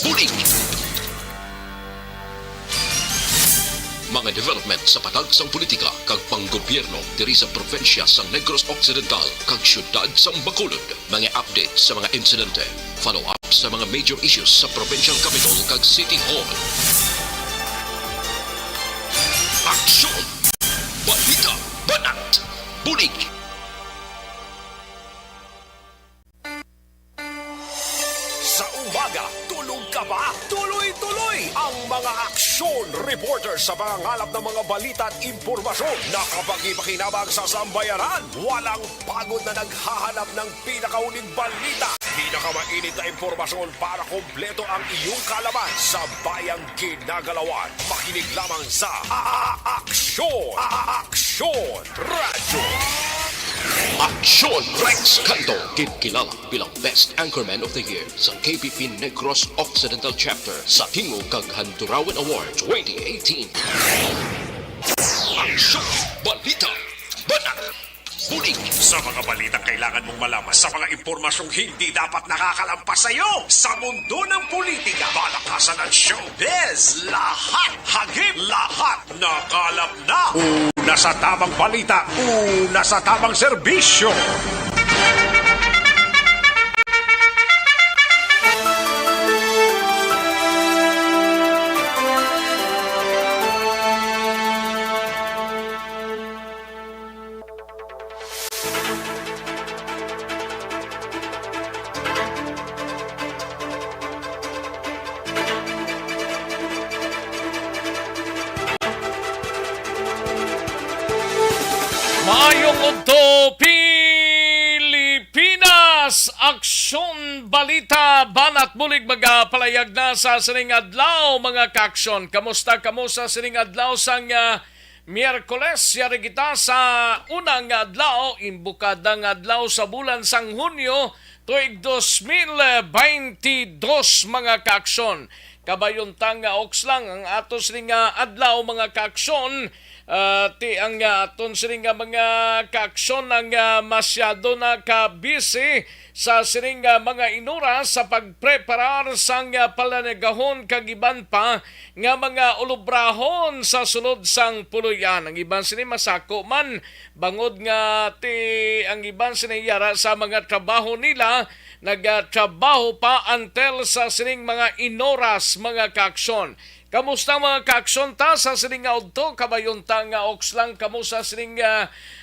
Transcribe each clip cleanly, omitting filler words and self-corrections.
Bulig! Mga development sa patag sang politika kag panggobyerno diri sa probinsya sang Negros Occidental kag syudad sang Bacolod. Mga update sa mga insidente, follow up sa mga major issues sa provincial capital kag City Hall. Aksyon! Balita! Banat! Bulig! Sa umaga, tulog ka ba? Tuloy-tuloy ang mga aksyon reporter sa mga ngalap ng mga balita at impormasyon na kapag-ipakinabang sa sambayanan. Walang pagod na naghahanap ng pinakauling balita. Pinakamainit na impormasyon para kompleto ang iyong kalaman sa bayang kinagalawan. Makinig lamang sa Aksyon! Aksyon Radio! Aksyon! Rex Canto, kilala bilang Best Anchorman of the Year sa KPP Negros Occidental Chapter sa Tingog kag Handurawan Award 2018. Aksyon! Balita! Banat! Bulig! Sa mga balitang kailangan mong malaman, sa mga impormasyong hindi dapat nakakalampas sa iyo, sa mundo ng politika, balakasan at showbiz, lahat hagip, lahat nakalap na. Una sa tamang balita, una sa tamang serbisyo. Maayong Udto, Pilipinas! Aksyon, balita, banat bulig magapalayag na sa sining adlaw mga kaksyon. Kamusta kamo sa sining adlaw sang Miyerkules? Yari kita sa unang adlaw, imbukadang adlaw sa bulan sang Hunyo, tuig 2022 mga kaksyon. Kabayuntang oks lang ang atos ning adlaw mga kaksyon. Ti ang aton sining mga kaaksyon ang masyado na ka-busy sa sining mga inura sa pagpreparar sang palanagahon kag iban pa nga mga ulubrahon sa sulod sang puluyan. Ang iban sini masako man bangod nga ti ang iban sini yara sa mga trabaho nila nagtrabaho pa until sa sining mga inoras mga kaaksyon. Kamusta mga kaaksyon ta sa sining udto kabayunta nga oks lang kamo sa sining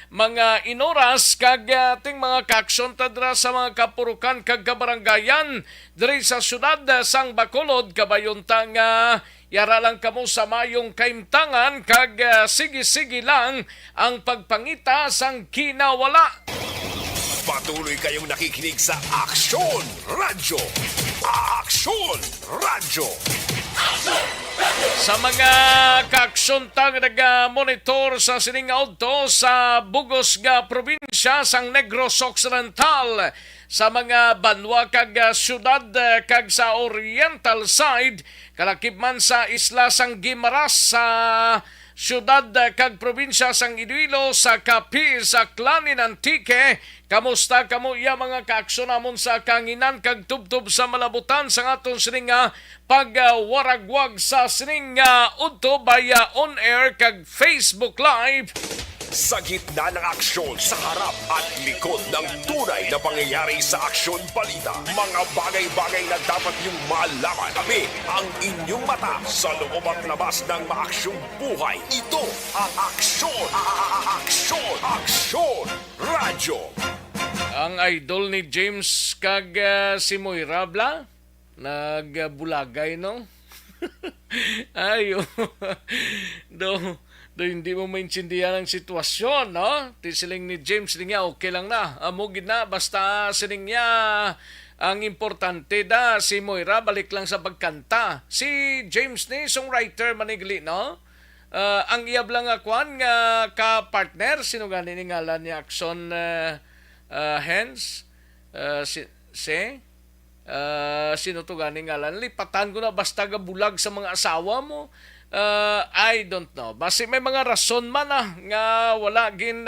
mga inoras kag ting mga kaaksyon ta dira sa mga kapurukan kag kabaranggayan diri sa syudad sang Bacolod kabayunta nga yara lang kamo sa mayong kaimtangan kag sige-sige lang ang pagpangita sang kinawala. Patuloy kayong nakikinig sa Aksyon Radio. Aksyon Radio. Sa mga kaaksyon tang nag-monitor sa sining udto sa bugos nga probinsya sang Negros Occidental sa mga banwa kag syudad kag sa oriental side kalakip man sa isla sang Guimaras sa syudad kag probinsya sang Iloilo sa Capiz sa Clanin Antique. Kamusta kamo iya mga kaaksyon namon sa kanginan kag tubtob sa malabutan sa aton sining pagwaragwag sa sining udto via on air kag Facebook Live. Sa gitna ng aksyon, sa harap at likod ng tunay na pangyayari sa aksyon balita. Mga bagay-bagay na dapat niyong malaman. Kami ang inyong mata sa loob at labas ng maaksyong buhay. Ito ang Aksyon! Aksyon! Aksyon! Radyo! Ang idol ni James kag si Moira Bla nagbulagay no. Ayo. Do hindi mo maintindihan ang sitwasyon, no? Ti siling ni James niya okay lang na. Amo gid na basta siling niya ang importante da si Moira balik lang sa pagkanta. Si James ni songwriter manigli, no? Ang iyab lang akuan nga ka-partner sino gani ni ngalan ni Axon Hens sino to gani ngalan lipatan ko na basta ga bulag sa mga asawa mo. I don't know. Basi may mga rason man nga wala gin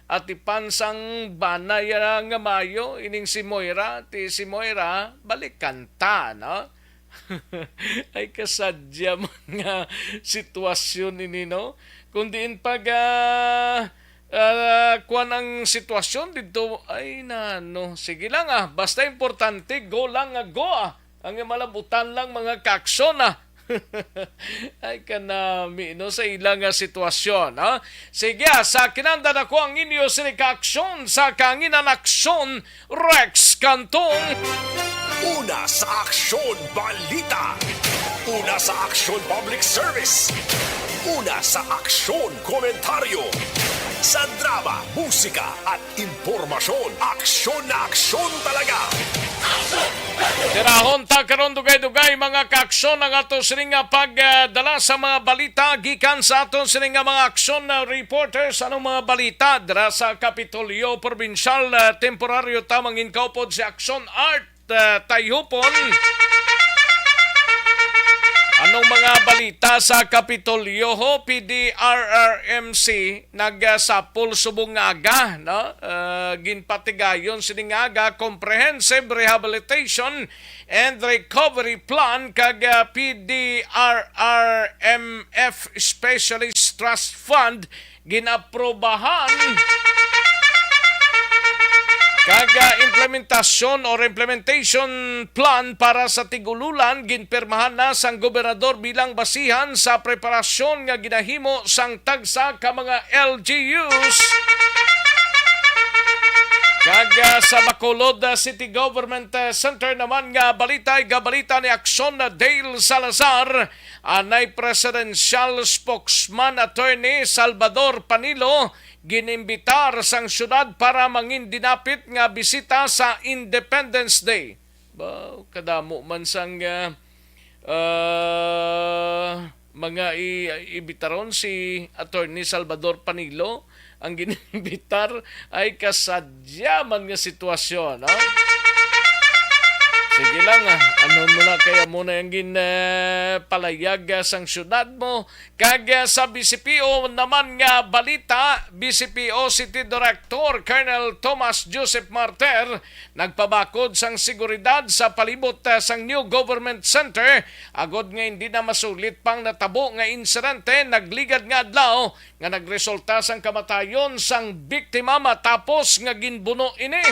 at ipansang banay nga mayo ining si Moira balik kanta no. Ay kasadya mga sitwasyon ini no. Kung diin pag kuan ang sitwasyon dito ay nano sige lang basta importante go lang go ang malabutan lang mga kaksyon ay kanami no sa ilang sitwasyon sige sa kinanda na ko ang inyo sinikaksyon sa kanginan aksyon Rex Cantong. Una sa Aksyon Balita. Una sa Aksyon Public Service. Una sa Aksyon Komentaryo. Sa drama, musika at impormasyon, aksyon na aksyon talaga. Tirahon ta karon dugay-dugay mga kaaksyon ang ato sininga pagdala sa mga balita gikan sa aton sininga mga aksyon na reporters. Anong mga balita dira sa Kapitolyo Provincial temporaryo tamang inkaupod si Aksyon Art Tayhupon. Anong mga balita sa Kapitolyo ho? PDRRMC nagsapol subong aga no? Ginpatigayon siningaga Comprehensive Rehabilitation and Recovery Plan kag PDRRMF Specialist Trust Fund ginaprobahan implementasyon or implementation plan para sa tigululan ginpirmahan na sang gobernador bilang basihan sa preparasyon nga ginahimo sang tagsa ka mga LGUs. Sa Bacolod City Government Center naman nga balita ni Aksyon na Dale Salazar, anay Presidential Spokesman Attorney Salvador Panilo ginimbitar sang syudad para mangin dinapit nga bisita sa Independence Day. Kadamo man sang mga ibitaron si Attorney Salvador Panilo. Ang ginimbitar ay kasadya man nga sitwasyon. Sige lang, ano mo na kaya muna yung palayag sang syudad mo. Kag sa BCPO naman nga balita, BCPO City Director Colonel Thomas Joseph Marter nagpabakod sang seguridad sa palibot sang New Government Center. Agod nga hindi na masulit pang natabo nga insidente, nagligad nga adlaw nga nagresulta sang kamatayon sang biktima matapos nga ginbuno ini.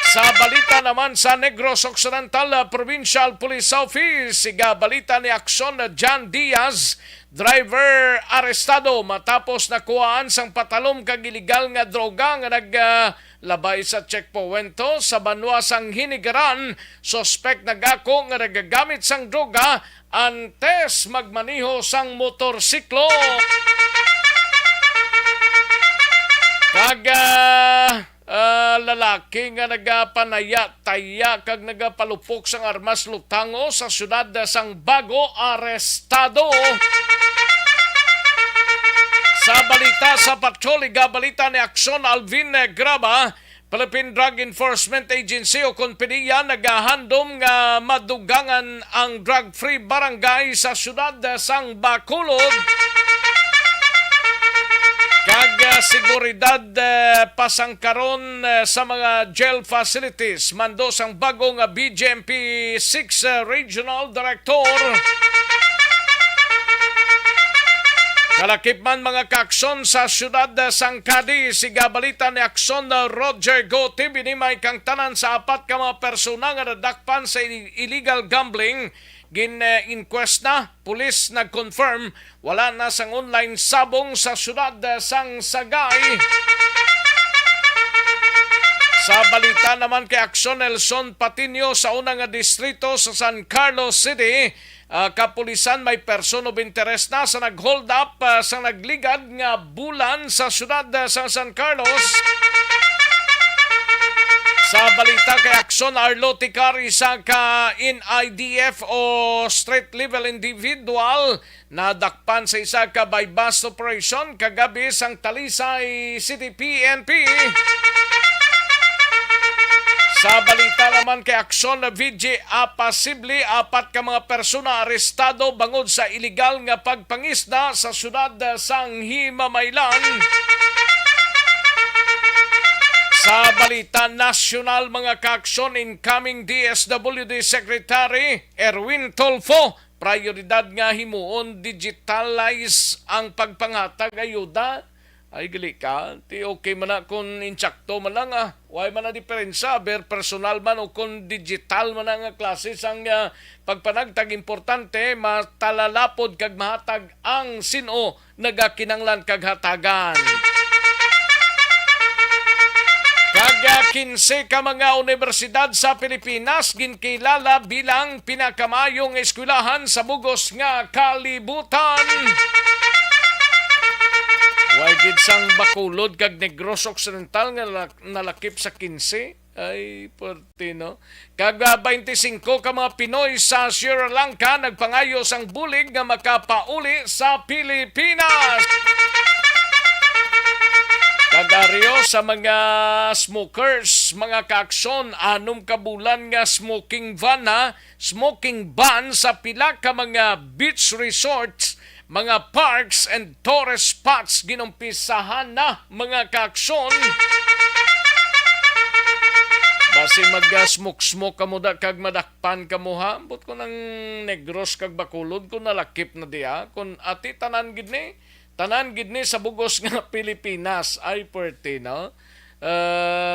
Sa balita naman sa Negros Occidental Provincial Police Office, siga balita ni Aksyon John Diaz, driver arestado matapos nakuhaan sang patalom kag iligal nga droga nga naglabay sa checkpoint sa Banwa sang Hinigaran. Suspect nagako nga nagagamit sang droga antes magmaniho sang motorsiklo. Lalaki nga nagapanaya-taya kag nagapalupok sang armas lutango sa syudad sang Bago arestado. Sa balita sa patroliga, balita ni Aksyon Alvin Graba, Philippine Drug Enforcement Agency o Konpediya nagahandom nga madugangan ang drug-free barangay sa syudad sang Bacolod. Kag seguridad pasangkaron sa mga jail facilities mando sang bagong BJMP 6 Regional Director. Kalakip man mga kaaksyon sa syudad sang Cadiz, siga balita ni Aksyon Roger Gotti, binimay kang tanan sa apat ka mga persona nga nadakpan sa illegal gambling. Gin-inquest na, pulis nag-confirm, wala na sang online sabong sa syudad sang Sagay. Sa balita naman kay Aksyon Nelson Patinio sa unang distrito sa San Carlos City, kapulisan may person of interest na sa nag-hold up sa nagligad nga bulan sa syudad sa San Carlos. Sa balita kay Aksyon Arlo Ticari sa ka-NIDF o street level individual na dakpan sa isa ka by bus operation kagabi sang Talisay City PNP. Sa balita naman kay Aksyon na VJ Apasible, 4 ka mga persona arestado bangod sa iligal nga pagpangisda sa syudad sang Himamaylan. Sa balita nasyonal mga kaaksyon, incoming DSWD Secretary Erwin Tolfo, prioridad nga himuon digitalize ang pagpangatag ayuda. Ay gali ka, ti okay man na kung insakto man lang Why man na diferensya, ber personal man o kung digital man nga klase sang pagpanagtag importante, matalalapod kag mahatag ang sino nagakinanglan kag hatagan. Kag 15 ka mga universidad sa Pilipinas ginkilala bilang pinakamayong eskwelahan sa bugos nga kalibutan. Way gid sang Bacolod kag Negros Occidental nga nalakip sa 15. Ay, portino. Kag 25 ka mga Pinoy sa Sri Lanka nagpangayo sang bulig nga makapauli sa Pilipinas. Kagaryo sa mga smokers, mga kaaksyon, 6 ka bulan nga smoking ban sa pila ka mga beach resorts, mga parks and tourist spots ginumpisahan na mga kaaksyon. Basi mag-smoke ka mo da kag madakpan ka mo ha. But ko ng Negros kag Bacolod kung nalakip na diya. Kung ati tanan gid ni sa bugos nga Pilipinas ay perti, no?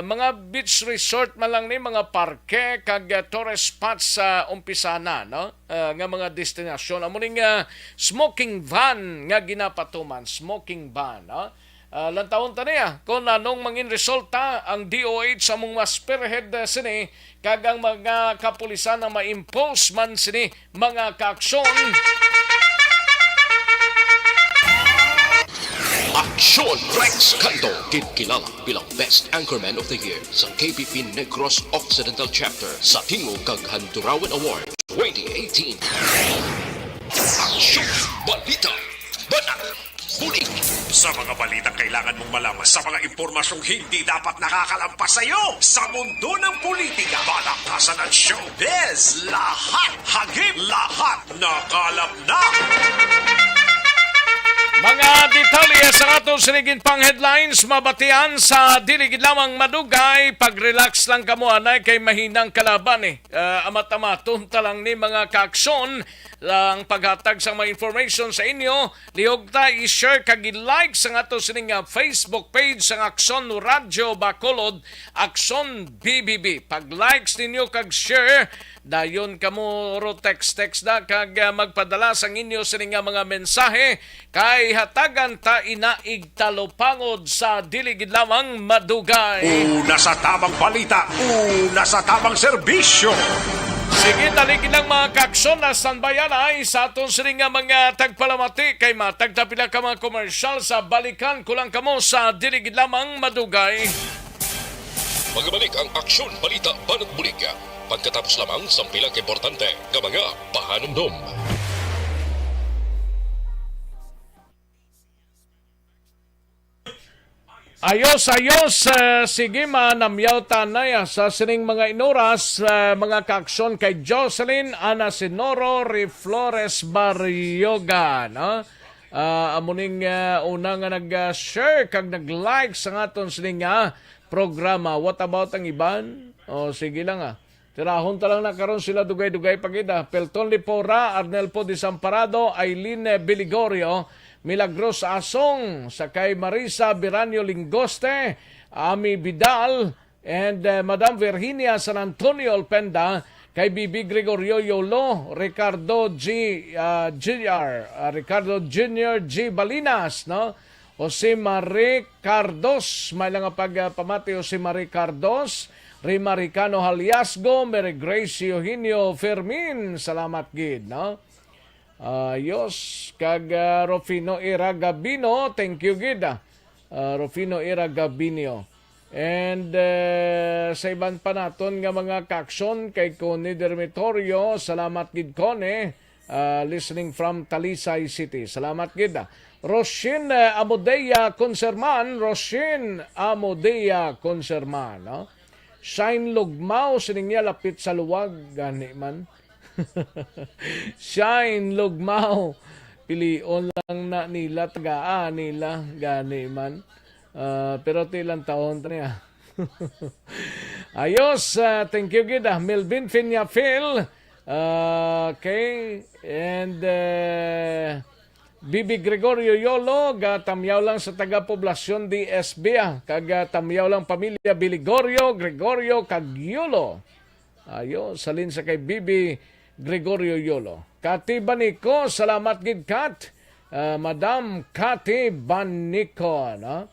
Mga beach resort man lang ni, mga parke kag tourist spots sa umpisana, no? Nga mga destinasyon. Amo ning smoking ban nga ginapatuman, smoking ban, no? Lantawon ta niya kung anong mangin resulta ang DOH sa mga spearhead sini kag ang mga kapulisan na ma-impose man sini mga kaaksyon. Aksyon Rex Canto, kilala bilang Best Anchorman of the Year sa KPP Negros Occidental Chapter sa Tingog kag Handurawan Award 2018. Aksyon Balita Banat Bulig. Sa mga balitang kailangan mong malaman, sa mga impormasyong hindi dapat nakakalampas sa iyo, sa mundo ng politika, balakasan at showbiz, lahat hagip, lahat nakalap na. Mga detalye sa atong sinigin pang headlines, mabatian sa diligid lamang madugay, pag-relax lang kamo anay kay mahinang kalaban amat-amaton talang ni mga kaaksyon lang paghatag sa mga information sa inyo. Lihog ta i-share kag i-like sa atong sining Facebook page sa Aksyon Radyo Bacolod, Aksyon BBB. Pag-likes ninyo kag share, dayon kamo ro text da kag magpadala sang inyo sining mga mensahe kay hatagan ta inaig talopangod sa diligid lamang madugay. Una sa tamang balita, una sa tamang serbisyo. Sige, taligid lang mga kaaksyon na standbayan ay sa atong sining mga tagpalamati kay matagtapila ka mga komersyal sa balikan kulang kamo sa diligid lamang madugay. Magbalik ang Aksyon Balita Banat Bulig pagkatapos lamang sa pilang importante nga mga pahanumdom. Ayos, sige manamyaw tanay sa sining mga inuras, mga kaaksyon kay Jocelyn Ana Sinoro Flores Barrioga, no? Amuning una nga nag-share kag nag-like sa aton sining programa. What about ang iban? Sige lang Tirahon talang na karon sila dugay-dugay pagida. Pelton Lipora, Arnel Po Desamparado, Aileen Biligorio, Milagros Asong, sakay Marisa Biranyo Lingoste, Ami Vidal, and Madam Virginia San Antonio Alpenda, kay Bibi Gregorio Yolo, Ricardo Ricardo Jr. G. Balinas, no? Jose Marie Cardos, may lang pagpamati Jose Marie Cardos, Rima Ricano Haliasgo, Mary Grace Eugenio Fermin, salamat gid, no? Ayos, kag Rufino Ira Gabino, thank you gid. Rufino Ira Gabino. And sa iban pa naton nga mga kaaksyon kay Connie Dermitorio, salamat gid Connie, listening from Talisay City. Salamat gid. Roshin Amodea Conserman, no? Shine lugmaw sining niya lapit sa luwag gani man. Shine lugmaw pilion lang na nila tagaan nila gani man. Pero tilang taon niya. Ayos, thank you gid Melvin Finyafil. Okay, and Bibi Gregorio Yolo, tamyaw lang sa taga-poblasyon DSB, tamyaw lang pamilya Biligorio, Gregorio, kag Yolo. Ayo, salin sa kay Bibi Gregorio Yolo. Kati Banico, salamat gid kat. Madam Kati Banico, no?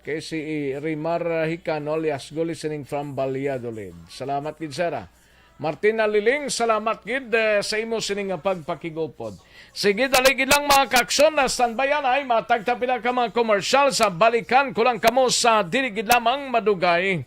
Kay si Rimar Hicano, Liasgo, listening from Valladolid. Salamat gid Sara. Martina Liling, salamat gid sa imo sining pagpakigupod. Sige, daligid lang mga kaksyon na standbayan ay matagtapila ka mga komersyal sa balikan kulang kamo sa dirigid lamang madugay.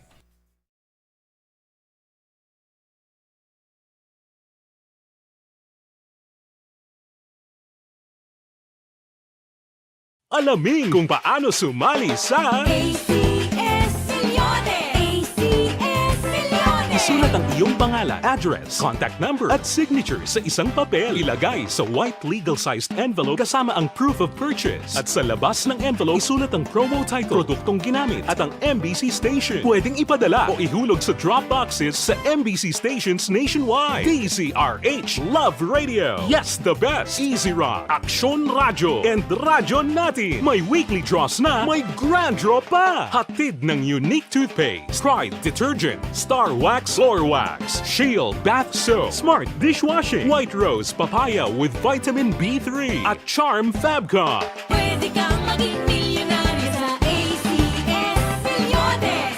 Alamin kung paano sumali sa ACS Millones! ACS Millones! isulat ang iyong pangalan, address, contact number at signature sa isang papel. Ilagay sa white legal-sized envelope kasama ang proof of purchase. At sa labas ng envelope, isulat ang promo title, produktong ginamit at ang MBC station. Pwedeng ipadala o ihulog sa drop boxes sa MBC stations nationwide. DZRH Love Radio. Yes, the best. Easy Rock, Aksyon Radyo, and Radyo Natin. May weekly draws na, may grand draw pa. Hatid ng unique toothpaste, Pride Detergent, Star Wax Floor Wax, Shield Bath Soap, Smart Dishwashing, White Rose Papaya with Vitamin B3, at Charm Fabcon. Pwede kang maging milyonaryo sa ACS Millones!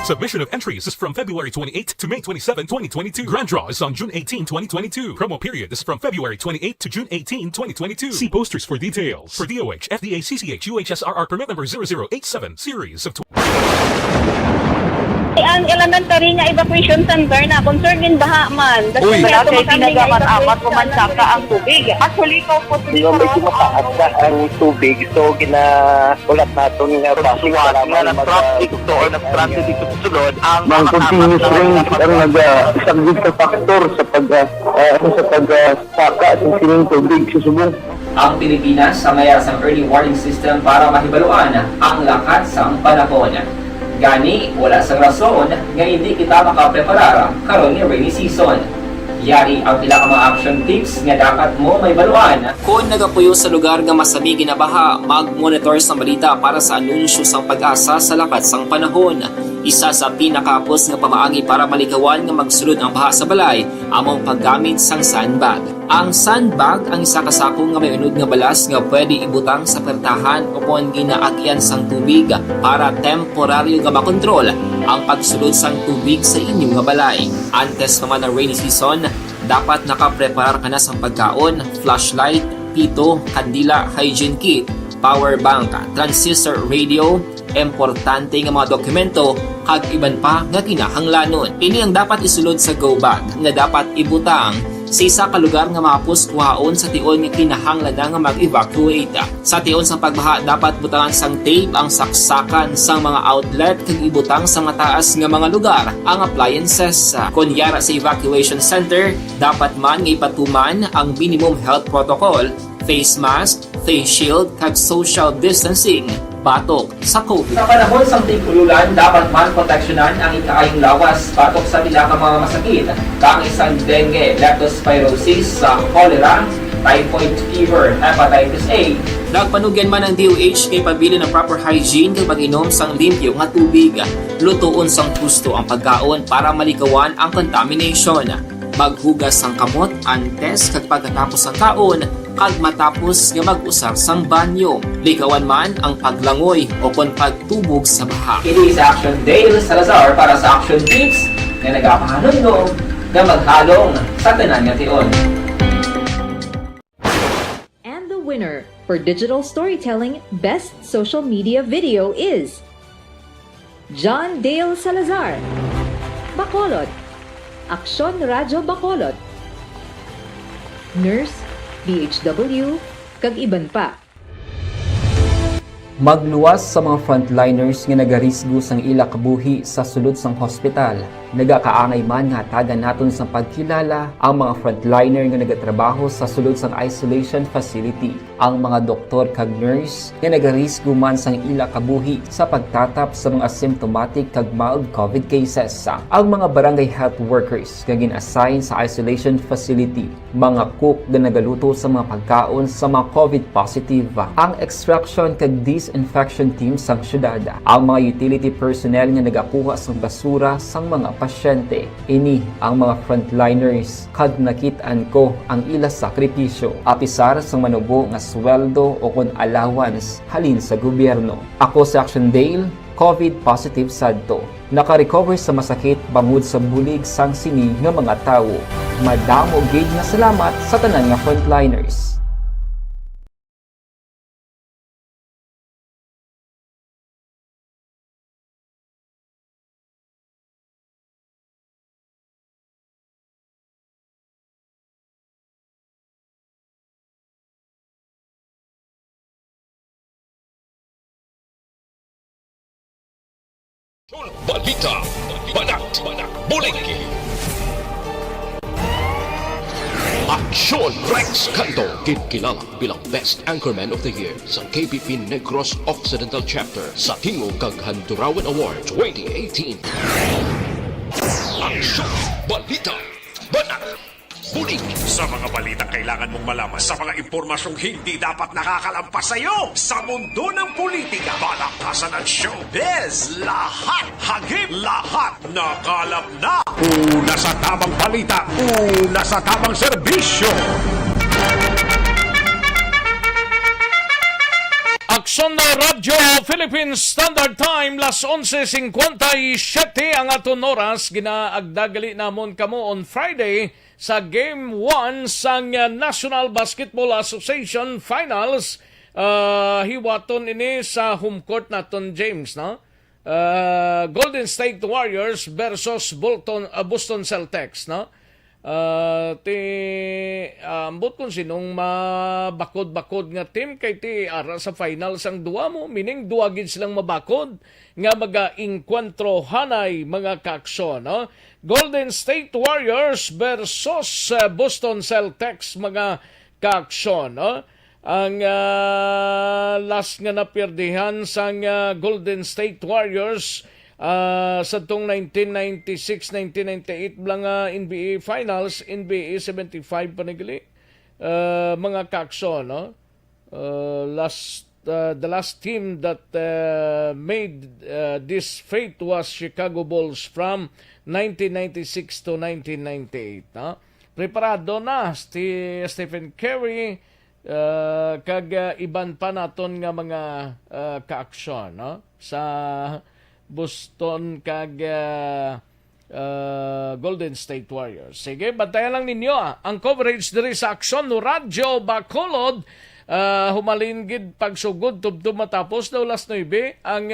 Submission of entries is from February 28 to May 27, 2022. Grand draw is on June 18, 2022. Promo period is from February 28 to June 18, 2022. See posters for details. For DOH, FDA, CCH, UHSRR permit number 0087, series of Ang elementary nga evacuation center na concern din baha man. Uy, Kasi tinagaman apat pumansaka ang tubig. Actually, ko po Di ba medyo mataas na ang tubig, so ginaulat natin nga pasiwag nga nag-traffic to or nag-transit dito sa sulod ang ng continuous rain ang nag-isang sa factor sa pagsaka sa sining tubig sa subong. Ang Pilipinas sa mayas ang early warning system para mahibaluan ang lakat sa panahon. Gani, wala sa rason nga hindi kita makapreparar karon ni rainy season. Yari ang pila ka mga action tips nga dapat mo may baluan. Kung nagapuyo sa lugar nga masabi ginabaha, mag-monitor sa balita para sa anunsyo sang pag-asa sa lakat sang panahon. Isa sa pinakapos nga pamaagi para malikawan nga magsulod ang baha sa balay, among paggamit sang sandbag. Ang sandbag ang isa kasakong nga may unod nga balas nga pwede ibutang sa pertahan upon ginaagyan sang tubig para temporaryo nga makontrol ang pagsulod sang tubig sa inyong nga balay. Antes naman ng rainy season, dapat nakapreparar ka na sa pagkaon, flashlight, pito, kandila, hygiene kit, power bank, transistor radio, importante nga mga dokumento, kag iban pa nga kinahanglanon. Ini ang dapat isulod sa go bag nga dapat ibutang sa isa ka lugar nga mapus kuhaon sa tion nga kinahanglan nga mag-evacuate. Sa tion sa pagbaha dapat butangan sang tape ang saksakan sang mga outlet kag ibutang sa mataas nga mga lugar ang appliances. Kunyara sa evacuation center, dapat man nga ipatuman ang minimum health protocol, face mask, face shield kag social distancing. Batok sa COVID. Sa panahon sa tigululan, dapat man proteksyonan ang ikaayong lawas batok sa pila ka mga masakit. Kang isang dengue, leptospirosis, cholera, typhoid fever, hepatitis A. Nagpanugyan man ang DOH kay pabili ng proper hygiene kay pag-inom sang limpyo nga tubig. Lutuon sang husto ang pagkaon para malikawan ang contamination. Maghugas sang kamot antes kag pagkatapos ang kaon kag matapos nga mag-usar sang banyo. Likawan man ang paglangoy o kon pagtubog sa baha. Kini sa Action Dale Salazar para sa Action Tips nga nagapahanong nga maghalong sa tanan nga tion. And the winner for Digital Storytelling Best Social Media Video is John Dale Salazar, Bacolod, Aksyon Radyo Bacolod, Nurse, DHW, kag iban pa. Magluwas sa mga frontliners nga nagarisgo sang ila kabuhi sa sulod sang hospital. Nagakaangay man nga tagan naton sa pagkilala ang mga frontliner nga nagatrabaho sa sulod sang isolation facility. Ang mga doktor kag nurse nga nagarisgo man sang ila kabuhi sa pagtatap sa mga asymptomatic kag mild COVID cases. Ang mga barangay health workers nga gin-assign sa isolation facility, mga cook nga nagaluto sa mga pagkaon sa mga COVID positive, ang extraction kag disinfection team sang syudad, ang mga utility personnel nga nagakuha sang basura sang mga pasyente. Ini ang mga frontliners kag nakitaan ko ang ila sakripisyo apisar sang manubo nga sweldo o kun allowance halin sa gobyerno. Ako si Action Dale, COVID positive sadto. Naka-recover sa masakit bangod sa bulig sang sini nga mga tawo. Madamo gid nga salamat sa tanan nga frontliners. Balita, Banat, Bulig. Aksyon Rex Canto, kilala bilang Best Anchorman of the Year sa KBP Negros Occidental Chapter sa Tingog kag Handurawan Award 2018. Aksyon, Balita, Banat, Bulig. Sa mga balitang kailangan mong malaman, sa mga impormasyong hindi dapat nakakalampas sa iyo, sa mundo ng politika, balakasan at showbiz, lahat, hagip, lahat, nakalap na. Una sa tamang balita, una sa tamang serbisyo. Aksyon na Radyo Philippines Standard Time, las 11:57 ang aton oras. Ginaagdagali namon kamo on Friday sa Game 1 sang National Basketball Association Finals. Hiwaton ini sa home court naton, James, no? Golden State Warriors versus Boston Celtics, no? Ambot kung sinong mabakod-bakod nga team kay ti ara sa finals ang duwa mo, meaning duwa gid silang mabakod nga maga-inkwentro hanay mga kaaksyon, no? Golden State Warriors versus Boston Celtics mga kaaksyon, no? Ang last nga napirdihan sang Golden State Warriors sa tong 1996-1998 lang NBA Finals, NBA 75 panigili, mga kakso, no? The last team that made this feat was Chicago Bulls from 1996 to 1998, no? Preparado na si Stephen Curry kag iban pa naton nga mga kaaksyon, no? Sa Boston kag Golden State Warriors. Sige, bantayan lang ninyo ang coverage diri sa Aksyon no Radyo Bacolod. Humalin gid pagsugod tubtub matapos daw last 9 ang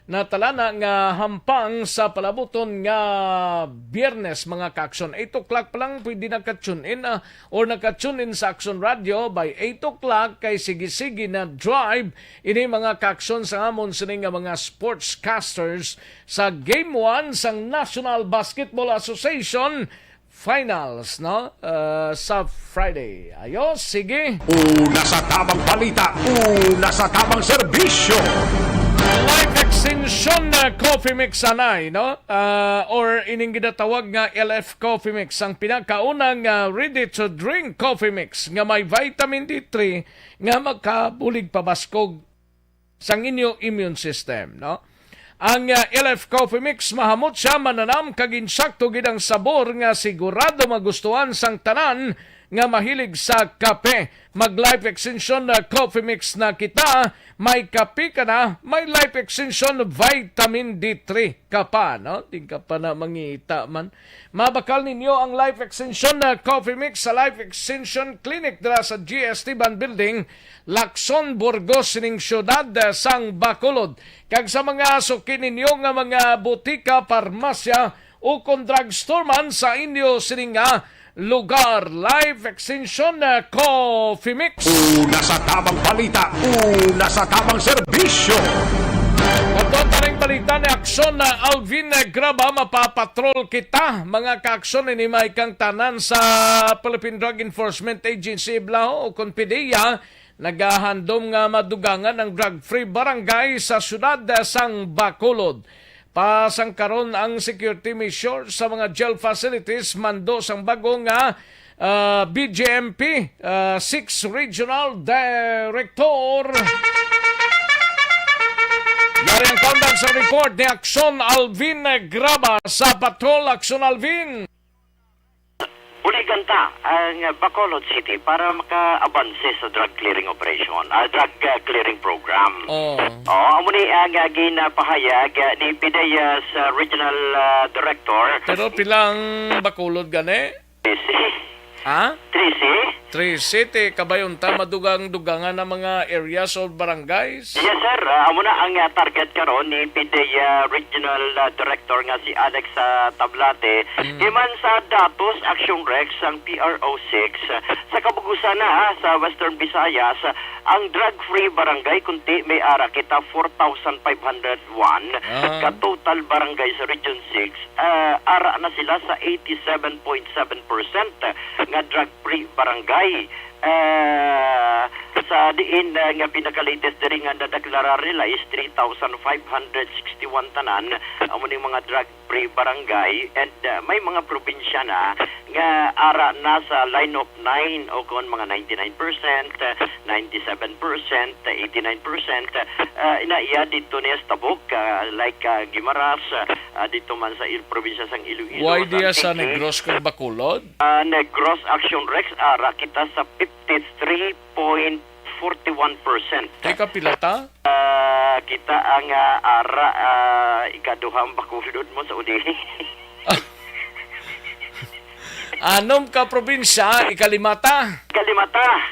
natalana nga hampang sa palabuton nga Biyernes mga kaaksyon. 8 o'clock pa lang pwede nakatune in or nakatune in sa Aksyon Radio by 8 o'clock kay sige-sige na drive ini mga kaaksyon sa amon sining nga mga sportscasters sa Game 1 sang National Basketball Association Finals, no? Sa Friday. Ayos, sige. Una sa tamang balita, una sa tamang serbisyo. Life Extension Coffee Mix anay, no? Or ining ginatawag nga LF Coffee Mix, ang pinakaunang ready-to-drink coffee mix nga may vitamin D3 nga magkabulig pabaskog sang inyong immune system, no? Ang LF Coffee Mix mahamot siya mananam kag insakto gid ang sabor nga sigurado magustuhan sang tanan nga mahilig sa kape. Mag Life Extension Coffee Mix na kita, may kape ka na, may Life Extension Vitamin D3 ka pa, no? Di ka pa na mangita man. Mabakal ninyo ang Life Extension Coffee Mix sa Life Extension Clinic dira sa GST Ban Building, Lacson, Burgos, sining syudad sang Bacolod. Kag sa mga suki ninyo nga mga butika, parmasya o kung drugstore man sa inyo sining lugar. Live extension Coffee Mix. Una sa tamang balita, una sa tamang serbisyo. Katon taring balita ni aksyon na Alvin Graba, mapapatrol kita mga kaaksyon ni may kang tanan sa Philippine Drug Enforcement Agency Iblao o Conpedia. Nagahandom nga madugangan ng drug-free barangay sa syudad sang Bacolod. Pasangkaron ang security measure sa mga jail facilities mando sang bago nga BJMP 6 Regional Director. Dari ang countdown sa report ni Aksyon Alvin Graba sa Patrol. Aksyon Alvin. Uligan ta ang Bacolod City para maka-abanse sa drug clearing operation, drug clearing program. Amo ni ang ginapahayag ni PIDEA sa Regional Director. Pero pilang Bacolod gani? Ha? 3 kabayon ta madugang-dugangan ng mga areas o barangays? Yes sir, amo na ang target karon ni PIDEA Regional Director nga si Alex Tablate. Iman sa datos Action Rex ang PRO6 sa kabugusan na sa Western Visayas, ang drug-free barangay kunti may ara kita 4,501 ka total barangay sa Region 6 ara na sila sa 87.7% nga drug-free barangay. Sa diin nga pinaka-latest diri nga nadeklara nila is 3,561 tanan amo ni mga drug-free barangay, and may mga probinsya na nga ara na sa line of 9 o kon mga 99%, 97%, 89%. Inaiya dito ni Estabok, like Guimaras, dito man sa probinsya sang Iloilo. Why diya sa Negros kung Bacolod? Negros Action Rex ara kita sa 53.41%. Teka pilata? Kita ang ara ikaduhang Bacolod mo sa uli. Anom ka probinsya, ikalimata? Kalimata.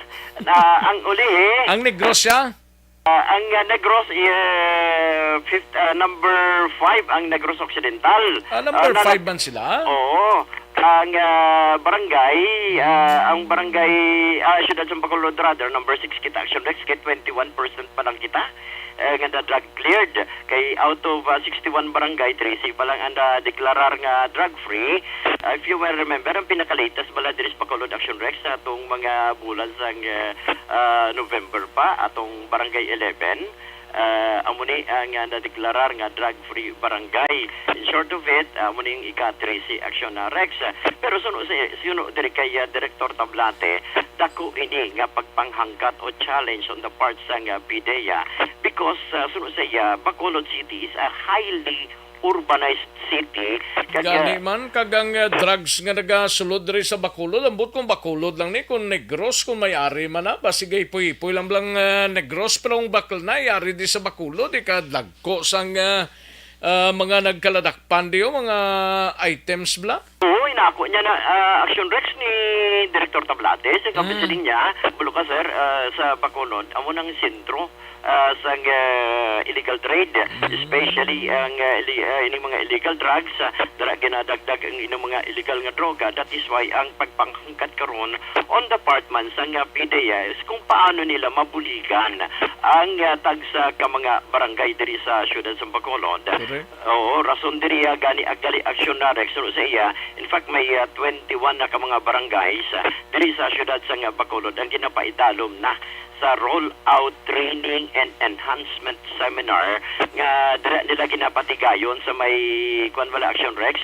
Ang uli Ang Negros siya? ang Negros number 5 ang Negros Occidental. Number 5 man sila? Oo. Ang barangay, ang barangay Ciudad San Bacolod rather, number 6 kita, Action Rex, kay 21% pa lang kita. Nga na drug cleared. Kay out of 61 barangay, 13 pa lang ang deklarar nga drug free. If you will remember, ang pinaka-latest bala diri sa Bacolod Action Rex sa atong mga bulan sang November pa, atong barangay 11. Amo ni ang nadeklarar nga drug-free barangay. In short of it, amo ni yung ika-3 Action Rex. Pero suno diri kay Director Tablate, dako ini nga pagpanghangkat o challenge on the part sang PIDEA because suno sa Bacolod City is a highly urbanized city. Gani man kagang drugs nga nagasulod rin sa Bacolod. Ambot kung Bacolod lang ni, kung Negros, kung may-ari man na. Basigay ipoy lang Negros, pero kung bakal na, yari di sa Bacolod, ikadlagko sang mga nagkaladakpan diyo, mga items bla? Oo, inako niya na Action Rex ni Director Tablate. Sa kapisaling niya, bulo sir, sa Bacolod, amo ng sentro sa illegal trade, especially ang ining mga illegal drugs, dara ginadagdag ang ining mga illegal nga droga. That is why ang pagpanghangkat karon on the part man sa PIDEA is kung paano nila mabuligan ang tagsa ka mga barangay diri sa Ciudad San Bacolod. Oo, rason diri gani agali action na Rex sa iya. In fact, may 21 na ka mga barangays diri sa Ciudad San Bacolod ang ginapaidalom na sa roll-out training and enhancement seminar nga nila ginapatigayon sa may Kwanwala Action Rex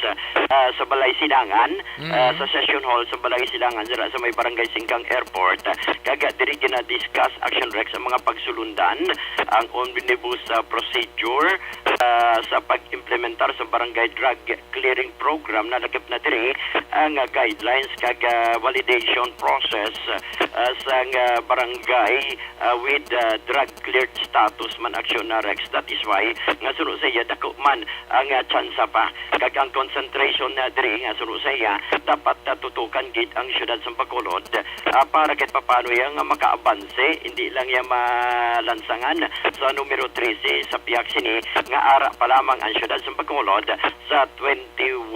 sa Balay Silangan, sa session hall sa Balay Silangan sa may Barangay Singkang Airport. Kaga diri gina-discuss Action Rex ang mga pagsulundan, ang omnibus procedure sa pag-implementar sa Barangay Drug Clearing Program na lakip na diri ang guidelines kag validation process sa barangay with drug cleared status man Action na Rex. That is why nga suno sa iya dako man ang tsansa pa kag ang concentration na diri nga suno sa iya dapat tutukan gid ang Ciudad San Bacolod para kahit paano yang makaabanse, hindi lang ya malansangan sa numero 13 sa piyak sini nga ara pa lamang ang siyudad sa Bacolod sa 21%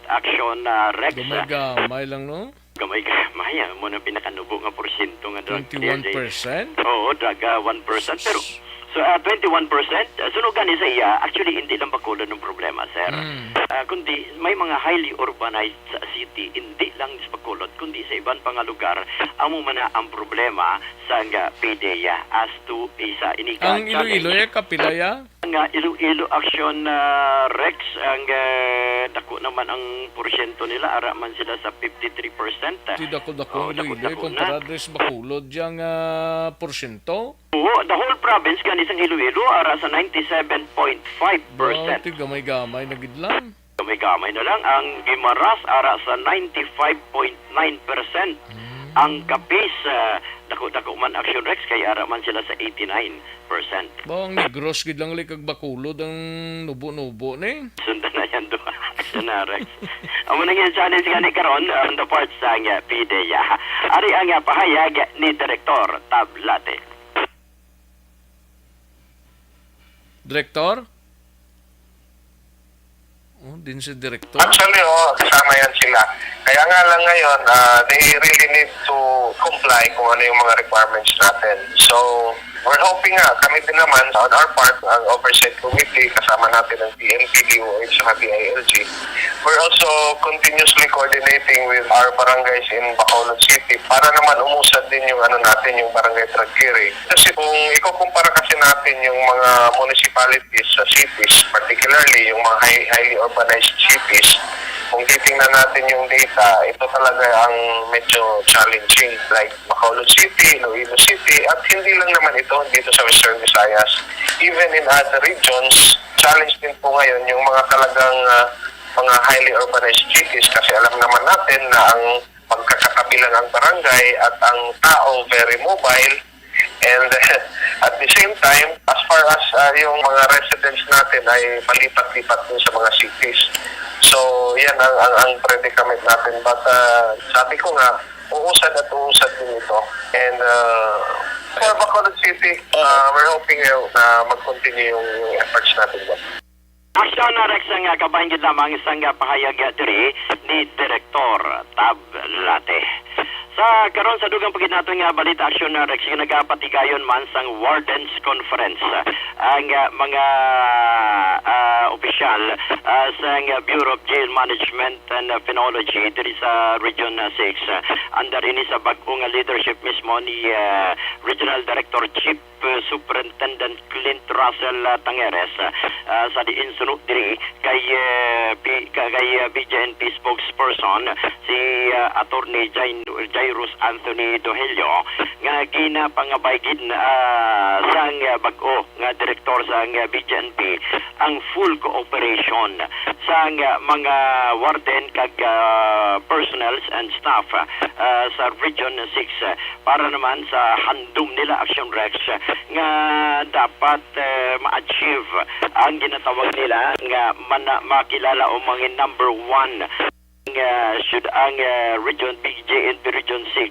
action Rex. Gamay lang, no? Gamay mo na pinakanubo nga porsyento nga doon. 21%? Oo, draga 1%. Pero, so 21%, sunugan ni sa iya, actually hindi lang Bacolod ng problema, sir. Kundi may mga highly urbanized sa city, hindi lang sa Bacolod, kundi sa ibang pang lugar, amo man na ang problema sa nga PDEA as to isa inika. Ang Iloilo, kapila ya? Ang Iloilo Action Rex, ang dako naman ang porsyento nila, ara man sila sa 53%. Di dako-dako Iloilo, kontra sa Bacolod diyang porsyento? Oo, the whole province kanisang Iloilo ara sa 97.5%. Gamay-gamay na gid lang. Gamay-gamay na lang. Ang Guimaras ara sa 95.9%. Ang Capiz, dako-dako man Action Rex, kaya ara man sila sa 89%. Bang Negros gid lang likag Bacolod ang nubo-nubo ni. Sundan na yan doon. Action na Rex. Amo na yung challenge nga ni karon on the part sa PDEA. Ari ang pahayag ni Direktor Tablate. Direktor? Oh, din si Direktor. Actually, kasama yan sila. Kaya nga lang ngayon, they really need to comply kung ano yung mga requirements natin. So, we're hoping kami din naman, on our part, ang Oversight Committee, kasama natin ang PNP, DOH, at DILG. We're also continuously coordinating with our barangays in Bacolod City para naman umusad din yung natin, yung barangay Tragiri. Kasi kung ikukumpara kasi natin yung mga municipalities sa cities, particularly yung mga highly urbanized cities, kung titingnan natin yung data, ito talaga ang medyo challenging. Like Bacolod City, Iloilo City, at hindi lang naman ito dito sa Western Visayas. Even in other regions, challenge din po ngayon yung mga talagang mga highly urbanized cities kasi alam naman natin na ang pagkakatabi lang ang barangay at ang tao very mobile. And at the same time, as far as yung mga residents natin ay palipat-lipat din sa mga cities. So, yan ang predicament natin. But sabi ko nga, uusad at uusad din ito. And for Bacolod City, we're hoping na mag-continue yung efforts natin dyan. Action na Rex nga kabanggit lamang isang pahayag diri ni Direktor Tablate. Sa karon sa dugang paginato nga balita Action na Rex nga nagapatigayon man sang Wardens Conference ang mga opisyal sa Bureau of Jail Management and Phenology diri sa Region 6. Under ini sa bag-ong leadership mismo ni Regional Director Chief Superintendent Clint Russell Tangeres sa diin sunod diri kay BJNP spokesperson si Attorney Jairus Anthony Dohelio nga ginapangabay gid sang bag-o nga direktor sa BJNP ang full cooperation sa mga warden kag personnels and staff sa Region 6 para naman sa handom nila Action Rex nga dapat ma-achieve ang ginatawag nila nga makilala o mga number 1 should ang Region BJNP Region 6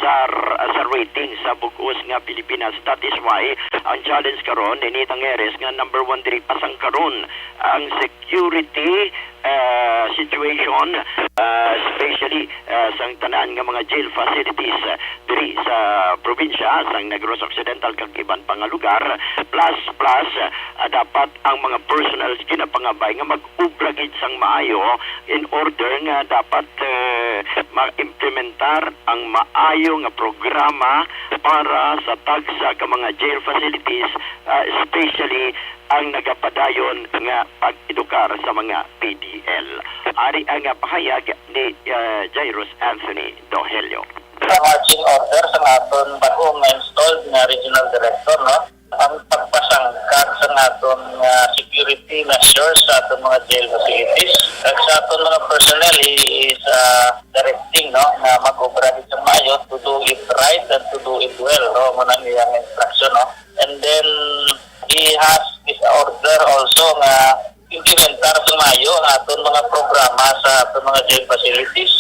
sa rating sa bugos nga Pilipinas. That is why ang challenge karon ni Tangeres nga number 1 diri pasang karon ang security situation especially sa tanan nga mga jail facilities diri sa probinsya sa Negros Occidental kag iban pang lugar plus dapat ang mga personnel ginapangabay nga mag-ubra gid sang maayo in order nga dapat ma-implementar ang maayo nga programa para sa tagsa ka mga jail facilities especially ang nagapadayon nga pag-edukar sa mga PDL. Ari ang pahayag ni Jairus Anthony Dohelio. Sa marching order sa aton bagong installed na regional director, no? Ang pagpasangkat sa aton security measures sa aton mga jail facilities. At sa aton mga personnel, he is directing, no, na mag-obra sa mayo to do it right and to do it well, no? Muna niyang instruction, no? And then he has this order also na implementar sa mayo ang aton mga programa sa aton mga jail facilities.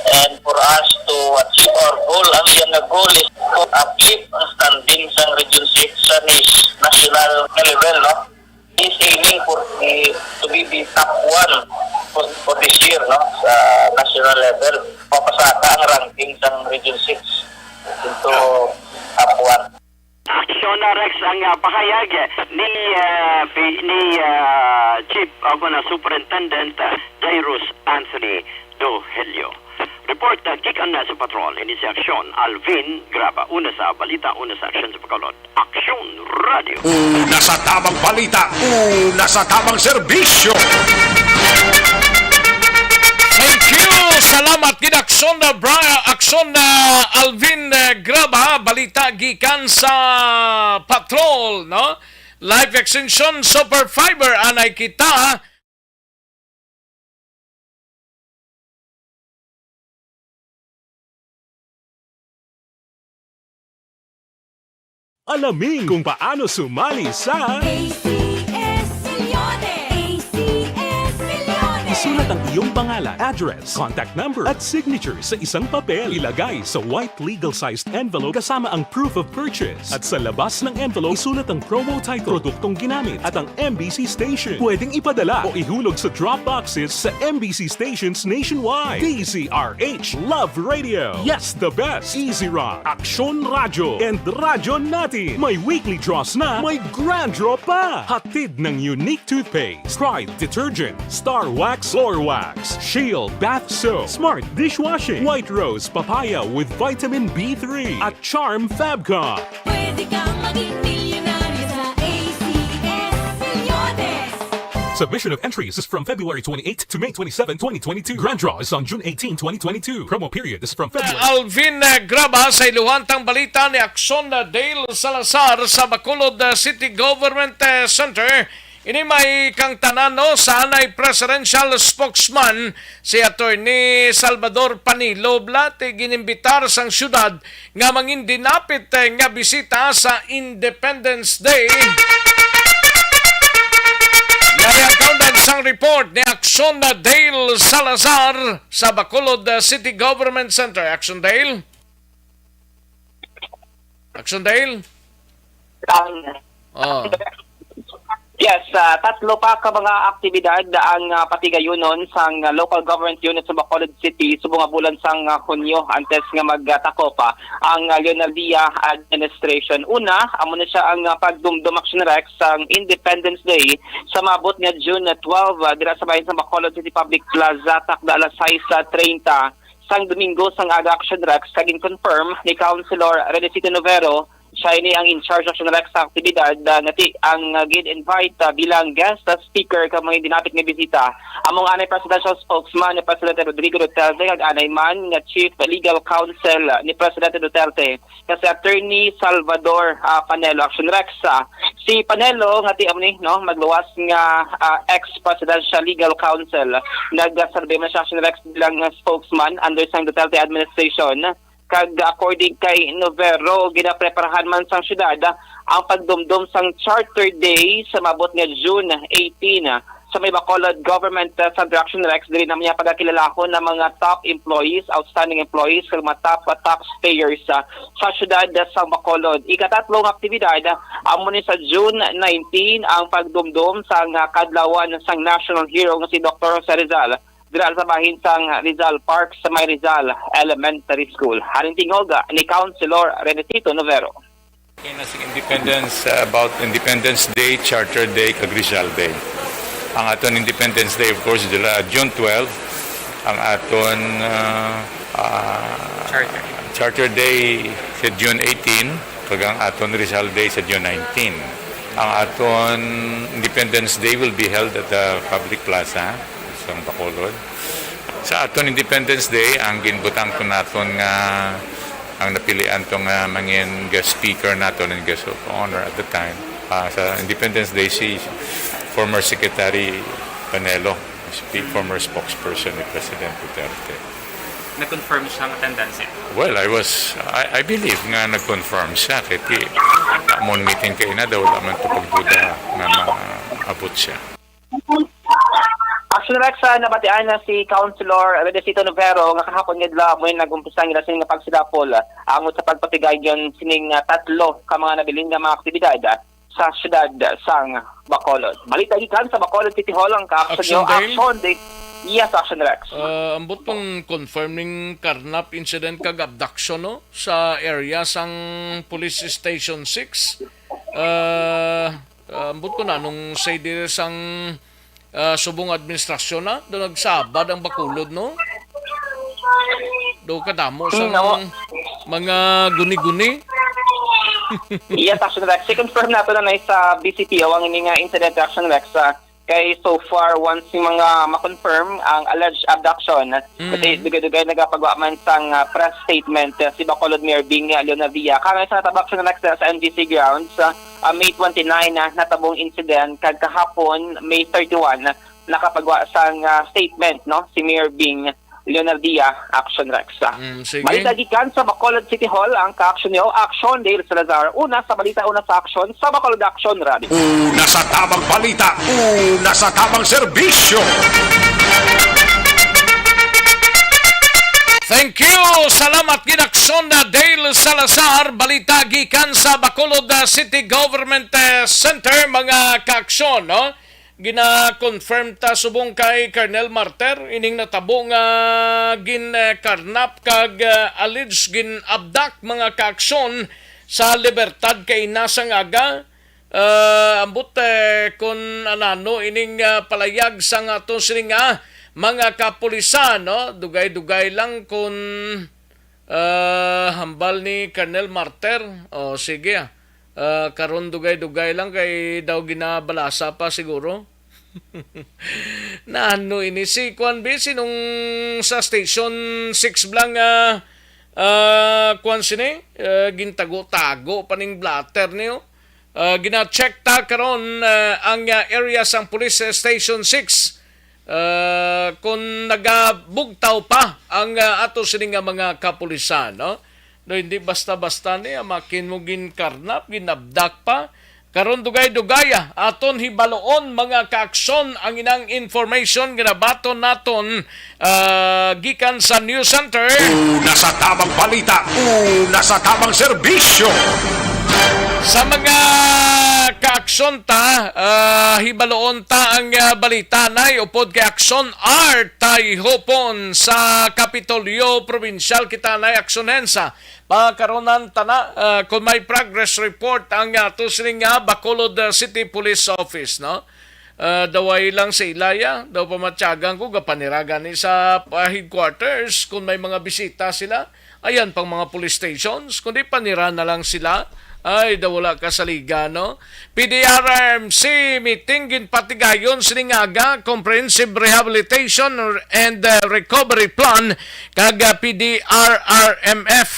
And for us to achieve our goal, ang iyang na goal is to uplift ang standing sa Region 6 sa national level, no? He's aiming to be the top 1 for this year, no? Sa national level. Papasaka ang ranking sa Region 6 into top 1. Action Rex ang pahayag ni Chief Superintendent Jairus Anthony Dohelio. Report gikan na sa patrol ini si Aksyon Alvin Graba. Una sa balita, una sa aksyon sa Bacolod. Aksyon Radio. Una sa tamang balita, una sa tamang serbisyo. Thank you! Salamat kid Aksyon na Alvin Graba, balita gikan sa patrol, no? Life Extension Super Fiber anay kita. Alamin kung paano sumali sa ACS-Milyones! ACS-Milyones! Isulat ang iyong pangalan, address, contact number at signature sa isang papel. Ilagay sa white legal-sized envelope kasama ang proof of purchase. At sa labas ng envelope, isulat ang promo title, produktong ginamit at ang MBC station. Pwedeng ipadala o ihulog sa drop boxes sa MBC stations nationwide. DZRH Love Radio. Yes, the best. Easy Rock, Aksyon Radio, and Radyo Natin. May weekly draws na, may grand draw pa. Hatid ng unique toothpaste, Pride Detergent, Star Wax Floor Wax, Shield Bath Soap, Smart Dishwashing, White Rose Papaya with Vitamin B3, at Charm Fabcon. Pwede kang maging milyonaryo sa ACS-Milyones! Submission of entries is from February 28 to May 27, 2022. Grand draw is on June 18, 2022. Promo period is from February. Alvin Graba sa iluhantang balita ni Aksyon Dale Salazar sa Bacolod City Government Center. Ini may kang tanano sa anay presidential spokesman si Attorney Salvador Panilo Blate ginimbitar sang syudad nga mangin dinapit nga bisita sa Independence Day. Yari ang kaundan sang report ni Aksyon Dale Salazar sa Bacolod City Government Center. Aksyon Dale? Aksyon Dale? Oh. Yes, tatlo pa ka mga aktibidad ang patigayunon sang local government unit sa Bacolod City subong bulan sang Hunyo antes nga magtako pa ang Leonel Dia administration. Una, amo na siya ang pagdumdum action rex sang Independence Day sa mabot nga June 12 dira sa bahin sa Bacolod City Public Plaza takda alas 6:30 sang Domingo sang aga action rex kagin confirm ni Councilor Renesito Novero. Siya ini ang in-charge of sa sa aktibidad ngati ang gid-invite bilang guest speaker ka mga dinapit nga bisita. Among anay presidential spokesman ni Presidente Rodrigo Duterte kag anay man nga Chief Legal Counsel ni Presidente Duterte kasi Attorney Salvador Panelo Action Rex. Si Panelo ngati amni no magluwas nga ex-presidential legal counsel nagsurvey man siya Action Rex bilang spokesman under sa Duterte administration. Kag according kay Novero, ginapreparahan man sang syudad ang pagdumdum sang Charter Day sa mabot nga June 18 sa may Bacolod Government Center Action Rex. Dili naman niya pagkakilalahon ng mga top employees, outstanding employees, kag mga top taxpayers sa syudad sa Bacolod. Ikatatlong aktibidad, amo ni sa June 19 ang pagdumdum sang kadlawan sang national hero nga si Dr. Jose Rizal. Dira sa bahin sang Rizal Park sa may Rizal Elementary School. Haring tingoga ni Councilor Renesito Novero. Independence about Independence Day, Charter Day, kag Rizal Day. Ang aton Independence Day of course June 12. Ang aton Charter Day sa June 18, kag ang aton Rizal Day sa June 19. Ang aton Independence Day will be held at the public plaza sa Bacolod. Sa aton Independence Day, ang ginbutang ko naton nga ang napilian tong mangin guest speaker naton and guest of honor at the time. Sa Independence Day, si former Secretary Panelo, former spokesperson ni President Duterte. Na-confirm siyang attendance? Well, I believe nga nag-confirm siya. Kaya amon meeting kayo na daw, laman ito pagduda na maabot siya. Action Rex nabatian na si Councilor Redecito Novero nga kahapon ngadla mo nagumpisa nila sining pagsidapol amo sa pagpatigaygon sining tatlo ka mga nabilin nga mga aktibidad sa syudad sang Bacolod. Balita gikan sa Bacolod City Hall ang ka-action day. Yes, Action Rex. Ambot pong confirming karnap incident kag abduction no sa area sang Police Station 6. Ambot ko na nung say dire sang subong administrasyon na do nagsabad ang Bacolod no. Do kadamo sa mga guni-guni. Yes, Action Rex. I-confirm nato na sa BCP ang ining incident, Action Rex. Kay so far, once yung mga ma-confirm ang alleged abduction, kasi dugay-dugay nagapagawa man sang press statement si Bacolod Mayor Bing Leonavia. Kaya sa natabak siya next sa MDC grounds, May 29 natabong incident, kag kahapon, May 31, nakapagawa sang statement no si Mayor Bing Leonardia, Action Rex. Balita gikan sa Bacolod City Hall ang ka-action niyo, Action Dale Salazar. Una sa balita, una sa action sa Bacolod Action Radio. Una sa tamang balita, una sa tamang serbisyo. Thank you! Salamat ginaksyon na Dale Salazar. Balita gikan sa Bacolod City Government Center, mga kaaksyon, no? Gina-confirm ta subong kay Colonel Marter ining natabo nga gin-karnap kag alleged gin-abduct mga kaaksyon sa Libertad kay nasang aga. Ambot kun anano ining palayag sa nga to sining mga kapulisan, no? Dugay-dugay lang kun hambal ni Colonel Marter. O sige karon dugay-dugay lang kay daw ginabalasa pa siguro. Na ano ini si Kwan B sinong sa station 6 blang Kwan sini gintago-tago paning blatter niyo. Gina-check ta karon ang area sang Police Station 6 kung nagabugtaw pa ang ato sining mga kapulisan, no? No, hindi basta-basta niya makin mo ginkarnap, ginabdak pa. Karon dugay-dugaya aton hibaloon mga kaaksyon ang inang information ginabaton naton gikan sa News Center. Una sa tamang balita, una sa tamang serbisyo. Sa mga kaaksyon ta, hibaloon ta ang balita na upod kay Aksyon Art tay hopon sa Kapitolyo Provincial kita na aksonensa. Pagkaronan tana kung may progress report ang tusiling Bacolod City Police Office, no? Daway lang sa Ilaya, daw pamatyagan ko gapaniragan ni sa headquarters kung may mga bisita sila. Ayan pang mga police stations, kundi panira na lang sila. Ay, wala ka sa liga, no? PDRRMC meeting ginpatigayon siningaga Comprehensive Rehabilitation and Recovery Plan kag PDRRMF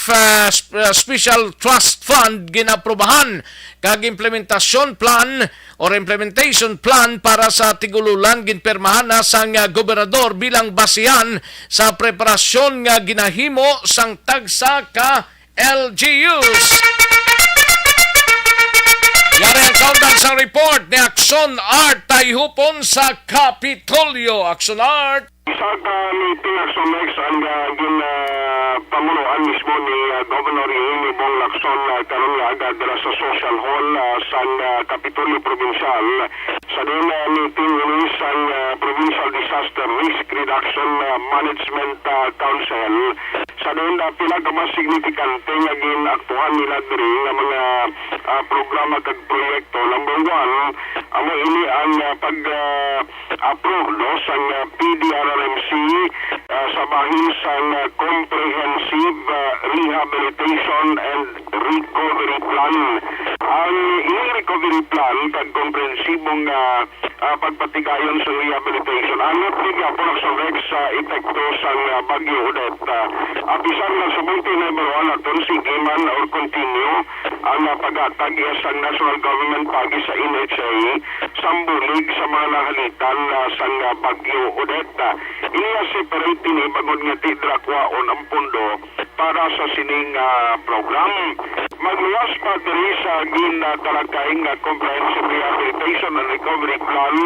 Special Trust Fund ginaprobahan kag implementasyon plan or implementation plan para sa tigululan ginpermahan na sang gobernador bilang basihan sa preparasyon nga ginahimo sang tagsa ka LGUs. Yari ang countdown sa report ni Action Art tayhupon sa Kapitolyo. Action Art! Sa meeting Action Rex ang pamunuan mismo ni Governor Iini Bong Lacson karon nga agad sa Social Hall sa Kapitolyo Provincial. Sa din meeting ini sa Provincial Disaster Risk Reduction Management Council. Sa din pinakamas signifikante nga ginaktuhan nila diri nga mga programa kag proyekto. Number 1, amo ini ang pag-approve sa PDRRMC sa bahin sa Comprehensive Rehabilitation and Recovery Plan. Ang recovery plan kag komprehensibong pagpatigayon sa rehabilitation. Anot niya po sa Rex sa epekto sa Bagyo Odette. Apisan na sa bunti na ibaruan natin sige man or continue ang pag-atag sa national government pagi sa NHA sambulig sa mga nahalitan sa Bagyo Odette. Iniya separate ni bagod nga tidrakwaon ang pundo para sa sining program. Magluwas pa diri sa gintalagkaing Comprehensive Rehabilitation and Recovery Plan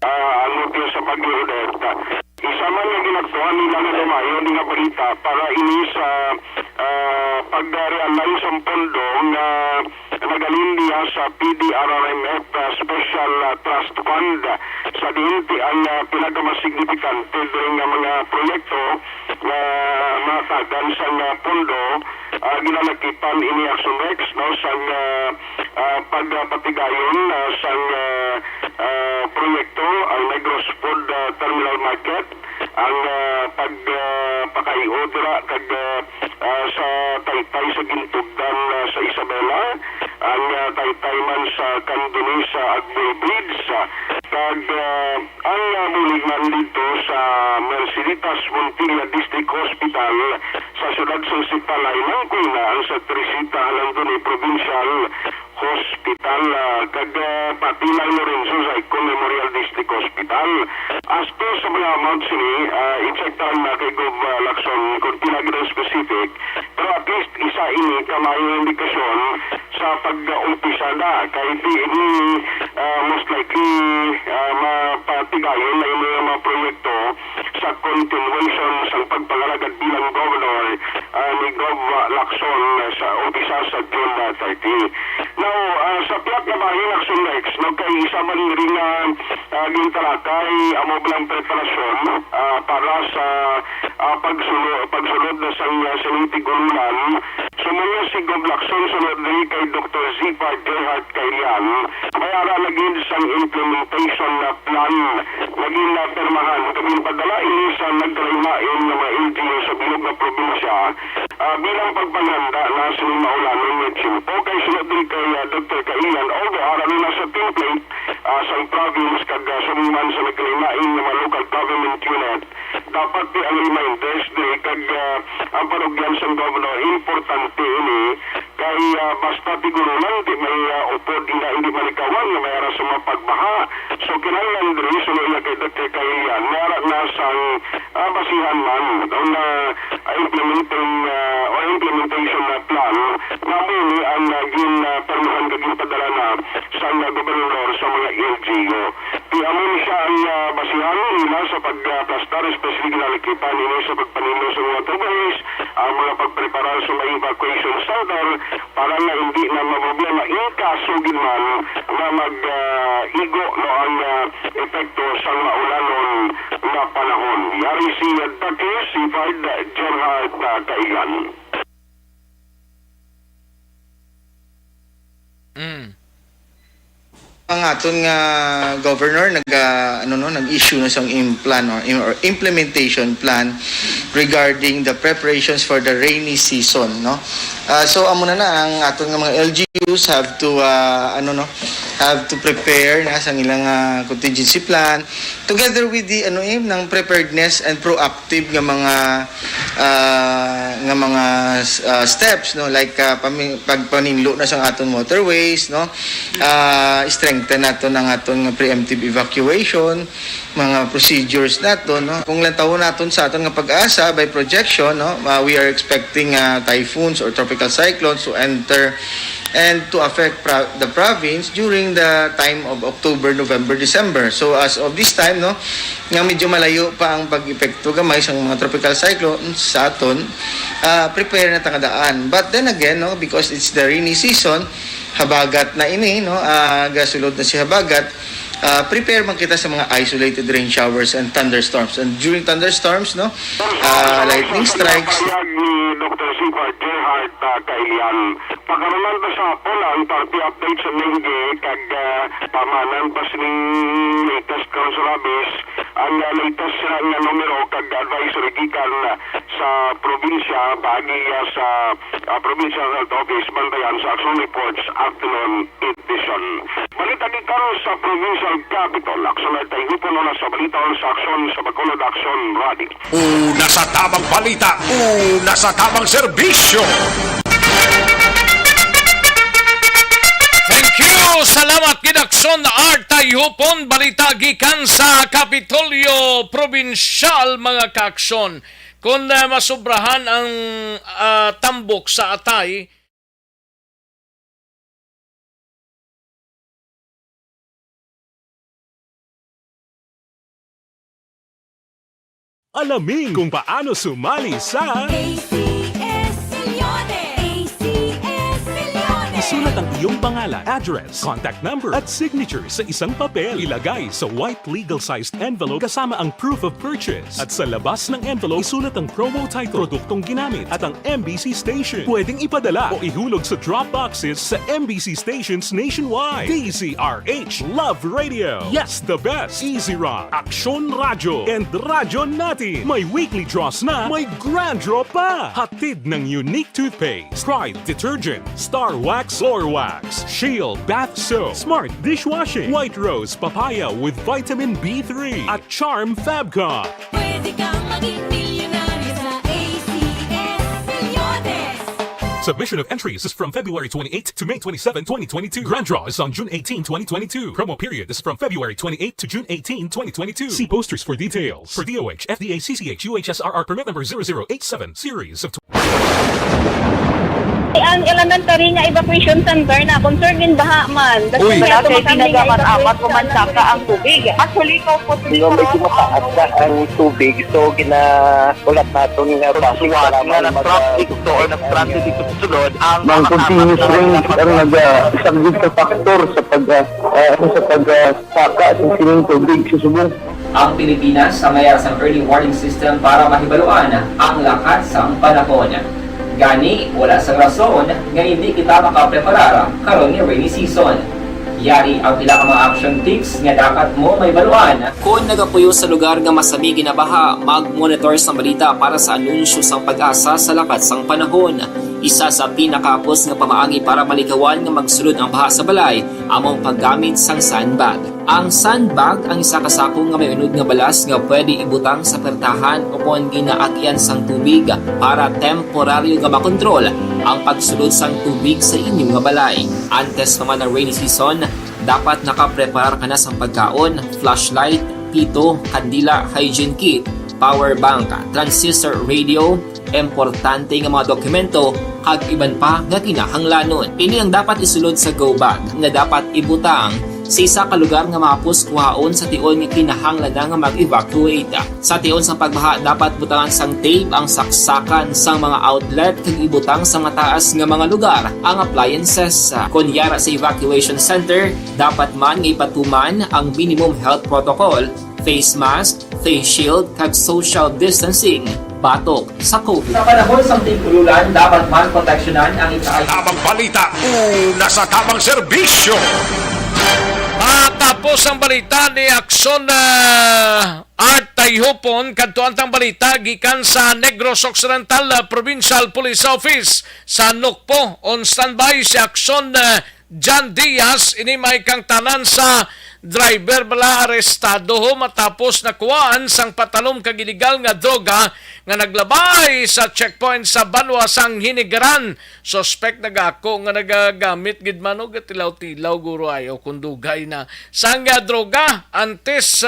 ang motibo sa Bagyo Odette. Isa man nga ginagtuhan nila nga lumayo ni nga balita para ini sa pag-realize ang pondo na nagalin niya sa PDRRMF Special Trust Fund sa dinti ang pinagamasignifikante din nga mga proyekto na matagan sa pondo ginalakipan ini Action Rex no sa pagpatigayon sa proyekto ang Negros Food Terminal Market ang pagpakayo dira kag sa Taytay sa Gintugdan sa Isabela ang Taytay man sa Candoni sa Agboy Bridge kag ang mulig man dito sa Merceditas Montilla District Hospital sa siyudad sa Sipalay ng Kuinaan sa Trisita Halandoni Provincial Hospital kag Patilay Lorenzo sa Icon Memorial District Hospital. Asto sa mga amounts ni i-check tayo na kay Gov. Lacson kung pinagdang specific pero at least isa ini kamayong indikasyon sa pag-umpisa na kahit ini most likely mapatigayon na yung mga proyekto sa continuation sa pagpangalagad bilang governor ni Gov. Lacson sa umpisa sa June 30. Now, sa plot na bahin Action Rex, no, kay isa man rin gintalakay amo bilang preparasyon para sa pagsulod na sa tigulunan. Sumunod si Gov. Lacson sunod rin kay Dr. Zipa Gerhard Kailian may aralagin sa implementation na plan naging napermahan kaming padala ini sa nagkalimain na mga LGU sa bilog na probinsya bilang pagpanghanda na sinimaulan ng Chimpo kay sunod rin kay Dr. Kailian although aralin na sa template sa province kag sumiman sa nagkalimain na mga local government unit dapat ang reminders di kag ang parugyan sa governor importante ini kay basta tigurulan di may upod na hindi malikawan na mayara sa mga pagbaha so kinahanglan diri sunod na kay Dr. Kailian mayara na sa basihan man na implementation na plan na muli ang naging perluhan kaging padala na sa gobernador sa mga LGU. Amun siya ang basihan nila sa pagplastar especially ginalikipan nila sa pagpanino sa mga waterways, ang mga pagpreparar sa mga evacuation center para na hindi na maproblema ikasugin man na mag-igo no ang epekto sa maulanon na panahon. Yari si Dr. Sifard Gerhard Kailan. Ang aton nga governor nag-issue na sang plan or implementation plan regarding the preparations for the rainy season no. So amo na ang aton nga mga LGUs have to prepare na sang ilang contingency plan together with the ng preparedness and proactive nga mga steps no like pagpaninlo na sang aton waterways no strengthen nato ng aton preemptive evacuation mga procedures nato no kung lantawon naton sa aton nga pag-asa by projection no we are expecting typhoons or tropical cyclones to enter and to affect the province during the time of October, November, December. So as of this time no nga medyo malayo pa ang pag-epekto gamay sa mga tropical cyclones sa aton prepare na tangadaan. But then again no because it's the rainy season habagat na ini no gasulod na si habagat prepare man kita sa mga isolated rain showers and thunderstorms and during thunderstorms no lightning strikes ni Dr. Zipa Gerhard Kailian pagkaroon ba sa pola ang party update sa Lingge kag pamanan pa sining latest consulabis ang latest nga numero kag advisory gikan sa probinsya bagi sa provincial health office bantayan sa action reports afternoon edition. Balita gikan sa provincial capital action ay hipon na sa balita sa action sa Bacolod Action Radio. Una sa tamang balita, una sa tamang serbisyo. Thank you! Salamat Gidakson Artay Hupon balita gikan sa Kapitolyo Provincial mga kaakson. Kung masobrahan ang tambok sa atay, Alamin kung paano sumali sa ACS Milyones! ACS Milyones! Isulat ang iyong pangalan, address, contact number at signature sa isang papel. Ilagay sa white legal-sized envelope kasama ang proof of purchase. At sa labas ng envelope, isulat ang promo title, produktong ginamit at ang MBC station. Pwedeng ipadala o ihulog sa drop boxes sa MBC stations nationwide. DZRH Love Radio. Yes, the best. Easy Rock, Aksyon Radyo, and Radyo Natin. May weekly draws na, may grand draw pa. Hatid ng unique toothpaste, Pride Detergent, Star Wax Floor Wax, Shield Bath Soap, Smart Dishwashing, White Rose Papaya with Vitamin B3, at Charm Fabcon. Pwede kang maging milyonaryo sa ACS Milyones! Submission of entries is from February 28 to May 27, 2022. Grand draw is on June 18, 2022. Promo period is from February 28 to June 18, 2022. See posters for details. For DOH, FDA, CCH, UHSRR permit number 0087, series of Ang elementary nga evacuation center na concern din baha man. Uy, kasi pinagamat-amat kumansaka ang tubig. Actually, ikaw po Medyo mataas na ang tubig. So, ulat natin nga pasuwag nga ng traffic to or nag-transit dito sa sulod ang mga continuous rain ang isang good factor sa pagsaka ng sining tubig sa subong. Ang Pilipinas sa mayroon sa early warning system para mahibaluan ang lakas ng panahon. Gani, wala sa rason nga hindi kita makapreparara karon ni rainy season. Yari ang pila ka mga action tips nga dapat mo may baluan. Kung nagapuyo sa lugar nga masabi ginabaha, mag-monitor sa balita para sa anunsyo sang pag-asa sa lakat sang panahon. Isa sa pinakapos nga pamaagi para malikawan nga magsulod ang baha sa balay, among paggamit sang sandbag. Ang sandbag ang isa ka sako nga may unod nga balas nga pwede ibutang sa pertahan upon ginaagyan sang tubig para temporaryo nga makontrol ang pagsulod sang tubig sa inyong nga balay. Antes naman ng rainy season, dapat nakaprepare ka na sang pagkaon, flashlight, pito, kandila, hygiene kit, power bank, transistor radio, importante nga mga dokumento kag iban pa nga kinahanglanon. Ini ang dapat isulod sa go bag nga dapat ibutang sa isa ka lugar nga mapus kuhaon sa tion nga kinahanglan nga mag-evacuate. Sa tion sa pagbaha dapat butangan sang tape ang saksakan sang mga outlet kag ibutang sa mataas nga mga lugar ang appliances. Kunyara sa evacuation center, dapat man nga ipatuman ang minimum health protocol, face mask, face shield kag social distancing. Batok sa COVID. Sa panahon sa tigululan, dapat man proteksyonan ang itaay. Tamang balita, una sa tamang serbisyo. Matapos ang balita ni Aksyon Art Tayhupon, kantuantang balita gikan sa Negros Occidental Provincial Police Office sa Nukpo. On standby si Aksyon John Diaz, ini may kang tanan sa driver bala arestado ho matapos nakuhaan sang patalom kag illegal nga droga nga naglabay sa checkpoint sa Banwa sang Hinigaran. Suspect nagako nga nagagamit gid manog tilaw-tilaw guro ayo kun dugay na sang droga antes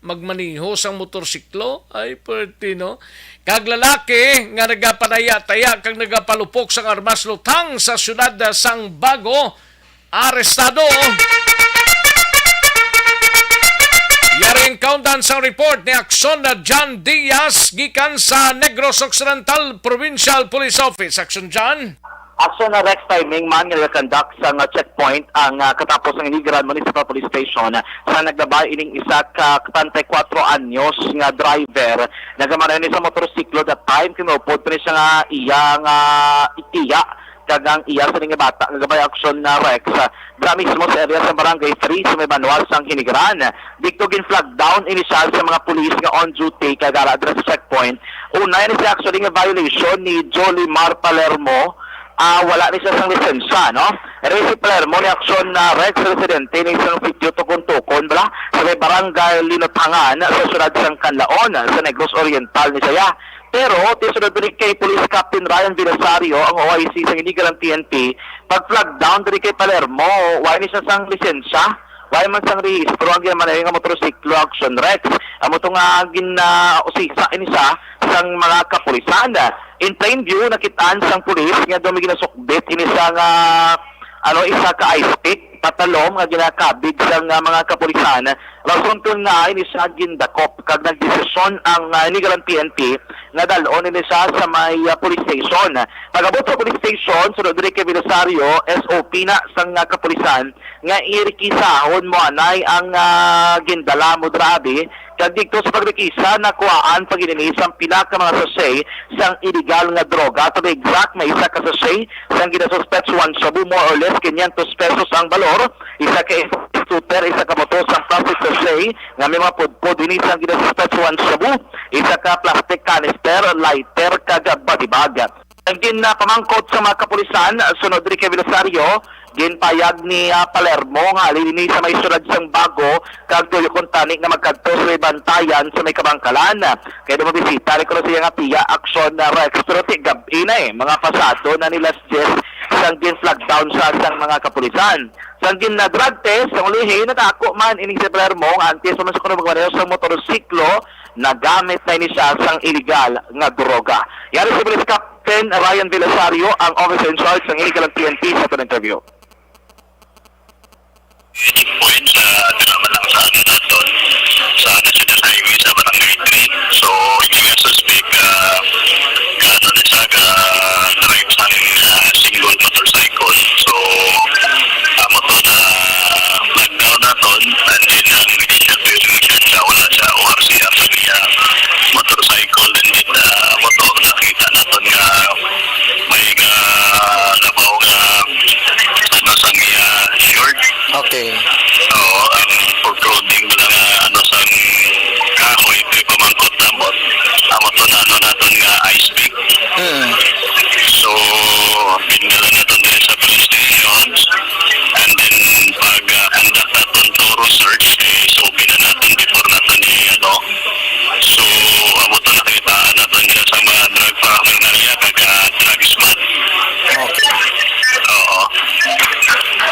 magmaniho sang motorsiklo ay pertino. Kag lalaki nga nagapanaya-taya kag nagapalupok sang armas lutang sa syudad sang Bago arestado. Yaring countdown sa report ni Aksyon John Diaz gikan sa Negros Occidental Provincial Police Office. Aksyon John? Action na Rex timing man nga conduct sa checkpoint ang katapos ng Hinigaran Municipal Police Station sa naglabay ining isa ka 34 anyos nga driver nagamanan ni sa motorsiklo that time kinupod pa ni siya nga iyang itiya kagang iya sa nga bata nagabay action na Rex dra mismo sa area sa barangay 3 sa may Banwal sang Hinigaran. Dito gin flag down initial sa mga pulis nga on duty kagara address sa checkpoint. Una ni siya actually nga violation ni Jolimar Palermo. Wala ni siya sang lisensya, no? Pero si Palermo ni aksyon na Rex residente ni isang sitio tukon-tukon bala sa may barangay Linutangan sa syudad sang Canlaon sa Negros Oriental ni siya. Pero tisunod din kay Police Captain Ryan Villasario ang OIC sa Hinigaran PNP pag-flag down din kay Palermo wala ni siya sang lisensya. Wala man sang rehistro ang ginamanayin nga motorsiklo action Rex. Amo to nga usisa inisa sang mga kapulisan. In plain view, nakitaan sang pulis nga dumi ginasukbit ini sang isa ka ice pick patalom nga ginakabig sa mga kapulisan. Rason kung nga ini siya gindakop kag nagdesisyon ang inigalang PNP nga dalon ini siya sa may police station. Pagabot sa police station, sunod diri kay Belisario, SOP na sang kapulisan nga irikisahon mo anay ang gindala mo drabe kag dito sa pagrikisa nakuhaan pag-ininis ang pila ka mga sachet sang illegal nga droga. To be exact, may isa ka sachet sang ginasuspect 1 shabu, more or less 500 pesos ang balor. Isa ka scooter, isa ka motor sang plastic sachet nga may mga pudpud ini sang ginasuspect 1 shabu. Isa ka plastic canister, lighter kag body bag. Ang pamangkot sa mga kapulisan, sunod rin kay Belisario, ginpayag ni Palermo nga alini sa may sulad sang bago kag tuyo kontani nga magkadto sa bantayan sa may Kabangkalan. Kaya na mabisita rin ko siya nga tiya aksyon na Rex pero gabi na mga pasado na nilas Jess sang gin flag down sa sang mga kapulisan. Sang gin na drug test, ang ulihin natako man ining si Palermo nga antes sa kuno magmaneho sa motorsiklo nagamit na ini siya sang illegal nga droga. Yari si Police Captain Ryan Belisario, ang officer in charge ng illegal PNP sa itong interview. Checkpoint sa drama lang sa naton sa National Highway sa Barangay 3. So, yung nga suspect gano'n na siya drive sa single motorcycle. So, motor na lockdown naton and then ang initial resolution siya wala siya ORCR sa niya motorcycle and then motor nakita naton nga may labaw nga sa niya short. Okay. So, ang pag-clothing mo lang sang kahoy, ito yung pamangkot na mo. Amo to na natin nga ice pick. So, pinala natin din sa police stations. And then, pag conduct natin thorough search, so, natin before natin So, amo to nakitaan natin niya sa mga drug trafficking na niya, drug smart. Okay. Oo.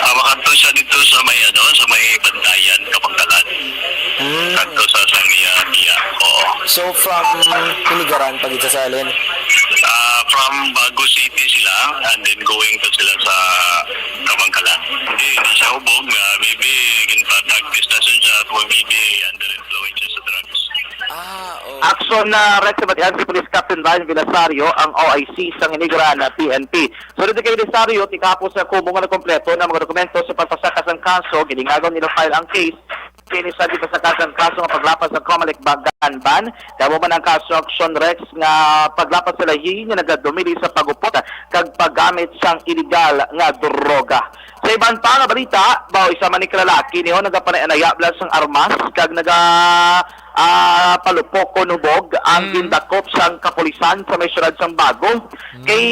Awakanto siya dito sa may sa may bantayan Kabangkalan. Kanto sa Sangya Pia. Oo. So from Pinigaran pag itasalin? From Bago City sila and then going to sila sa Kabangkalan. Hindi siya hubog nga maybe ginpa-practice na siya at maybe under influence sa drugs. Aksyon na Rex Batian si Police Captain Ryan Belisario, ang OIC sa Inigaran na PNP. So dito kay Belisario, tikapos sa kubo nga na kompleto ng mga dokumento sa pagpasakas ng kaso, giningagaw nila file ang case, pinisa di pasakas ang kaso nga paglapas ng Comelec Baganban, kamo man ang kaso aksyon Rex nga paglapas sa lahi nga nagadumili sa pagupot kag paggamit sang illegal nga droga. Sa ibang pa nga balita, isa man ni kalalaki niyo nagapanay-anaya blas ang armas kag palupok o nubog ang gindakop sang kapulisan sa may syudad sang Bago. Kay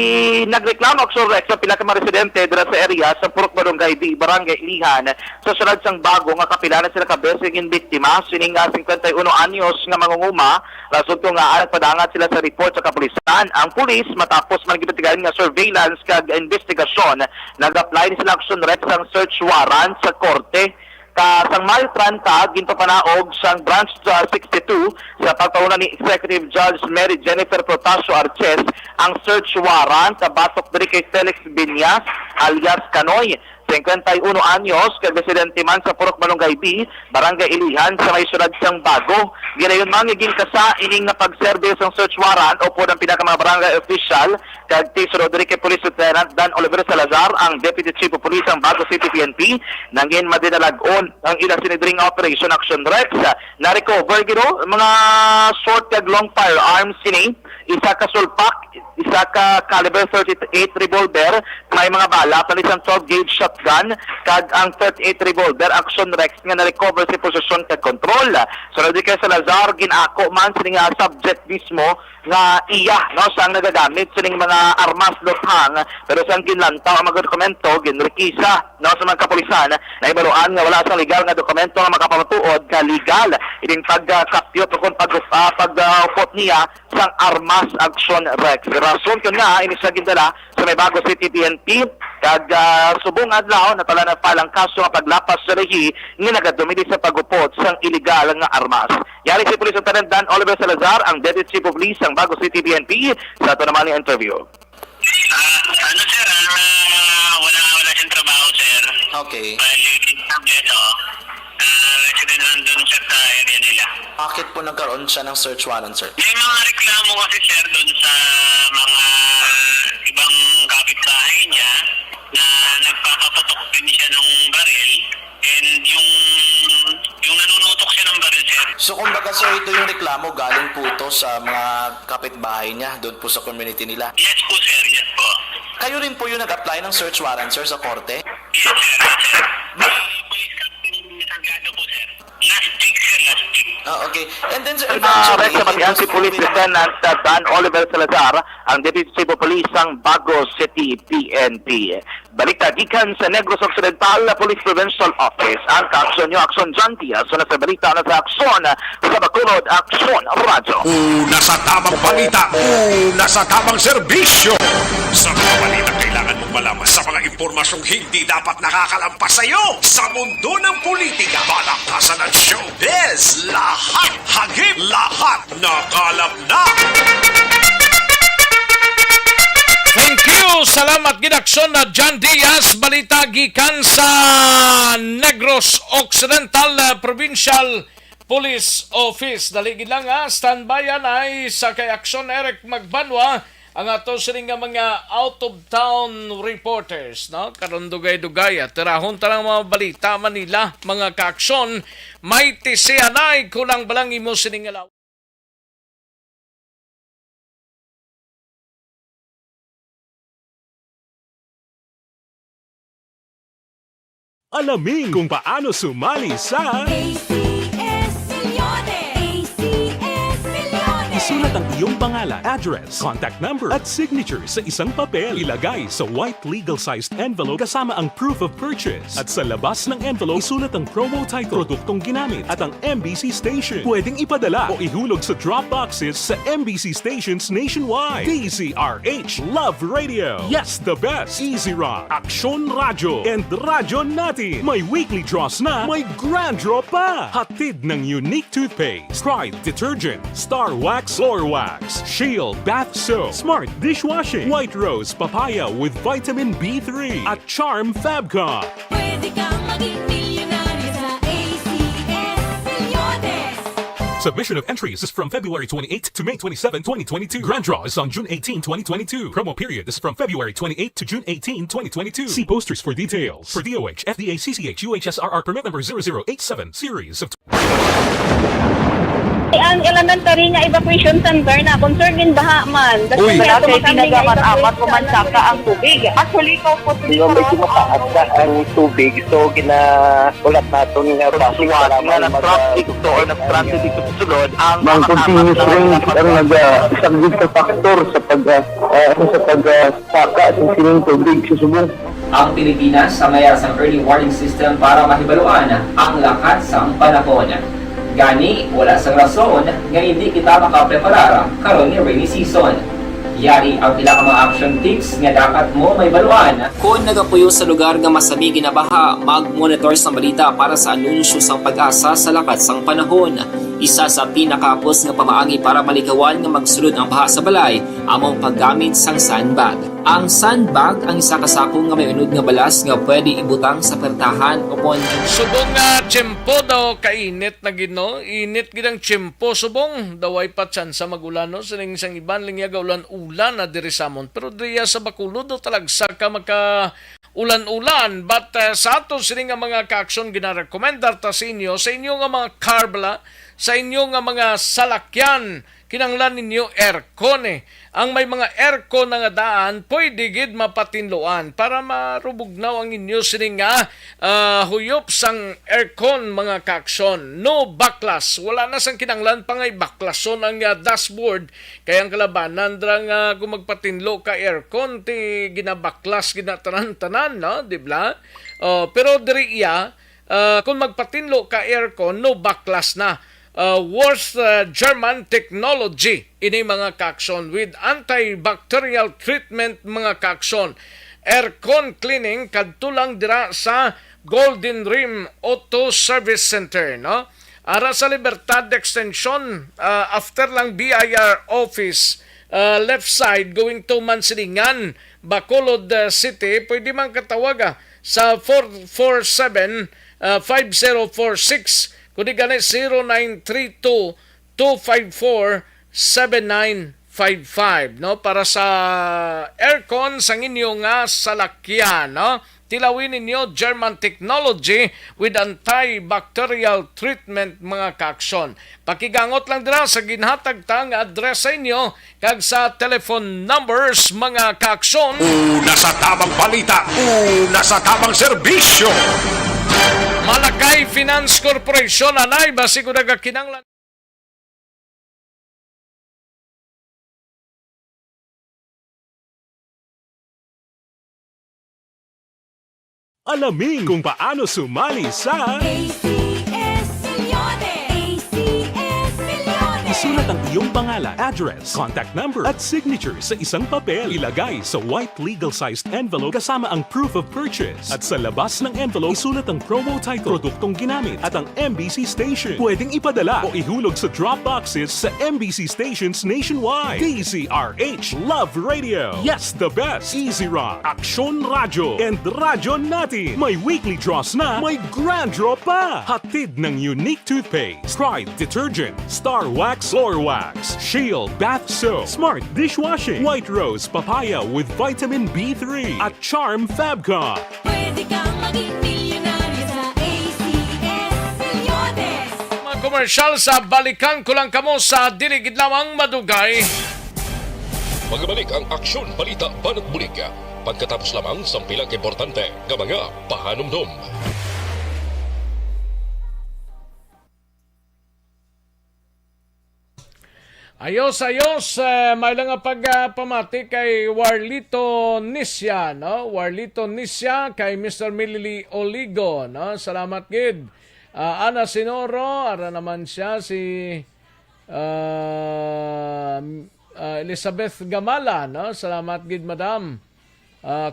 nagreklamo aksyon Rex sa pila ka mga residente dira sa area sa Purok Barangay D, Barangay Ilihan sa syudad sang Bago nga kapila na sila kabesing biktima sining 51 anyos nga mangunguma rason ko nga nagpadangat sila sa report sa kapulisan. Ang pulis matapos man gibatigan nga surveillance kag investigasyon nag-apply ni sila aksyon Rex ang search warrant sa korte. Sang Mayo 30, ginpapanaog sang Branch 62 sa pagpauna ni Executive Judge Mary Jennifer Protasio Arches ang search warrant sa batok diri kay Felix Binyas alias Kanoy. 51 anyos, kag residente man sa Purok Malunggay B, Barangay Ilihan sa may syudad sang Bago. Ginayon man giging kasa ining nga pag-service ang search warrant o po ng pinaka mga barangay official kag Tisod Rodrigue Police Lieutenant Dan Oliver Salazar, ang Deputy Chief of Police ang Bago City PNP, nangin madinalagon ang ilang sinidring operation action Rex. Na-recover gino mga short kag long firearms sini, isa ka sulpak, isa ka caliber 38 revolver, may mga bala, palisang 12 gauge shotgun, kag ang 38 revolver, action Rex nga na-recover si posisyon kag control. So, di kay Salazar, ginako man sining subject mismo nga iya, no, saan nagagamit sining mga armas luthang, pero saan ginlantaw ang mga dokumento, ginrikisa, no, sa mga kapulisan, na ibaluan nga wala sa legal nga dokumento nga makapamatuod ka legal, ining pagkapyot o kung pag-upot niya sang armas action Rex. Rason ko nga, ini sa gindala sa may Bago City PNP, kag subong adlaw natala na palang kaso nga paglapas sa rehi nga nagadumili sa pagupot sang illegal nga armas. Yari si Police Lieutenant Dan Oliver Salazar, ang Deputy Chief of Police ang Bago City PNP, sa ito naman yung interview. Ano sir, wala siyang trabaho sir. Okay. Bali, tableto. Resident lang dun sir sa area nila. Bakit po nagkaroon siya ng search warrant, sir? May mga reklamo kasi sir dun sa mga ibang kapitbahay niya na nagpapaputok din siya ng baril and yung nanunutok siya ng baril sir. So kumbaga sir, ito yung reklamo galing po ito sa mga kapitbahay niya doon po sa community nila? Yes po sir, yes po. Kayo rin po yung nag-apply ng search warrant, sir, sa korte? Yes sir, yes sir. May police captain Salgado po sir. Last week sir, last week. Okay. And then sir, Arrest sa pati si Police Lieutenant Dan Oliver Salazar, ang Deputy Chief of Police ng Bago City PNP. Baliktad gikan sa Negros Occidental Police Provincial Office. Ang kaaksyon nyo, Aksyon John Diaz, na sa balita na sa Aksyon sa Bacolod, Aksyon Radyo. Una sa tamang balita, una sa tamang serbisyo. Sa mga balita kailangan mong malaman sa mga impormasyong hindi dapat nakakalampas sa iyo. Sa mundo ng politika, balakasan ng showbiz, lahat hagip, lahat nakalap na. Thank you. Salamat gidaksyon na John Diaz. Balita gikan sa Negros Occidental Provincial Police Office. Daligid lang standbyan ay sa kay Aksyon Eric Magbanwa ang ato sining nga mga out of town reporters, no? Karon dugay-dugay at tirahon tarang mga balita Manila, mga kaaksyon, may tisianay kulang balang imo sining alaw. Alamin kung paano sumali sa Isulat ang iyong pangalan, address, contact number at signature sa isang papel. Ilagay sa white legal-sized envelope kasama ang proof of purchase. At sa labas ng envelope, isulat ang promo title, produktong ginamit at ang MBC station. Pwedeng ipadala o ihulog sa drop boxes sa MBC stations nationwide. DZRH Love Radio. Yes, the best. Easy Rock, Aksyon Radyo, and Radyo Natin. May weekly draws na, may grand draw pa. Hatid ng unique toothpaste, Pride Detergent, Star Wax Floor Wax, Shield Bath Soap, Smart Dishwashing, White Rose Papaya with Vitamin B3 at Charm Fabcon. Pwede kang maging milyonaryo sa ACS Milyones. Submission of entries is from February 28 to May 27, 2022. Grand draw is on June 18, 2022. Promo period is from February 28 to June 18, 2022. See posters for details. For DOH, FDA, CCH, UHSRR permit number 0087, series of... Ang elementary nga evacuation center na concern din baha man. Uy, kasi pinagamat-amat kumansaka ang tubig. Actually, ikaw po Medyo mataas na ang tubig. So, ulat natin nga Pagsiwat nga nag-traffic to or nag-transit dito sa sulod, ang Mang continuous range ang nag-isang factor sa pagsaka at sining tubig sa subong. Ang Pilipinas sa mayas ang early warning system para mahibaluan ang lakas ng panahon. Gani, wala sang rason nga hindi kita makapreparara karon ni rainy season. Yari ang pila ka mga action tips nga dapat mo may baluan. Kung nagapuyo sa lugar nga masami ginabaha, mag-monitor sa balita para sa anunsyo sang pag-asa sa lakas sang panahon. Isa sa pinakapos nga pamaagi para maligawan nga magsulod ang baha sa balay, among paggamit sang sandbag. Ang sandbag ang isa kasako nga may unod nga balas nga pwede ibutang sa pertahan upon Subong nga tiyempo daw kainit na gino. Init gidang tiyempo subong. Daway pa tsansa magulan no. Sining isang iban lingyaga ulan na diri samon. Pero diriya sa Bacolod daw talagsa ka maka ulan-ulan. But sa ato sining nga mga kaaksyon ginarekomendar ta sa inyo nga mga carbla, sa inyo nga mga salakyan, kinanglan ninyo aircon Ang may mga aircon na nga daan, pwede gid mapatinloan para marubugnaw ang inyo sining nga huyop sang aircon mga kaaksyon. No backlash. Wala na sang kinanglan pa ngay backlashon ang dashboard. Kaya ang kalabanan dra nga kung magpatinlo ka aircon, ti ginabaklas, ginatanan-tanan, no? Dibla? Pero diri iya, kung magpatinlo ka aircon, no backlash na. Worst German technology ini mga kaaksyon with antibacterial treatment mga kaaksyon. Aircon cleaning kadtulang dira sa Golden Rim Auto Service Center, no? Ara sa Libertad Extension, after lang BIR office left side going to Mansilingan, Bacolod City, pwede man katawag sa 447-5046 kundi gani 0932-254-7955 no, para sa aircon sang inyo nga salakyan no. Tilawin ninyo German technology with antibacterial treatment mga kaaksyon. Pakigangot lang dira sa ginhatag tang address sa inyo kag sa telephone numbers mga kaaksyon. Una sa tamang balita, una sa tamang serbisyo. Malakay Finance Corporation anay basi ko nagakinanglan. Alamin kung paano sumali sa ACS Milyones! ACS Milyones! isulat ang iyong pangalan, address, contact number at signature sa isang papel. Ilagay sa white legal-sized envelope kasama ang proof of purchase. At sa labas ng envelope, isulat ang promo title, produktong ginamit at ang MBC station. Pwedeng ipadala o ihulog sa drop boxes sa MBC stations nationwide. DZRH Love Radio. Yes, the best. Easy Rock, Aksyon Radyo, and Radyo Natin. May weekly draws na, may grand draw pa. Hatid ng unique toothpaste, Pride Detergent, Star Wax Floor Wax, Shield Bath Soap, Smart Dishwashing, White Rose Papaya with Vitamin B3, at Charm Fabcon. Pwede kang maging milyonaryo sa ACS Milyones! Mga komersyal sa balikan ko lang kamo sa diligid lamang madugay. Magbalik ang aksyon, balita, banat bulig. Pagkatapos lamang sa pilang importante nga mga pahanumdum. Ayos, may lang pagpamati kay Warlito Nisya, no? Warlito Nisya kay Mr. Milili Oligo, no? Salamat gid. Ana Sinoro, ara naman siya si Elizabeth Gamala, no? Salamat gid madam.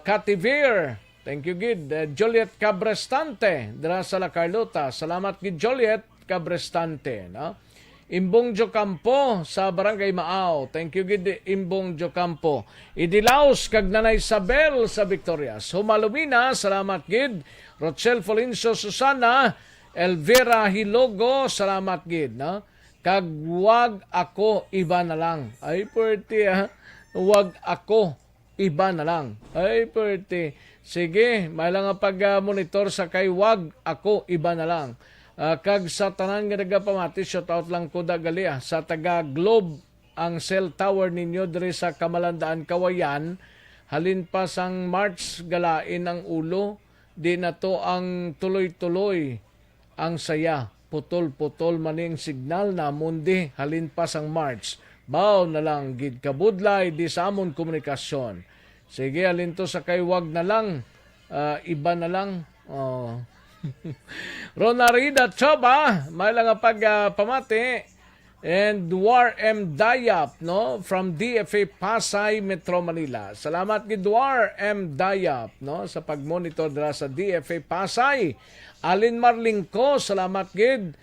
Cathy Veer, thank you gid. Juliet Cabrestante, dira sa La Carlota. Salamat gid Juliet Cabrestante, no? Imbong Jocampo sa Barangay Maaw. Thank you gid Imbong Jocampo. Idilaos kag Nanay Isabel sa Victorias. Humalumina, salamat gid. Rochelle Folincio Susana, Elvira Hilogo, salamat gid, no? Kag wag ako iba na lang. Ay pwerte wag ako iba na lang. Ay pwerte. Sige, may lang pag-monitor sa kay wag ako iba na lang. Kag sa tanan nga nagapamati, shout out lang ko dagali sa taga Globe ang cell tower ninyo diri sa Kamalandaan Kawayan, halin pa sang March galain ang ulo, di na to ang tuloy-tuloy ang saya, putol-putol maning signal na mundi halin pa sang March. Baw na lang gid kabudlay di sa amon komunikasyon. Sige, halin to sa kay wag na lang, iba na lang. Ronarida Choba, may lang pagpamati, and Duar M. Dayap, no, from DFA Pasay, Metro Manila. Salamat gid Duar M. Dayap, no, sa pagmonitor dira sa DFA Pasay. Alin Marlingko, salamat gid.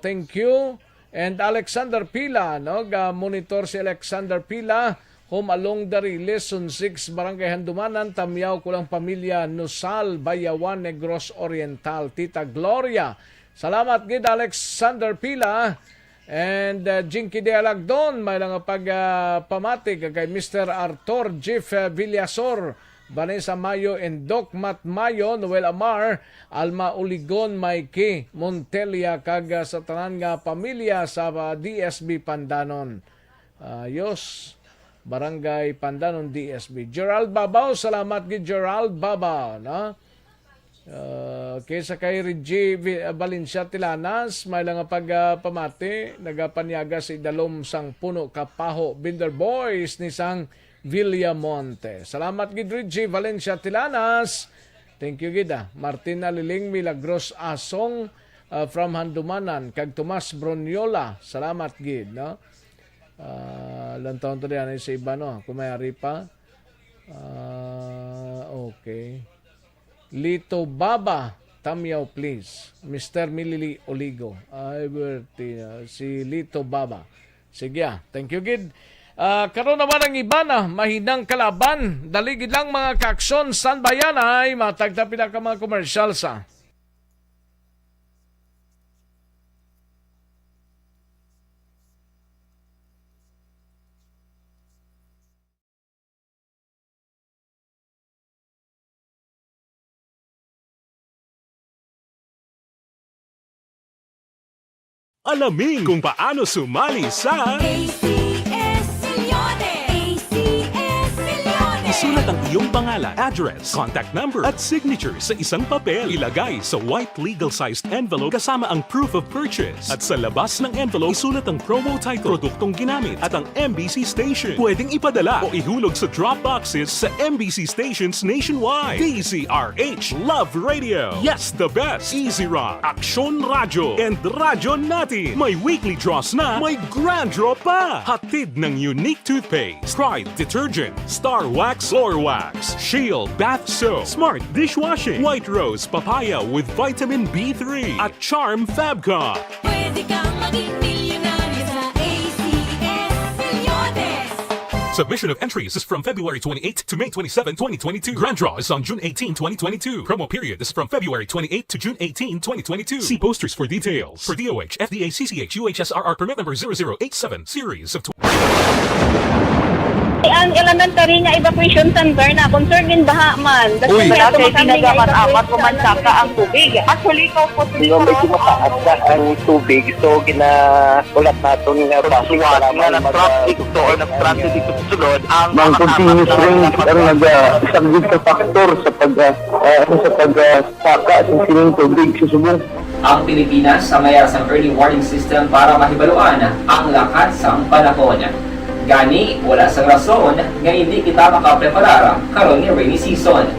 Thank you. And Alexander Pila, no, monitor si Alexander Pila, home along the Lesson 6, Barangay Handumanan, Tamyaw, Kulang Pamilya, Nusal, Bayawan, Negros Oriental. Tita Gloria, salamat gid Alexander Pila. And Jinky de Alagdon, may lang pagpamati kay Mr. Arthur Jeff Villasor, Vanessa Mayo, and Doc Matt Mayo, Noel Amar, Alma Uligon, Mikey Montelia, kag sa tanan nga pamilya sa DSB Pandanon. Ayos. Barangay Pandanon DSB. Gerald Babaw, salamat gid Gerald Babaw, no? Kaysa kay Reggie Valencia Tilanas, may lang pagpamati, nagapanyaga si Dalom sang Puno Kapaho, Binder Boys ni sang Villamonte. Salamat gid Reggie Valencia Tilanas. Thank you gid. Martina Liling Milagros Asong from Handumanan, kag Tomas Broniola, salamat gid, no? Ilang taon to diyan sa iba, no? Kumayari pa. Okay. Lito Baba, Tamyaw please. Mr. Milili Oligo. Ay, Bertina. Si Lito Baba. Sige, thank you, gid. Karon naman ang iba na mahinang kalaban. Daligid lang mga kaaksyon san bayan ay matagda pinaka mga komersyal sa. Alamin kung paano sumali sa ACS Milyones! ACS Milyones! Isulat ang iyong pangalan, address, contact number at signature sa isang papel. Ilagay sa white legal-sized envelope kasama ang proof of purchase. At sa labas ng envelope, isulat ang promo title, produktong ginamit at ang MBC station. Pwedeng ipadala o ihulog sa drop boxes sa MBC stations nationwide. DZRH Love Radio. Yes, the best. Easy Rock, Aksyon Radyo, and Radyo Natin. May weekly draws na, may grand draw pa. Hatid ng unique toothpaste, Pride Detergent, Star Wax Floor Wax, Shield Bath Soap, Smart Dishwashing, White Rose Papaya with Vitamin B3, at Charm Fabcon. Pwede kang maging milyonaryo sa ACS Milyones! Submission of entries is from February 28 to May 27, 2022. Grand draw is on June 18, 2022. Promo period is from February 28 to June 18, 2022. See posters for details. For DOH, FDA, CCH, UHSRR permit number 0087, series of Ang elementary nga evacuation center na concern din baha man. Uy, kaya kaya tumakami nga ginagamat-amat evacuation kumansaka ang tubig. Actually, ikaw po Medyo mataas na ang tubig, so ginaulat natin nga pasuwat nga ng traffic to or nag-traffic dito sa sulod ang mga continuous rain ang isang good factor sa pagsaka ng sining tubig sa subong. Ang Pilipinas sa mayroon sa early warning system para mahibaluan ang lakas sa panahon. Gani, wala sang rason nga hindi kita makapreparara karon ni rainy season.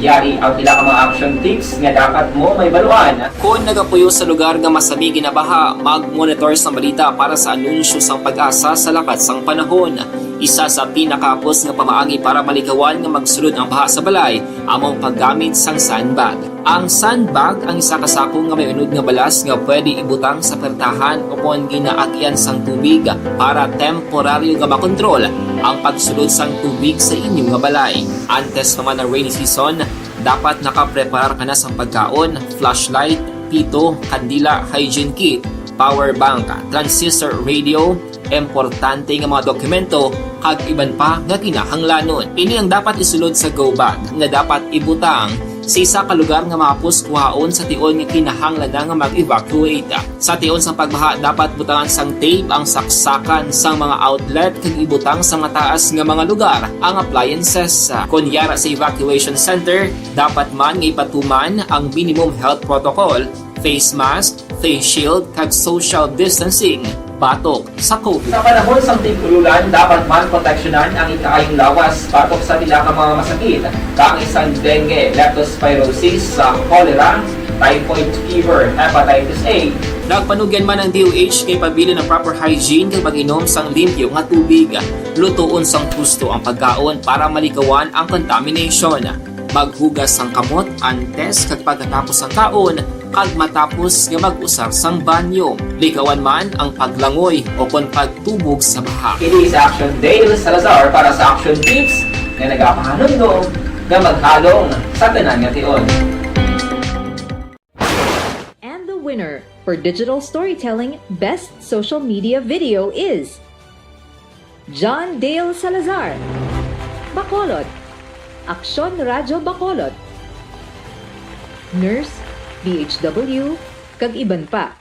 Yari ang pila ka mga action tips nga dapat mo may baluan. Kung nagapuyo sa lugar nga masabi ginabaha, mag-monitor sa balita para sa anunsyo sang pag-asa sa lakat sang panahon. Isa sa pinakapos nga pamaagi para maligawan nga magsulod ang baha sa balay, among paggamit sang sandbag. Ang sandbag ang isa ka sako nga may unod nga balas nga pwede ibutang sa pertahan upon ginaagyan sang tubig para temporaryo nga makontrol ang pagsulod sang tubig sa inyong nga balay. Antes naman ng rainy season, dapat nakaprepare ka na sang pagkaon, flashlight, pito, kandila, hygiene kit, power bank, transistor radio, importante nga mga dokumento kag iban pa nga kinahanglanon. Ini ang dapat isulod sa go bag nga dapat ibutang sa isa ka lugar nga mapus kuhaon sa tion nga kinahanglan nga mag-evacuate. Sa tion sa pagbaha dapat butangan sang tape ang saksakan sang mga outlet kag ibutang sa mataas nga mga lugar ang appliances. Kunyara sa evacuation center, dapat man nga ipatuman ang minimum health protocol, face mask, face shield kag social distancing. Batok sa COVID. Sa panahon sa tigululan, dapat man proteksyonan ang ikaayong lawas batok sa pila ka mga masakit. Kang isang dengue, leptospirosis, cholera, typhoid fever, hepatitis A. Nagpanugyan man ang DOH kay pabili ng proper hygiene kay pag-inom sang limpyo nga tubig. Lutuon sang gusto ang pagkaon para maligawan ang contamination. Maghugas sang kamot antes kag pagkatapos ang kaon kag matapos nga mag-usar sang banyo. Ligawan man ang paglangoy o kon pagtubog sa baha. Kini sa Action Dale Salazar para sa Action Tips nga nagapahanundong nga maghalong sa tanan nga tion. And the winner for Digital Storytelling Best Social Media Video is John Dale Salazar, Bacolod, Aksyon Radyo Bacolod, Nurse, DHW, kag iban pa.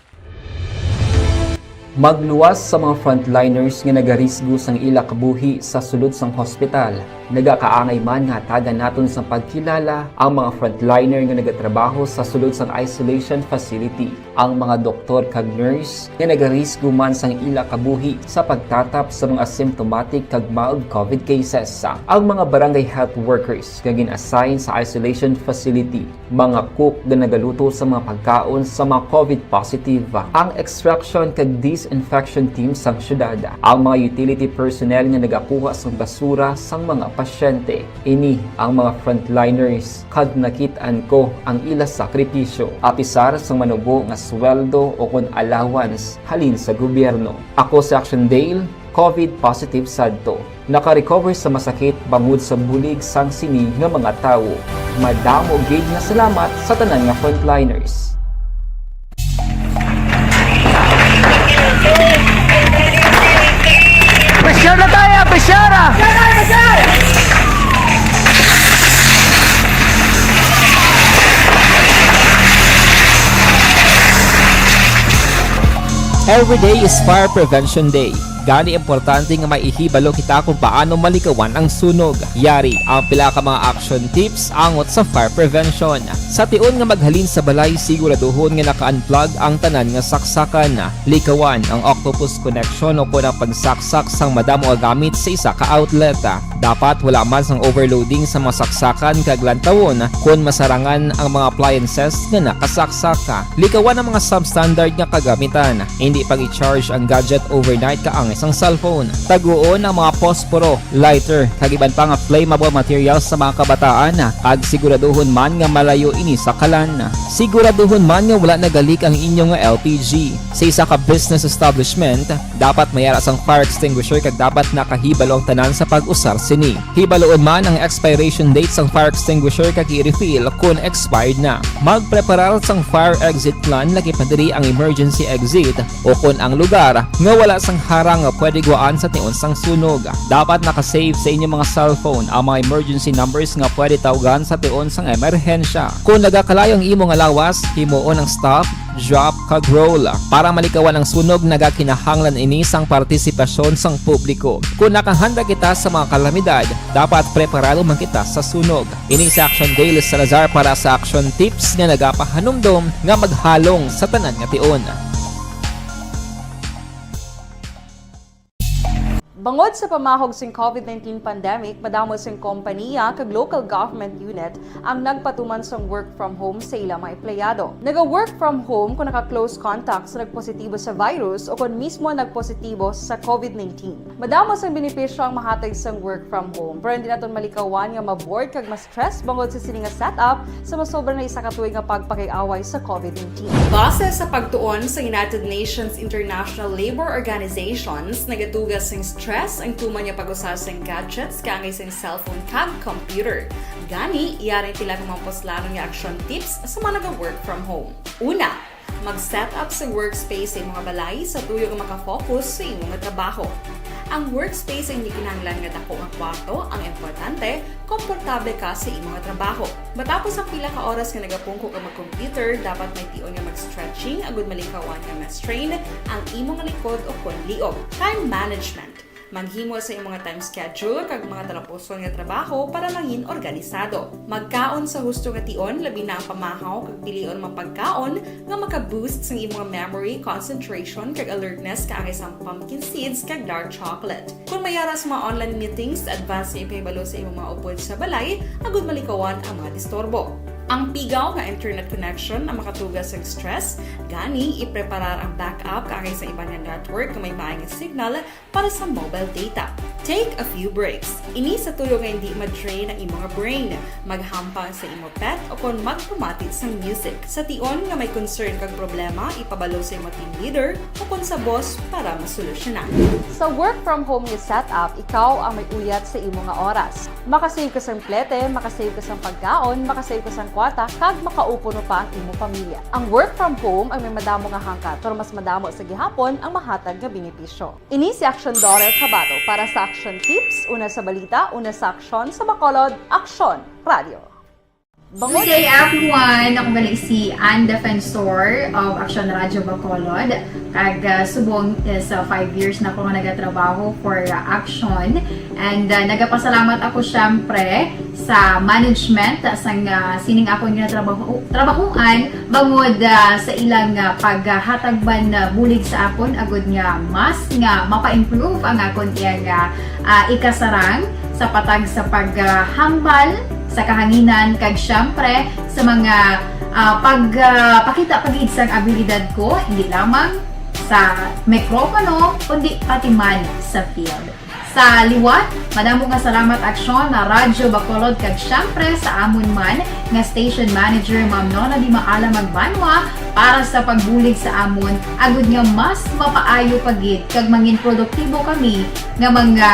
Magluwas sa mga frontliners nga nagarisgo sang ila kabuhi sa sulod sang hospital. Nagakaangay man nga tagan naton sa pagkilala ang mga frontliner nga nagatrabaho sa sulod sang isolation facility. Ang mga doktor kag nurse nga nagarisgo man sang ila kabuhi sa pagtatap sa mga asymptomatic kag mild COVID cases. Ang mga barangay health workers nga gin-assign sa isolation facility, mga cook nga nagaluto sa mga pagkaon sa mga COVID positive. Ang extraction kag disinfection team sang syudad, ang mga utility personnel nga nagakuha sang basura sang mga pasyente. Ini ang mga frontliners kag nakit-an ko ang ila sakripisyo apisar sang manubo nga sweldo o kon allowance halin sa gobyerno. Ako sa Action Dale, COVID positive sadto. Naka-recover sa masakit bangod sa bulig sang sini nga mga tawo. Madamo gid nga salamat sa tanan nga frontliners. Pressure na tayo! Pressure! Every day is Fire Prevention Day. Gani importante nga maihibalo kita kung paano malikawan ang sunog. Yari ang pila ka mga action tips angot sa fire prevention. Sa tion nga maghalin sa balay, siguraduhon nga naka-unplug ang tanan nga saksakan. Likawan ang octopus connection o kung ang pagsaksak sang madamo nga gamit sa isa ka outlet. Dapat wala man sang overloading sa mga saksakan kag lantawon kung masarangan ang mga appliances nga nakasaksaka. Likawan ang mga substandard nga kagamitan. Hindi pag i-charge ang gadget overnight kaang isang cellphone. Taguon ang mga posporo, lighter, kag iban pa nga flammable materials sa mga kabataan. Ag siguraduhon man nga malayo ini sa kalan. Siguraduhon man nga wala nagalik ang inyong nga LPG. Sa isa ka business establishment, dapat mayara sang fire extinguisher kag dapat nakahibalo ang tanan sa pag-usar sini. Hibaloon man ang expiration date sang fire extinguisher kag i-refill kung expired na. Magpreparar sang fire exit plan lagi pa diri ang emergency exit o kung ang lugar nga wala sang harang nga pwede guwaan sa tion sang sunog. Dapat nakasave sa inyong mga cellphone ang mga emergency numbers nga pwede tawagan sa tion sang emerhensya. Kung nagakalayo ang imong lawas, himuon ang stop, drop, kag roll. Para malikawan ang sunog, nagakinahanglan ini sang partisipasyon sang publiko. Kung nakahanda kita sa mga kalamidad, dapat preparado man kita sa sunog. Ini sa Action Daily Salazar para sa action tips nga nagapahanumdom nga maghalong sa tanan nga tion. Bangod sa pamahog sing COVID-19 pandemic, madamo sing kompanya kag local government unit ang nagpatuman sang work from home sa ilang mga empleyado. Naga-work from home kung naka-close contact sa nagpositibo sa virus o kung mismo nagpositibo sa COVID-19. Madamo sang benepisyo ang mahatag sang work from home, pero hindi naton malikawan nga ma-bored kag ma-stress bangod sa sini nga setup sa masobra na isa ka tuig nga pagpakiaway sa COVID-19. Base sa pagtuon sa United Nations International Labour Organizations, nagatugas sing stress ang tuman niya pag-usar sa gadgets kangay sa cellphone kag computer. Gani, iyarin tila ng mga poslanong nga action tips sa mga nag-work from home. Una, mag-set up sa workspace sa mga balay sa tuyo nga makafocus sa imong trabaho. Ang workspace ay hindi kinahanglan nga dako nga kwarto, ang importante, komportable ka sa imong trabaho. Matapos ang pila ka oras nga nagapungko ka mag-computer, dapat may tion nga mag-stretching agud malikawan nga ma-strain ang imong likod o kon liog. Time management. Maghimo sa imong time schedule kag mga talapuson nga trabaho para maging organisado. Magkaon sa husto nga tion, labi na ang pamahaw kag pilion mga pagkaon nga maka-boost sa imong memory, concentration kag alertness kaangay sang pumpkin seeds kag dark chocolate. Kung mayara sa mga online meetings, advance nga ipahibalo sa imong mga upod sa balay, agud malikawan ang mga disturbo. Ang pigaw nga internet connection ang makatugas sa stress, gani ipreparar ang backup kaangay sa ibang network nga may maayong signal para sa mobile data. Take a few breaks. Ini sa tuyo nga hindi ma-drain ang imong brain. Maghampang sa imong pet o kung magpumatid sa music. Sa tion nga may concern kag problema, ipabalo sa imong team leader o kung sa boss para masolusyonan. Sa work from home nga setup, ikaw ang may uyat sa imong nga oras. Makasave ka sa plete, makasave ka sa pagkaon, makasave ka sa kwata, kag makaupo no pa ang imong pamilya. Ang work from home ay may madamo nga hangkat, pero mas madamo sa gihapon ang mahatag nga benepisyo. Ini si Action Daughter Cabato para sa Action Tips, una sa balita, una sa aksyon, sa Bacolod, Aksyon Radio. Good day everyone! Ako balik si Ann Defensor of Action Radio Bacolod. Kag subong sa 5 years na ako nga nagatrabaho for Action. And nagapasalamat ako syempre sa management sang sining ako nga trabahuan bangod sa ilang paghatagban bulig sa akon agud nga mas nga mapa-improve ang akon iyang ikasarang sa patag sa paghambal sa kahanginan kag syempre sa mga pagpakita pagid sang abilidad ko hindi lamang sa mikropono kundi pati man sa field. Sa liwat, madamo nga salamat aksyon na Radyo Bacolod kag syempre sa amon man nga station manager Ma'am Nona Di Maala Magbanwa para sa pagbulig sa amon agud nga mas mapaayo pagit kag mangin produktibo kami nga mga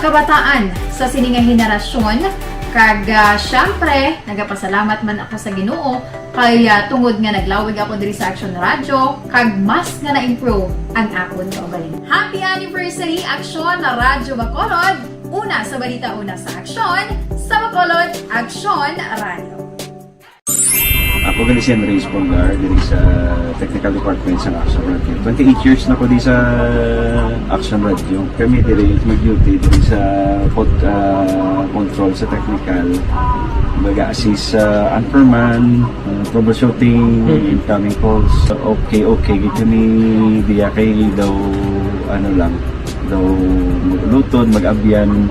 kabataan sa sini nga henerasyon. Kag syempre, nagapasalamat man ako sa Ginoo kay tungod nga naglawig ako diri sa Action Radio kag mas nga na-improve ang akon kaugalingon. Happy anniversary Action na Radyo Bacolod! Una sa balita, una sa Action, sa Bacolod, Action Radio. Ako gali si Andres Polgar diri sa Technical Department sa Action Radio. 28 years na ko di sa Action Radio. Kami diri mag-duty diri sa control sa technical. Mag-assist sa anchorman, troubleshooting, incoming calls. Okay, gito ni diya kay daw daw maglutod, mag-abyan,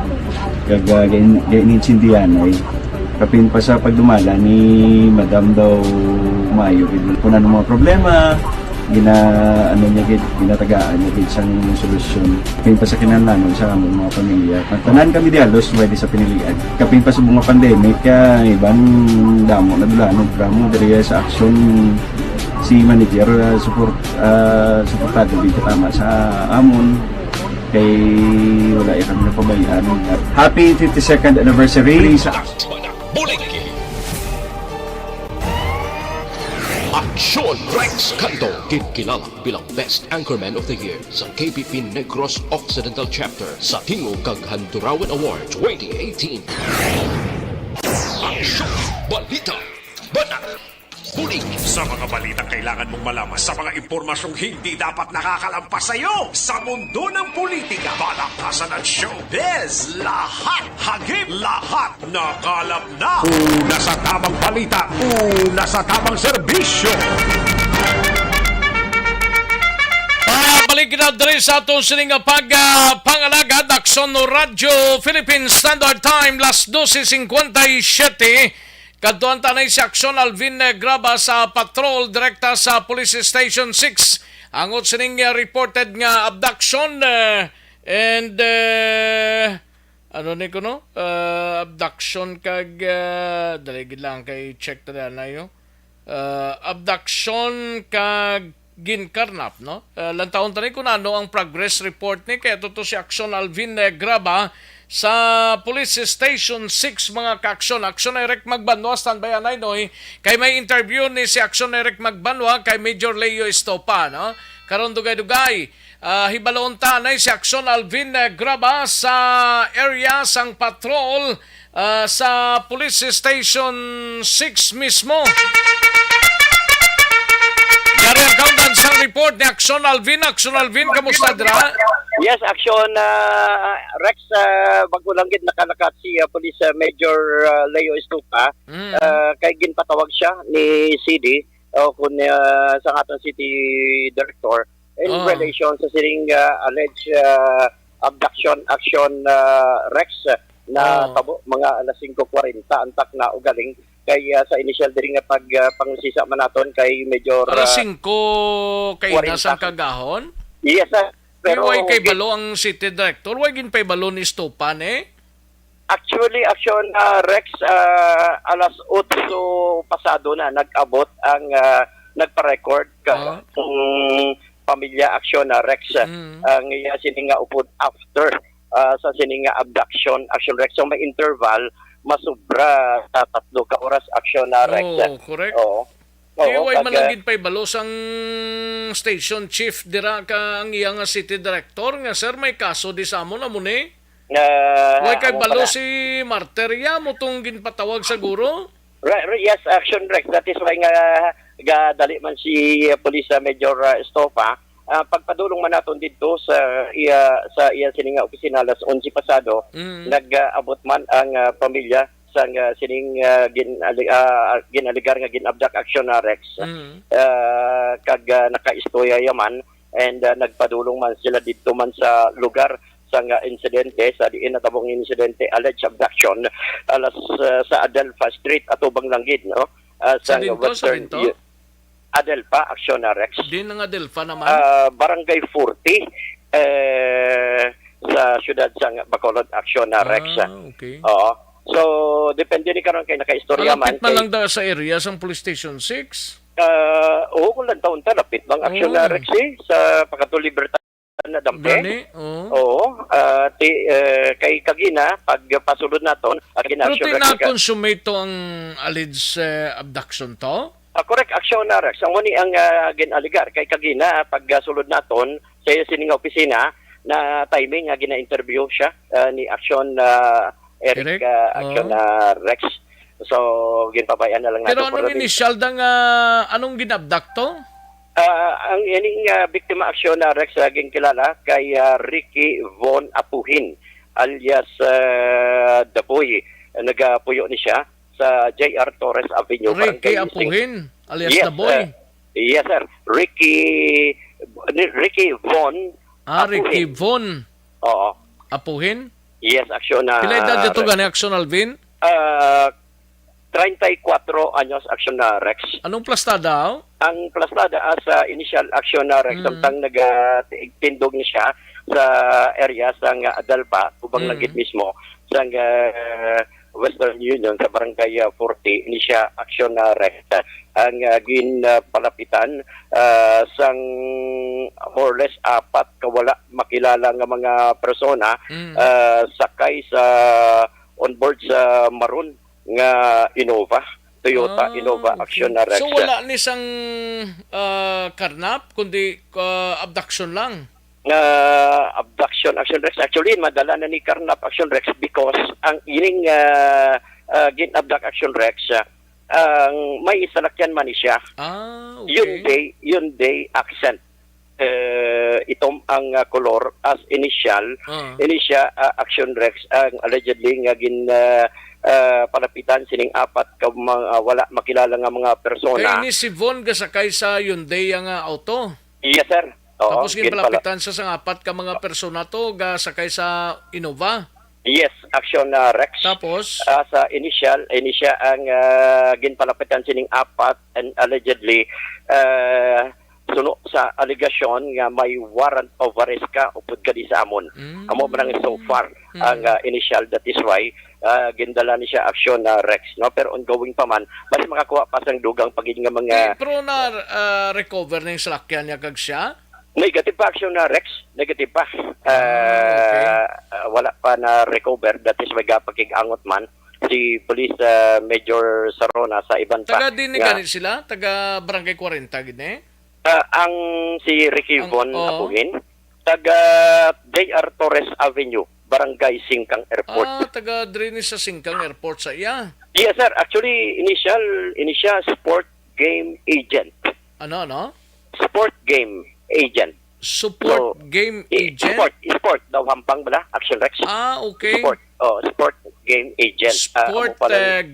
gainin-sindihan ay kapin pa sa pagdumala ni Madam daw Mayo kuna ng mga problema ginatagaan niya isang solusyon kapin pa sa kinahanglan sa among mga pamilya tanan kami dialos pwede sa pinilian kapin pa sa mga pandemic ibang damo na dulanon programo diri sa action si manager suportado dito tama sa amon kay wala kami napabayaan. Happy 52nd anniversary sa Bulig! Aksyon Rex Canto, kilala bilang Best Anchorman of the Year sa KBP Negros Occidental Chapter sa Tingog kag Handurawan Award 2018. Aksyon Balita Banat Bulig! Sa mga balitang kailangan mong malaman sa mga impormasyong hindi dapat nakakalampas sa iyo sa mundo ng politika, balakasan at showbiz, lahat hagip, lahat nakalap na. Una sa tamang balita, una sa tamang serbisyo. Balik na diri sa atong sining pangalagad Aksyon no Radyo Philippine Standard Time las 12:57. Kadtuan tanay si Aksyon Alvin Graba sa patrol direkta sa Police Station 6. Angot sining reported nga abduction and ano ni ko no? Abduction kag daligid lang kay check ta na yo. Abduction kag ginkarnap no. Lantaon tanay ko na ano ang progress report ni kay to si Aksyon Alvin Graba sa Police Station 6 mga ka-aksyon. Aksyon Eric Magbanwa, standby anay noy. Kay may interview ni si Aksyon Eric Magbanwa kay Major Leo Estopa, no? Karon dugay-dugay. Hibaloon tanay si Aksyon Alvin Graba sa area sang patrol sa Police Station 6 mismo. Yari ang countdown sa report ni Aksyon Alvin. Aksyon Alvin, kamusta dira? Yes, Aksyon Rex, bago lang gid nakalakat si Police Major Leo Estupa. Kay ginpatawag siya ni CD kun sa atong city director in relation sa sining alleged abduction action Rex na tabo mga alas 5:40 antak na ugaling kay sa initial diri nga pangusisa man naton kay Major alas 5 kay nasang kagahon? Yes, pero way kay balo ang city director, way gin pay balo ni Estopan Actually, Aksyon Rex, alas 8 pasado na nag-abot ang nagpa-record ka pamilya Aksyon Rex ang sininga upod after sa sininga abduction Aksyon Rex. So may interval masubra sa 3 ka oras Aksyon Rex. Oh, correct. Kaya way managin pa'y balos ang station chief dira ka ang iyang city director nga sir may kaso di sa amon amon way kay balos si Marteria mo tong ginpatawag sa guro? Yes, Action Rex. That is why nga dali man si Police Major Estopa pagpadulong man naton dito sa iya sininga opisina alas 11 pasado nag-abot man ang pamilya sang sining ginaligar nga ginabdak Action Rex kag nakaistorya yaman and nagpadulong man sila dito man sa lugar sang insidente sa diin natabong insidente alleged abduction alas sa Adelpha Street atubang Langgid no sa Western Adelpha Action Rex din ng Adelpha naman Barangay 40 sa sa syudad sang Bacolod Action Rex. Okay. Oo. So, depende ni karon kay nakaistorya man. Malapit man lang daw sa area sang Police Station 6. Oo, kung lang taon ta, lapit bang Action Rex sa Pakato Libertad na dampe. Gani? Oo. Kay Kagina, pag pasulod naton, Pero Action Rex. tina-consummate to ang alleged abduction to? Correct, Action Rex. Ang muni ang ginaligar kay Kagina, pag sulod naton sa sining opisina, na timing nga gina-interview siya ni Action Eric Action Rex. So, ginpabayan na lang natin. Pero anong initial dang anong ginabdak to? Ang ining biktima Action Rex ging kilala kay Ricky Von Apuhin alias Daboy. Nagapuyo ni siya sa J.R. Torres Avenue. Ricky Apuhin alias Daboy? Yes, sir. Ricky Von Apuhin. Ricky Von. Oo. Apuhin? Yes, Action Pila edad dito gani Action Alvin? 34 anyos Action Rex. Anong plastada? Ang plastada sa initial Action Rex samtang nagtindog ni siya sa area sang Adalba, ubang langit mismo sang Western Union sa Barangay 40 ni siya Action Rex. Ang ginpalapitan sang more or less 4 kawala makilala nga mga persona sakay sa onboard sa maroon nga Innova, Toyota Innova Action Rex. So wala ni sang karnap kundi abduction lang. Abduction Action Rex. Actually, madala na ni Karnap Action Rex because ang ining gin-abduct Action Rex, may isalakyan man ni siya. Okay. Hyundai Accent. Itom ang color as initial. Action Rex ang allegedly nga palapitan sining 4 ka wala makilala nga mga persona. Kaya ni si Von gasakay sa Hyundai nga auto. Yes, sir. Tapos ginpalapitan sa 4 ka mga persona to gasakay sa Innova. Yes, Action Rex. Tapos sa initial ang ginpalapitan sining 4 and allegedly suno sa allegation nga may warrant of arrest ka upod ka di sa amon. Amo man so far ang initial, that is why gindala ni siya Action Rex, no? Pero ongoing pa man, mas makakuha pa sang dugang pagid nga mga pero na recover na yung salakyan niya kag siya? Negative pa Action Rex, negative pa. Wala pa na recover, that is why gapakig-angot man si Police Major Sarona sa iban pa. Taga din ni ganit sila? Taga Barangay 40 gid eh? Ang si Ricky Von Apuhin, taga J.R. Torres Avenue, Barangay Singkang Airport. Taga drin sa Singkang Airport sa iya? Yes, sir. Actually, initial sport game agent. Ano? Sport game agent. Game agent? Sport daw hampang bala, Action Rex. Okay. Sport game agent. Sport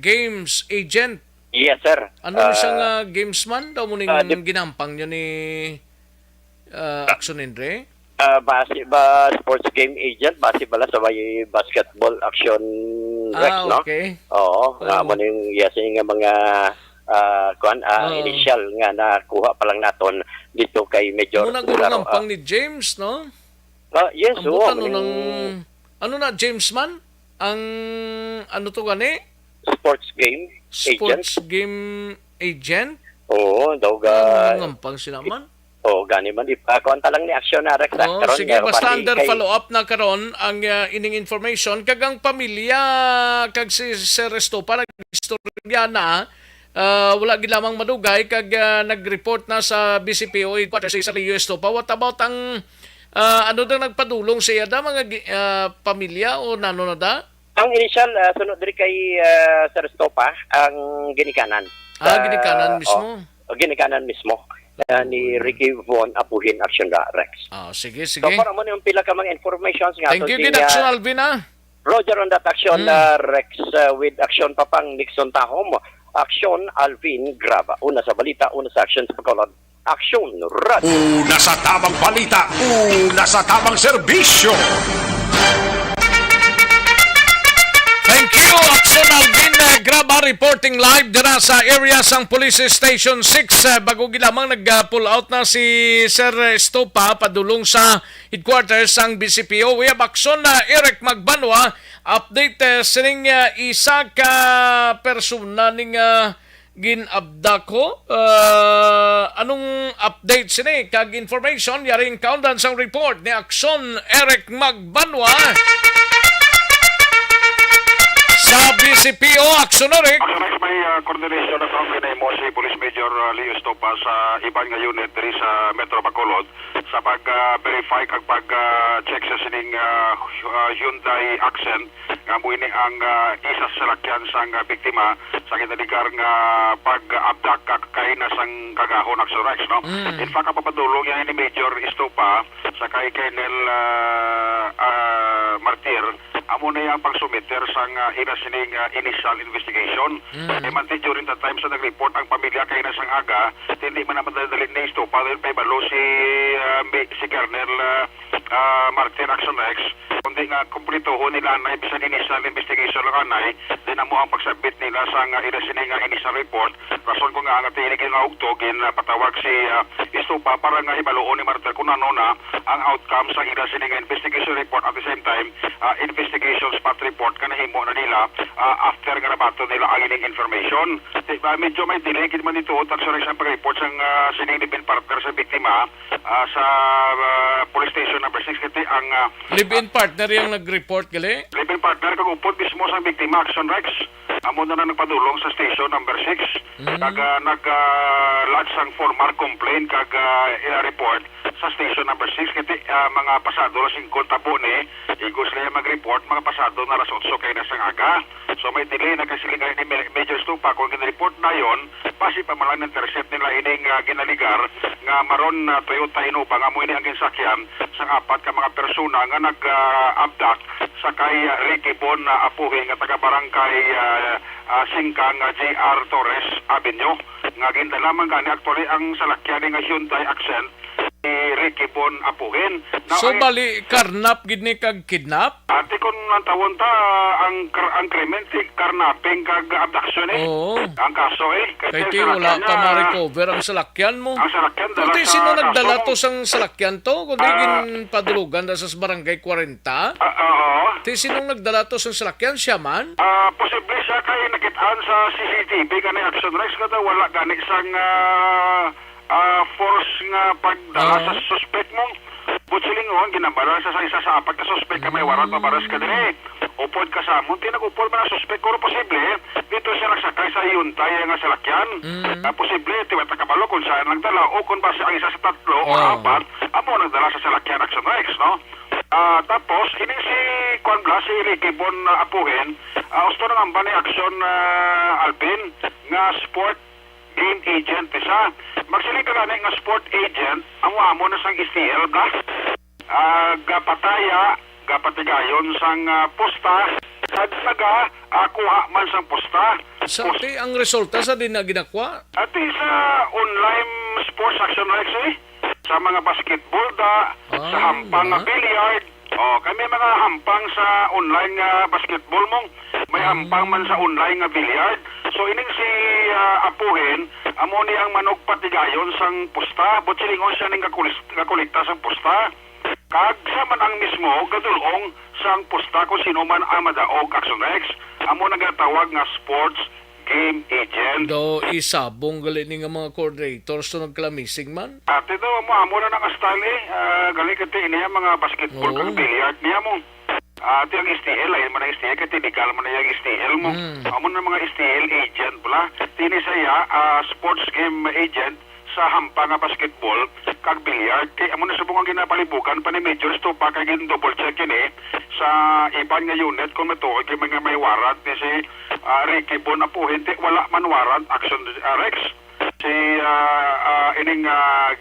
games agent. Yes, sir. Ano siyang gamesman? Daw mo ning ginampang nyo ni Action Andre? Base ba sports game agent? Base bala sa may basketball Action Rex, no? Okay. Oo. Mo ning nga mga initial nga nakuha pa lang naton dito kay Major. Muna ginampang ni James, no? Yes, ano na, James man? Ang ano to gani? Sports game game agent? Oo, daw ngampang sila man? Gani man. Konta lang ni Action Rex. Sige, basta under follow-up na karon ang ining information. Kagang pamilya, kag si Sir Estopa, nag-istorya na, wala gilamang madugay, kag nag-report na sa BCPO, si Sir Leo Estopa. What about ang, ano daw nagpadulong siya da, mga pamilya o nano na da? Ang initial, sunod din kay Sir Estopa, ang ginikanan. Ginikanan mismo? Ginikanan mismo. Ni Ricky Von Apuhin Action Rex. Sige. So, para mo yung pila ka mga informations nga. Thank you, Action Alvin, Roger on that Action Rex with Action Papang Nixon Tahom. Action Alvin Graba. Una sa balita, una sa action sa pagkalod. Action Radio. Una sa tamang balita, una sa tamang serbisyo. Thank you, Action Alvin Graba reporting live dira sa area sang Police Station 6. Bago gilamang nag-pull out na si Sir Estopa padulong sa headquarters sang BCPO. We have action na Eric Magbanwa. Update sining isa ka persona ning ginabda ko. Anong update sini kag information yaring countdown sang report ni Action Eric Magbanwa. Sa BCPO, Action Eric. May coordination na kami mo si Police Major Leo Estopa sa iban nga unit diri sa Metro Bacolod sa pag-verify kag pag-check sa sining Hyundai Accent nga muini ang isa sa salakyan sang biktima sa kinaligar nga pag-abdak kay na sang kagahon Action Rex, no? In fact, kapapadulong yan ni Major Estopa sa kay Colonel Martir amo na yung pagsumiter sang sining initial investigation. Mante during the time sa nag-report ang pamilya kay na sang aga, hindi man naman dalhin ni Estopa dahil pa ibalo si Colonel Martin Action Rex kundi nga kumplituho nila na bisan initial investigation lang anay din amo ang pagsabit nila sang sining initial report. Rason ko nga nga tinig nga ugtogin patawag si Estopa para nga ibaluon ni Martin kung ano na ang outcome sa sining investigation report at the same time investigation spot report ka nahimo na nila after nga nabato nila ang ining information. Medyo may delay kit man dito Action Rex ang pag-report sang sining live-in partner sa biktima sa police station number 6 kiti ang live-in partner yung nag-report gali? Live-in partner kag upod mismo sa biktima Action Rex. Amo na nagpadulong sa station number 6 kag nag-lodge sang formal complaint kag report sa station number 6 kiti mga pasado la 5 tabo ni igos sila mag-report mga pasado na alas 8 kay na sang aga. So may delay na kasi ni Major Estopa kung gin-report na yon pasi pa malang intercept nila ining ginaligar nga maron Toyota Innova nga mo ini ang ginsakyan sang apat ka mga persona nga nag-abdak sa kay Ricky Bon Apuhe nga taga barangay Singkang JR Torres Avenue nga gindala man gani actually ang salakyan nga Hyundai Accent ni Ricky Bon Apuhin. So bali karnap gid ni kag kidnap? Ate kon ang tawon ta ang krimen ti karnaping kag abduction ang kaso kay ti wala pa ma-recover ang salakyan mo. Ang salakyan dala kundi sino nagdala to sang salakyan to kundi gin padulugan da sa barangay 40? Ti sinong nagdala to sang salakyan siya man? Posible siya kay nakitaan sa CCTV kanay Action Rex kada wala gani sang force nga pagdala sa suspect mo. Butsilingon, ginambala sa isa sa apat ka suspect ka may warrant mabaras ka din upod ka sa amon, tinag-upod man ang suspect kung posible, dito siya nagsakay sa Hyundai nga salakyan. Posible, tiwata kabalo kung saan nagdala o kung ba siya ang isa sa tatlo o apat, amo nagdala sa salakyan Action Rex, no? Tapos, ini si Juan Blas, si Ricky Bon Apuhin, gusto na nga ba ni Action Alpin nga sport game agent isa. Magsiling ka gani nga sport agent, ang amo na sang STL ka. Gapatigayon sang posta, naga kuha man sang posta. Sa ang resulta sa din na ginakwa? Ati sa online sports Action Rex sa mga basketball sa hampang billiard. Kami mga hampang sa online basketball mong. May hampang man sa online nga billiard. So ining si Apuhin, amo ni ang manog patigayon sang posta, butsilingon siya ning kakulikta sang posta. Kag sa man ang mismo gadulong sang posta kung sino man ang madaog Action Rex. Amo nagatawag nga sports game agent. Do isabong gali ni nga mga coordinators to nagklamising man? Ate do, amo na nga style gali kati niya mga basketball kag billiard niya mo. Ito yung STL, ayun man ang STL, kaya tinikal man na yung STL mo. Amo na mga STL agent pala. Tini saya, sports game agent sa hampa nga basketball, kag billiard. Kaya amo na subong ang ginapalibukan pa ni Major Estopa, kaya double check yun sa iban nga unit, kung matuod kaya mga may warrant ni si Ricky Bon Apuhin, wala man warrant Action Rex. Si ining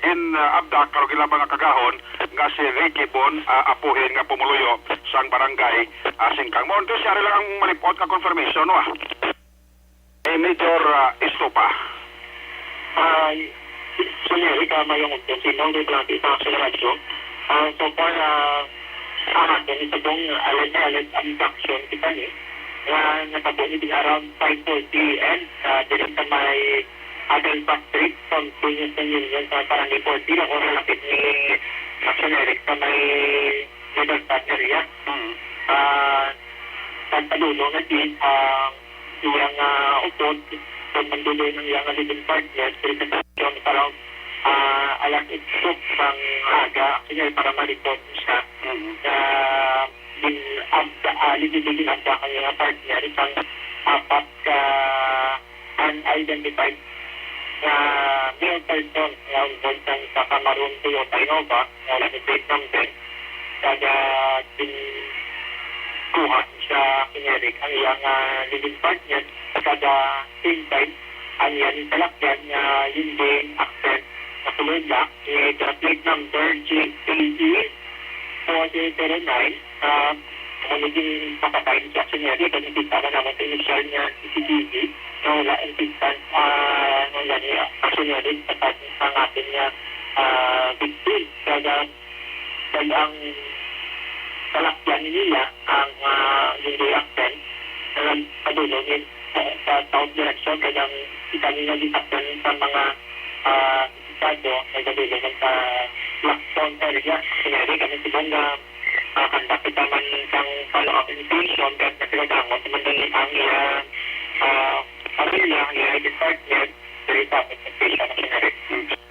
gin-abdak karo gila mga kagahon nga si Ricky Bon Apuhin nga pumuluyo sang barangay Singkang. Mo ito siya lang ang malipot nga confirmation no Major Estopa. Sunyari kama yung sinong di plati sa radyo. So far anak din sa bong alay abduction kita ni natabo ni din around 5:40 and dili sa may Adel Park Street continuous na union sa Barangay 40 lang oras lapit ni Action Eric sa may Libertad area. Pagpadulo na din ang iyang upod kung manduloy ng iyang living partner presentasyon parang alas 8 sang aga kaya para ma-report siya ligid-ligid ang kanyang partner isang apat ka unidentified na male person na involved sa Cameroon Toyota Innova na wala ni plate number kaya kuha sa kinerik ang iyang living partner kada same time ang iyang talakyan na hindi accent na kulay black plate number GAE 4009 kung naging papatayin sa kinerik at nakita na naman sa initial niya CCTV na wala insistent wala niya kinerik sa ating niya victim kaya ang talakyan niya ang hindi accent na padulungin sa south direction kaya ikali na disakyan sa mga estado ay padulungan sa Blackstone area sinari kami sila na kandak kita man sang follow-up invitation kahit na sila damot mandali ang pamilya ang department sa report invitation na sinari.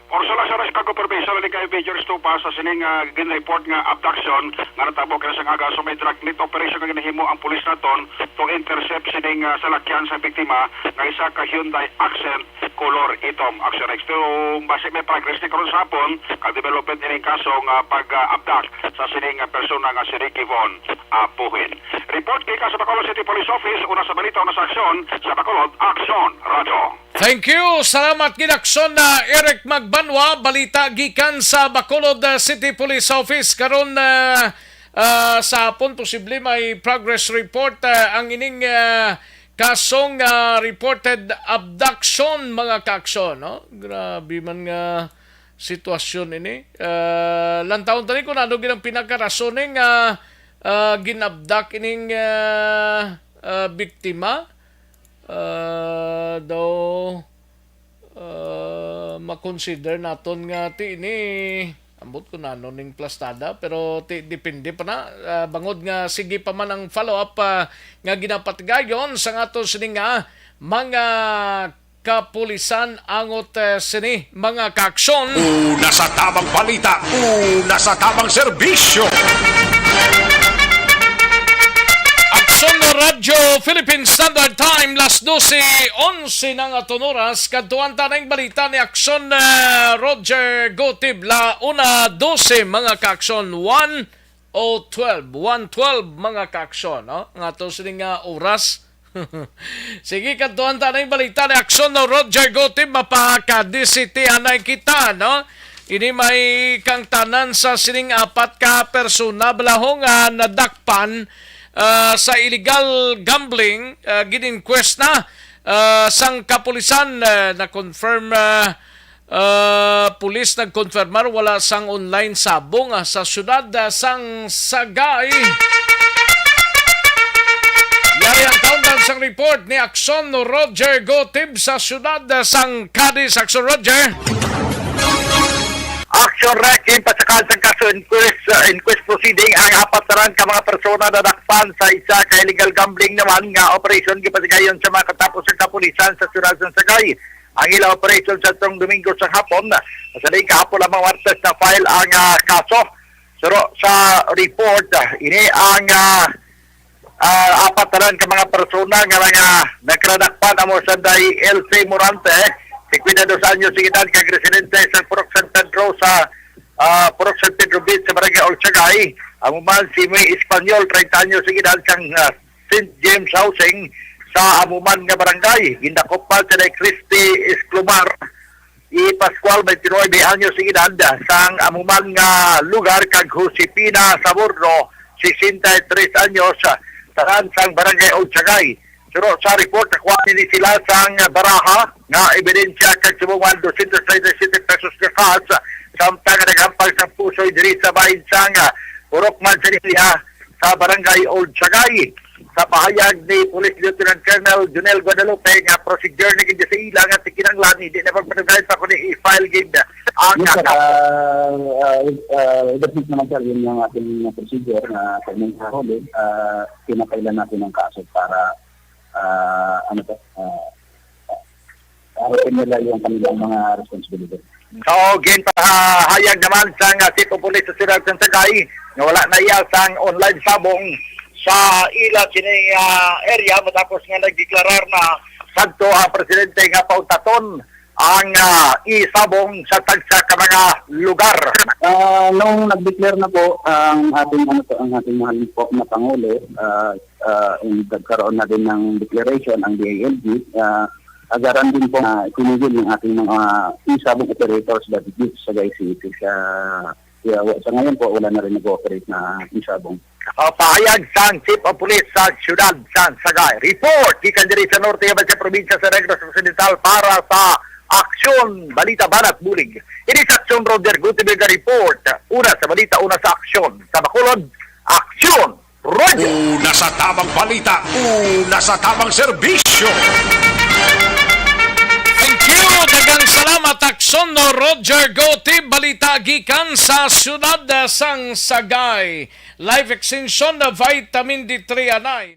Orso lang sa Chicago Provincial Ligay Major Stupa sa sining gin-report nga abduction nga natabo kaya sa aga so may dragnet operation nga ginahimo ang pulis naton to intercept sining salakyan sa biktima nga isa ka Hyundai Accent color itom. Action next to base may progress ni karon sa hapon ka-development ining kaso nga pag-abduct sa sining persona nga si Ricky Von Apuhin. Report kay sa Bacolod City Police Office una sa balita una sa aksyon sa Bacolod Action Radio. Thank you. Salamat ginakson na Eric Magbanwa. Balita gikan sa Bacolod City Police Office. Karon sa hapon, posible may progress report ang ining kasong reported abduction mga kaakson. No? Grabe man nga sitwasyon ini. Lantaon tani kung ano ginang pinakarason nga ginabdak ining biktima. Daw makonsider naton nga ti ini ambot ko na ning plastada pero depende pa na bangod nga sige pa man ang follow up nga ginapatigayon sa ngaton sining mga kapulisan angot sini mga kaaksyon. Una sa tamang balita, una sa tamang serbisyo. Aksyon Radyo Philippine Standard Time las 12:11 ng aton oras kadtuan ta ng balita ni Aksyon Roger Gotib la 1:12 mga kaaksyon 1:12 mga kaaksyon no nga to sining oras. Sige kadtuan ta ng balita ni Aksyon Roger Gotib mapaka-disiti anay kita no. Ini may kang tanan sa sining apat ka persona balahong nadakpan sa illegal gambling gin-inquest na sang kapulisan na confirm pulis nagkonfirmar wala sang online sabong sa syudad sang Sagay. Yari ang kaundan sang report ni Aksyon Roger Gotib sa syudad sang Cadiz. Aksyon Roger. Action Rec, pasakal sa kaso inquest proceeding ang apataran ka mga persona na dakpan sa isa ka illegal gambling naman nga operation gipasigayon sa mga katapos ng kapulisan sa syudad ng Sagay. Ang ilang operation sa itong Domingo sa hapon, sa daing kahapon lamang Martes na file ang kaso. Pero sa report, ini ang apataran ka mga persona nga mga nagradakpan amo sa day LC Morante. 52 anyos sigitan kag residente sa Purok San Pedro sa Purok San Pedro Beach sa Barangay Olchagay. Ang uman si May Espanyol 30 anyos sigitan kang St. James Housing sa amuman nga barangay. Gindakop pa sa Christy Esclumar Pascual 29 anyos sigitan sang amuman nga lugar kag Josepina Saborno 63 anyos taran sang Barangay Olchagay. Pero sa report, nakuha ni sila sang baraha nga ebidensya kag subungan 237 pesos na cash samtang nagampag sa puso'y diri sa bahin sang Purok Manzanilla sa Barangay Old Sagay. sa pahayag ni Police Lieutenant Colonel Junel Guadalupe nga procedure ni gid sa ila nga tikinanglan hindi na pagpatunayan pa kundi i-file gid ang dapat naman sir, yun yung ating procedure na kanyang kahuli, pinapailan natin ang kaso para harapin nila yung kanilang mga responsibility. So, ginpahayag naman sa Chief of Police sa Sirag ng Sagay na wala na iya sang online sabong sa ila sining area matapos nga nagdeklarar na sadto ang presidente nga pautaton ang isabong sa tagsa ka mga lugar. Nung nag-declare na po ang ating mahal po na Pangulo, nagkaroon na din ng declaration ang DILG, agaran din po na tinigil yung ating mga isabong operators that dito sa Sagay City. Sa ngayon po, wala na rin nag-ooperate na isabong. Pahayag sa Chief of Police sa Siyudad San Sagay. Report ikan diri sa Norte sa probinsya sa Negros Occidental para sa Aksyon Balita Banat Bulig. Ini sa Aksyon Roger Gutierrez report. Una sa balita, una sa aksyon. Sa Bacolod, Aksyon Roger. Una sa tamang balita, una sa tamang serbisyo. Thank you! Dagang salamat, Aksyon no Roger Goti, balita gikan sa Siyudad sang Sagay. Live extension na vitamin D3 anay.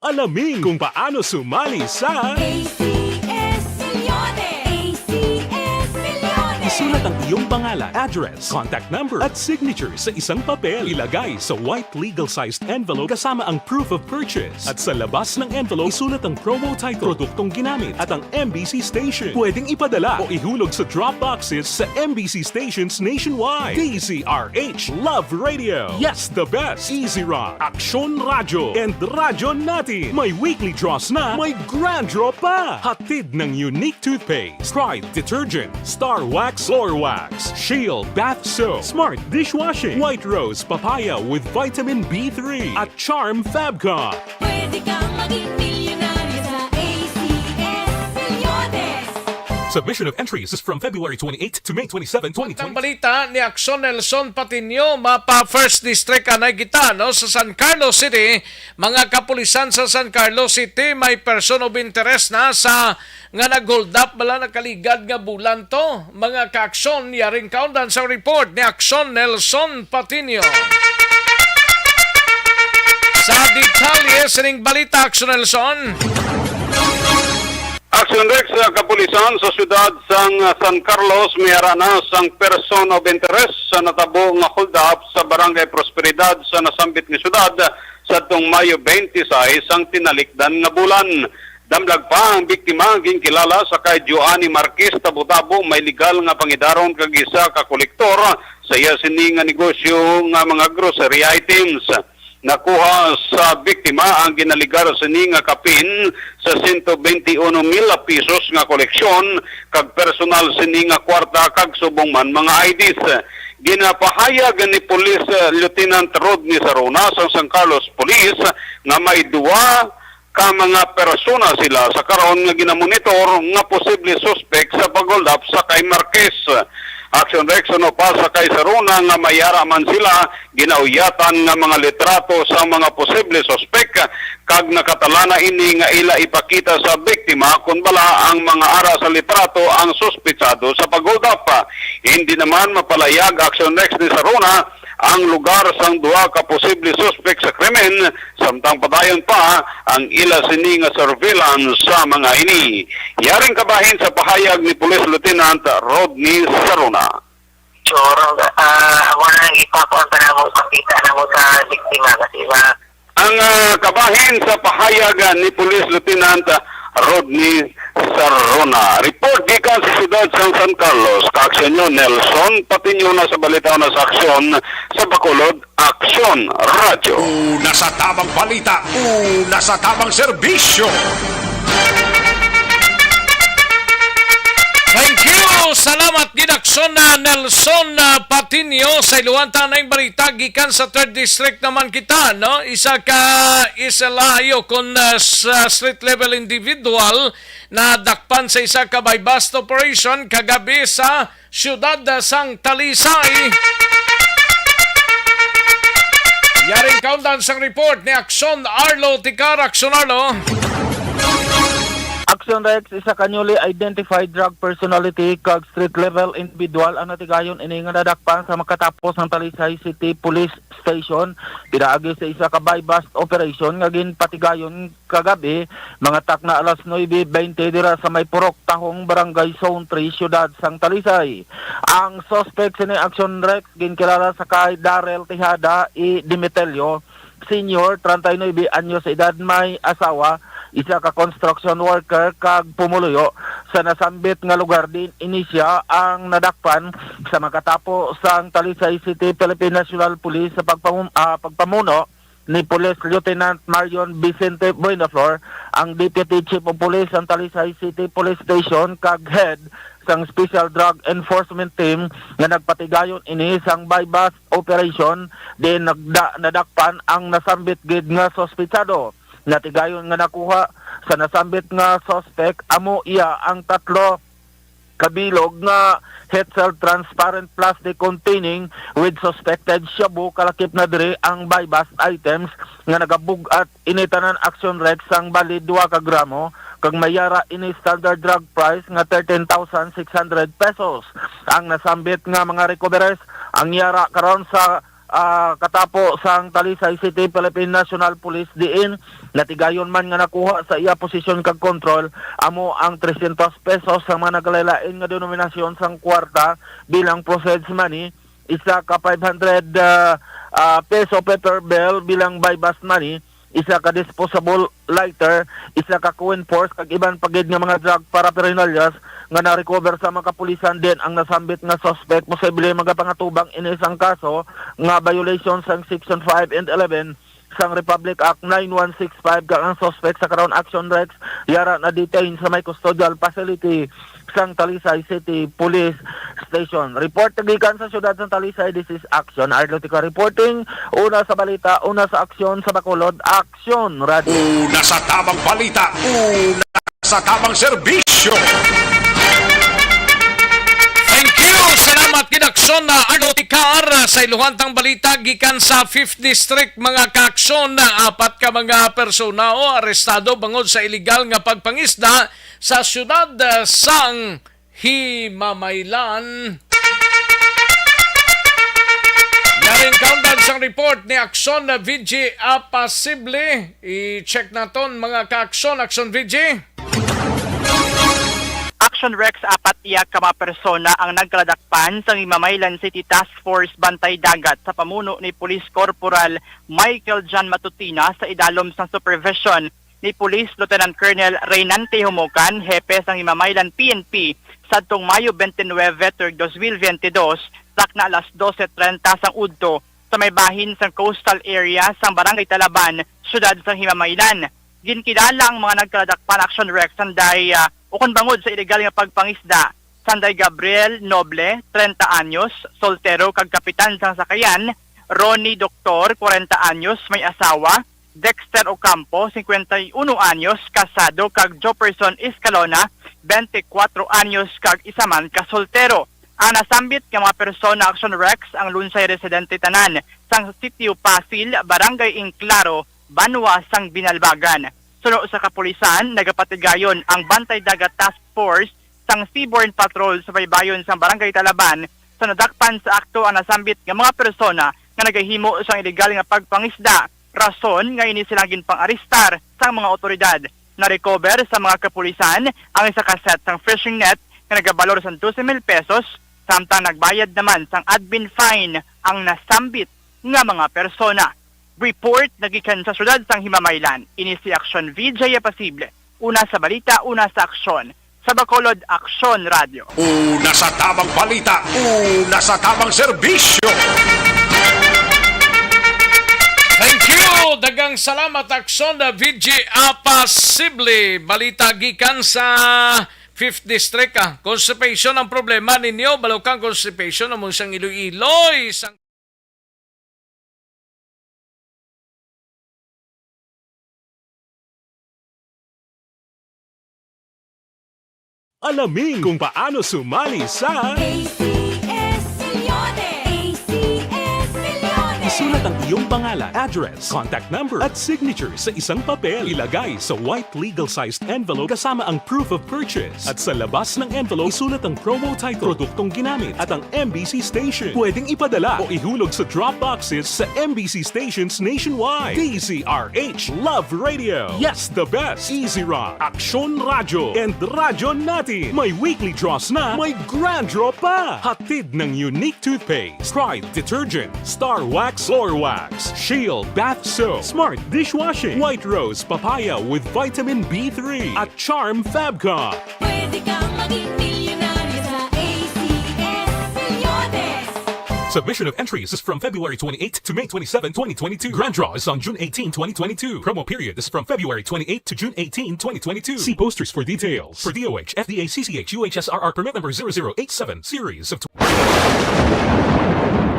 Alamin kung paano sumali sa ACS Milyones! ACS Milyones! Isulat ang iyong pangalan, address, contact number at signature sa isang papel. Ilagay sa white legal-sized envelope kasama ang proof of purchase. At sa labas ng envelope, isulat ang promo title, produktong ginamit at ang MBC station. Pwedeng ipadala o ihulog sa drop boxes sa MBC stations nationwide. DZRH, Love Radio. Yes, the best. Easy Rock, Aksyon Radyo, and Radyo Natin. May weekly draws na, may grand draw pa. Hatid ng unique toothpaste, Pride Detergent, Star Wax Floor Wax, Shield Bath Soap, Smart Dishwashing, White Rose Papaya with Vitamin B3, at Charm Fabcon. Pwede kang maging milyonaryo sa ACS Milyones! Submission of entries is from February 28 to May 27, 2020. Ang balita ni Aksyon Nelson Patinio, mapa First District anay kita no, sa San Carlos City. Mga kapulisan sa San Carlos City may person of interest na sa nga nag-hold up bala nakaligad nga bulan to. Mga ka-aksyon yaring kaundan sa report ni Aksyon Nelson Patinio. Sa detalye sining balita, Aksyon Nelson. Action Rex sa kapulisan sa siyudad sang San Carlos may aranas ang person of interest sa natabo nga hold up sa Barangay Prosperidad sa nasambit nga siyudad sa tong Mayo 26 ang tinalikdan nga bulan. Damlag pa ang biktima ging kilala sa kay Joanny Marquez Tabo-Tabo may legal nga pangidaron kag isa ka kolektor sa iya sini nga negosyo nga mga grocery items. Nakuha sa biktima ang ginaligar sini nga kapin sa 121,000 pesos nga koleksyon kag personal sini nga kwarta kag subong man mga IDs. Ginapahayag ni Police Lieutenant Rodney Sarona sa San Carlos Police nga may duwa ka mga persona sila sa karon nga ginamonitor nga posible suspect sa pag-hold up sa kay Marquez. Action Rex no pa sa kay Saruna nga mayara man sila ginauyatan nga mga litrato sa mga posible suspect kag nakatalana ini nga ila ipakita sa biktima kung bala ang mga ara sa litrato ang suspitsado sa pag-hold up. Hindi naman mapalayag Action Rex ni Saruna ang lugar sang duha ka posible suspect sa krimen samtang padayon pa ang ila sini nga surveillance sa mga ini. Yaring kabahin sa pahayag ni Police Lieutenant Rodney Saruna. Sure, ako na ipapon pa na mo pakita na mo sa biktima kasi ba? Ang kabahin sa pahayag ni Police Lieutenant Rodney Sarona. Report gikan sa siyudad sang San Carlos. Kaaksyon nyo Nelson, pati nyo na sa balita na sa aksyon sa Bacolod, Aksyon Radyo. Una sa tamang balita, una sa tamang serbisyo. Thank you! Salamat Gidakson na Nelson Patinio sa iluhan tanay balita gikan sa 3rd District naman kita, no? Isa layo kun sa street level individual na dakpan sa isa ka by bust operation kagabi sa siyudad sang Talisay. Yaring countdown sang report ni Akson Arlo Tikar. Akson Arlo. Action Rex isa ka newly identified drug personality kag street level individual ang natigayon ini nga nadakpan sa makatapos ng Talisay City Police Station pinaagi sa isa ka buy-bust operation nga ginpatigayon kagabi mga takna alas 9:20 dira sa may Purok Tahong Barangay Zone 3 Siyudad sang Talisay. Ang suspect sa Action Rex ginkilala sa kay Darrell Tejada e Dimitelio, senior, 39 anyo sa edad, may asawa, isa ka construction worker kag pumuluyo sa nasambit nga lugar din inisya ang nadakpan sa makatapo sang Talisay City Philippine National Police sa pagpamuno ni Police Lieutenant Marion Vicente Buenaflor, ang Deputy Chief of Police ng Talisay City Police Station kag head sang Special Drug Enforcement Team nga nagpatigayon ini sang buy-bust operation din nadakpan ang nasambit gid nga sospitsado. Natigayon nga nakuha sa nasambit nga suspect amo iya ang 3 kabilog nga Hetzel transparent plastic containing with suspected shabu kalakip na diri ang buy-bust items nga nagabug-at initanan Action Rex sang bali 2 ka gramo kag mayara ini standard drug price nga 13,600 pesos. Ang nasambit nga mga recoveries ang yara karon sa katapo sang Talisay City Philippine National Police diin natigayon man nga nakuha sa iya posisyon kag control amo ang 300 pesos sa mga naglain nga denominasyon sang kwarta bilang proceeds money, isa ka 500 peso paper bill bilang buy-bust money, isa ka disposable lighter, isa ka coin force kag iban pagid nga mga drug paraphernalias nga na-recover sa mga kapulisan din ang nasambit nga suspect posible magapangatubang ini isang kaso nga violation sang Section 5 and 11 sang Republic Act 9165 kag ang suspect sa karon Action Rex yara na detain sa may custodial facility sang Talisay City Police Station. Report gikan sa siyudad ng Talisay, this is Action Arlotica reporting. Una sa balita, una sa aksyon sa Bacolod, Action Radio. Una sa tamang balita, una sa tamang serbisyo. Thank you! Salamat Gidakson na Arlotikar sa iluhantang balita gikan sa 5th District mga kaaksyon na 4 ka mga persona o arestado bangod sa illegal nga pagpangisda sa siyudad sang Himamaylan. Yaring countdown sang report ni Action na VG Apasible. I-check naton mga kaaksyon. Action VG. Action Rex 4 iya ka mga persona ang nagkaladakpan sa Himamaylan City Task Force Bantay Dagat sa pamuno ni Police Corporal Michael John Matutina sa idalom sang supervision ni Police Lieutenant Colonel Reynante Humukan, hepe sang Himamaylan PNP sadtong Mayo 29, 2022, takna alas 12:30 sang udto sa may bahin sang coastal area sang Barangay Talaban, siyudad sang Himamaylan. Ginkilala ang mga nagkaladakpan Action Rex sanday ukon bangod sa ilegal nga pagpangisda. Sanday Gabriel Noble, 30 anyos, soltero kag kapitan sang sakayan. Ronnie Doctor, 40 anyos, may asawa. Dexter Ocampo, 51 anyos, kasado kag Jefferson Escalona, 24 anyos kag isa man ka soltero. Ang nasambit nga mga persona Action Rex ang lunsay residente tanan sang Sitio Pasil, Barangay Inclaro, Banwa sang Binalbagan. Suno sa kapulisan, nagapatigayon ang Bantay Dagat Task Force sang Seaborne Patrol sa baybayon sang Barangay Talaban sa nadakpan sa akto ang nasambit nga mga persona nga nagahimo sang ilegal nga pagpangisda. Rason nga ini silang ginpang-aristar sang mga otoridad. Na-recover sa mga kapulisan ang isa ka set sang fishing net nga nagabalor sang 12,000 pesos samtang nagbayad naman sang admin fine ang nasambit nga mga persona. Report nagikan sa siyudad sang Himamaylan. Ini si Action VJ Apasible. Una sa balita, una sa aksyon. Sa Bacolod, Action Radio. Una sa tamang balita, una sa tamang serbisyo. Thank you! Dagang salamat Action na VJ Apasible. Balita gikan sa 5th District. Constipation ang problema ninyo. Balokang constipation. Among siyang Iloilo. Isang Alamin kung paano sumali sa ACS Milyones! ACS Milyones! Isulat ang iyong pangalan, address, contact number at signature sa isang papel. Ilagay sa white legal-sized envelope kasama ang proof of purchase. At sa labas ng envelope, isulat ang promo title, produktong ginamit at ang MBC station. Pwedeng ipadala o ihulog sa drop boxes sa MBC stations nationwide. DZRH Love Radio. Yes, the best. Easy Rock, Aksyon Radyo, and Radyo Natin. May weekly draws na, may grand draw pa. Hatid ng unique toothpaste, Pride Detergent, Star Wax Floor Wax, Shield Bath Soap, Smart Dishwashing, White Rose Papaya with Vitamin B3, at Charm Fabcon. Pwede kang maging milyonaryo sa ACS Milyones! Submission of entries is from February 28 to May 27, 2022. Grand draw is on June 18, 2022. Promo period is from February 28 to June 18, 2022. See posters for details. For DOH, FDA, CCH, UHSRR permit number 0087, series of...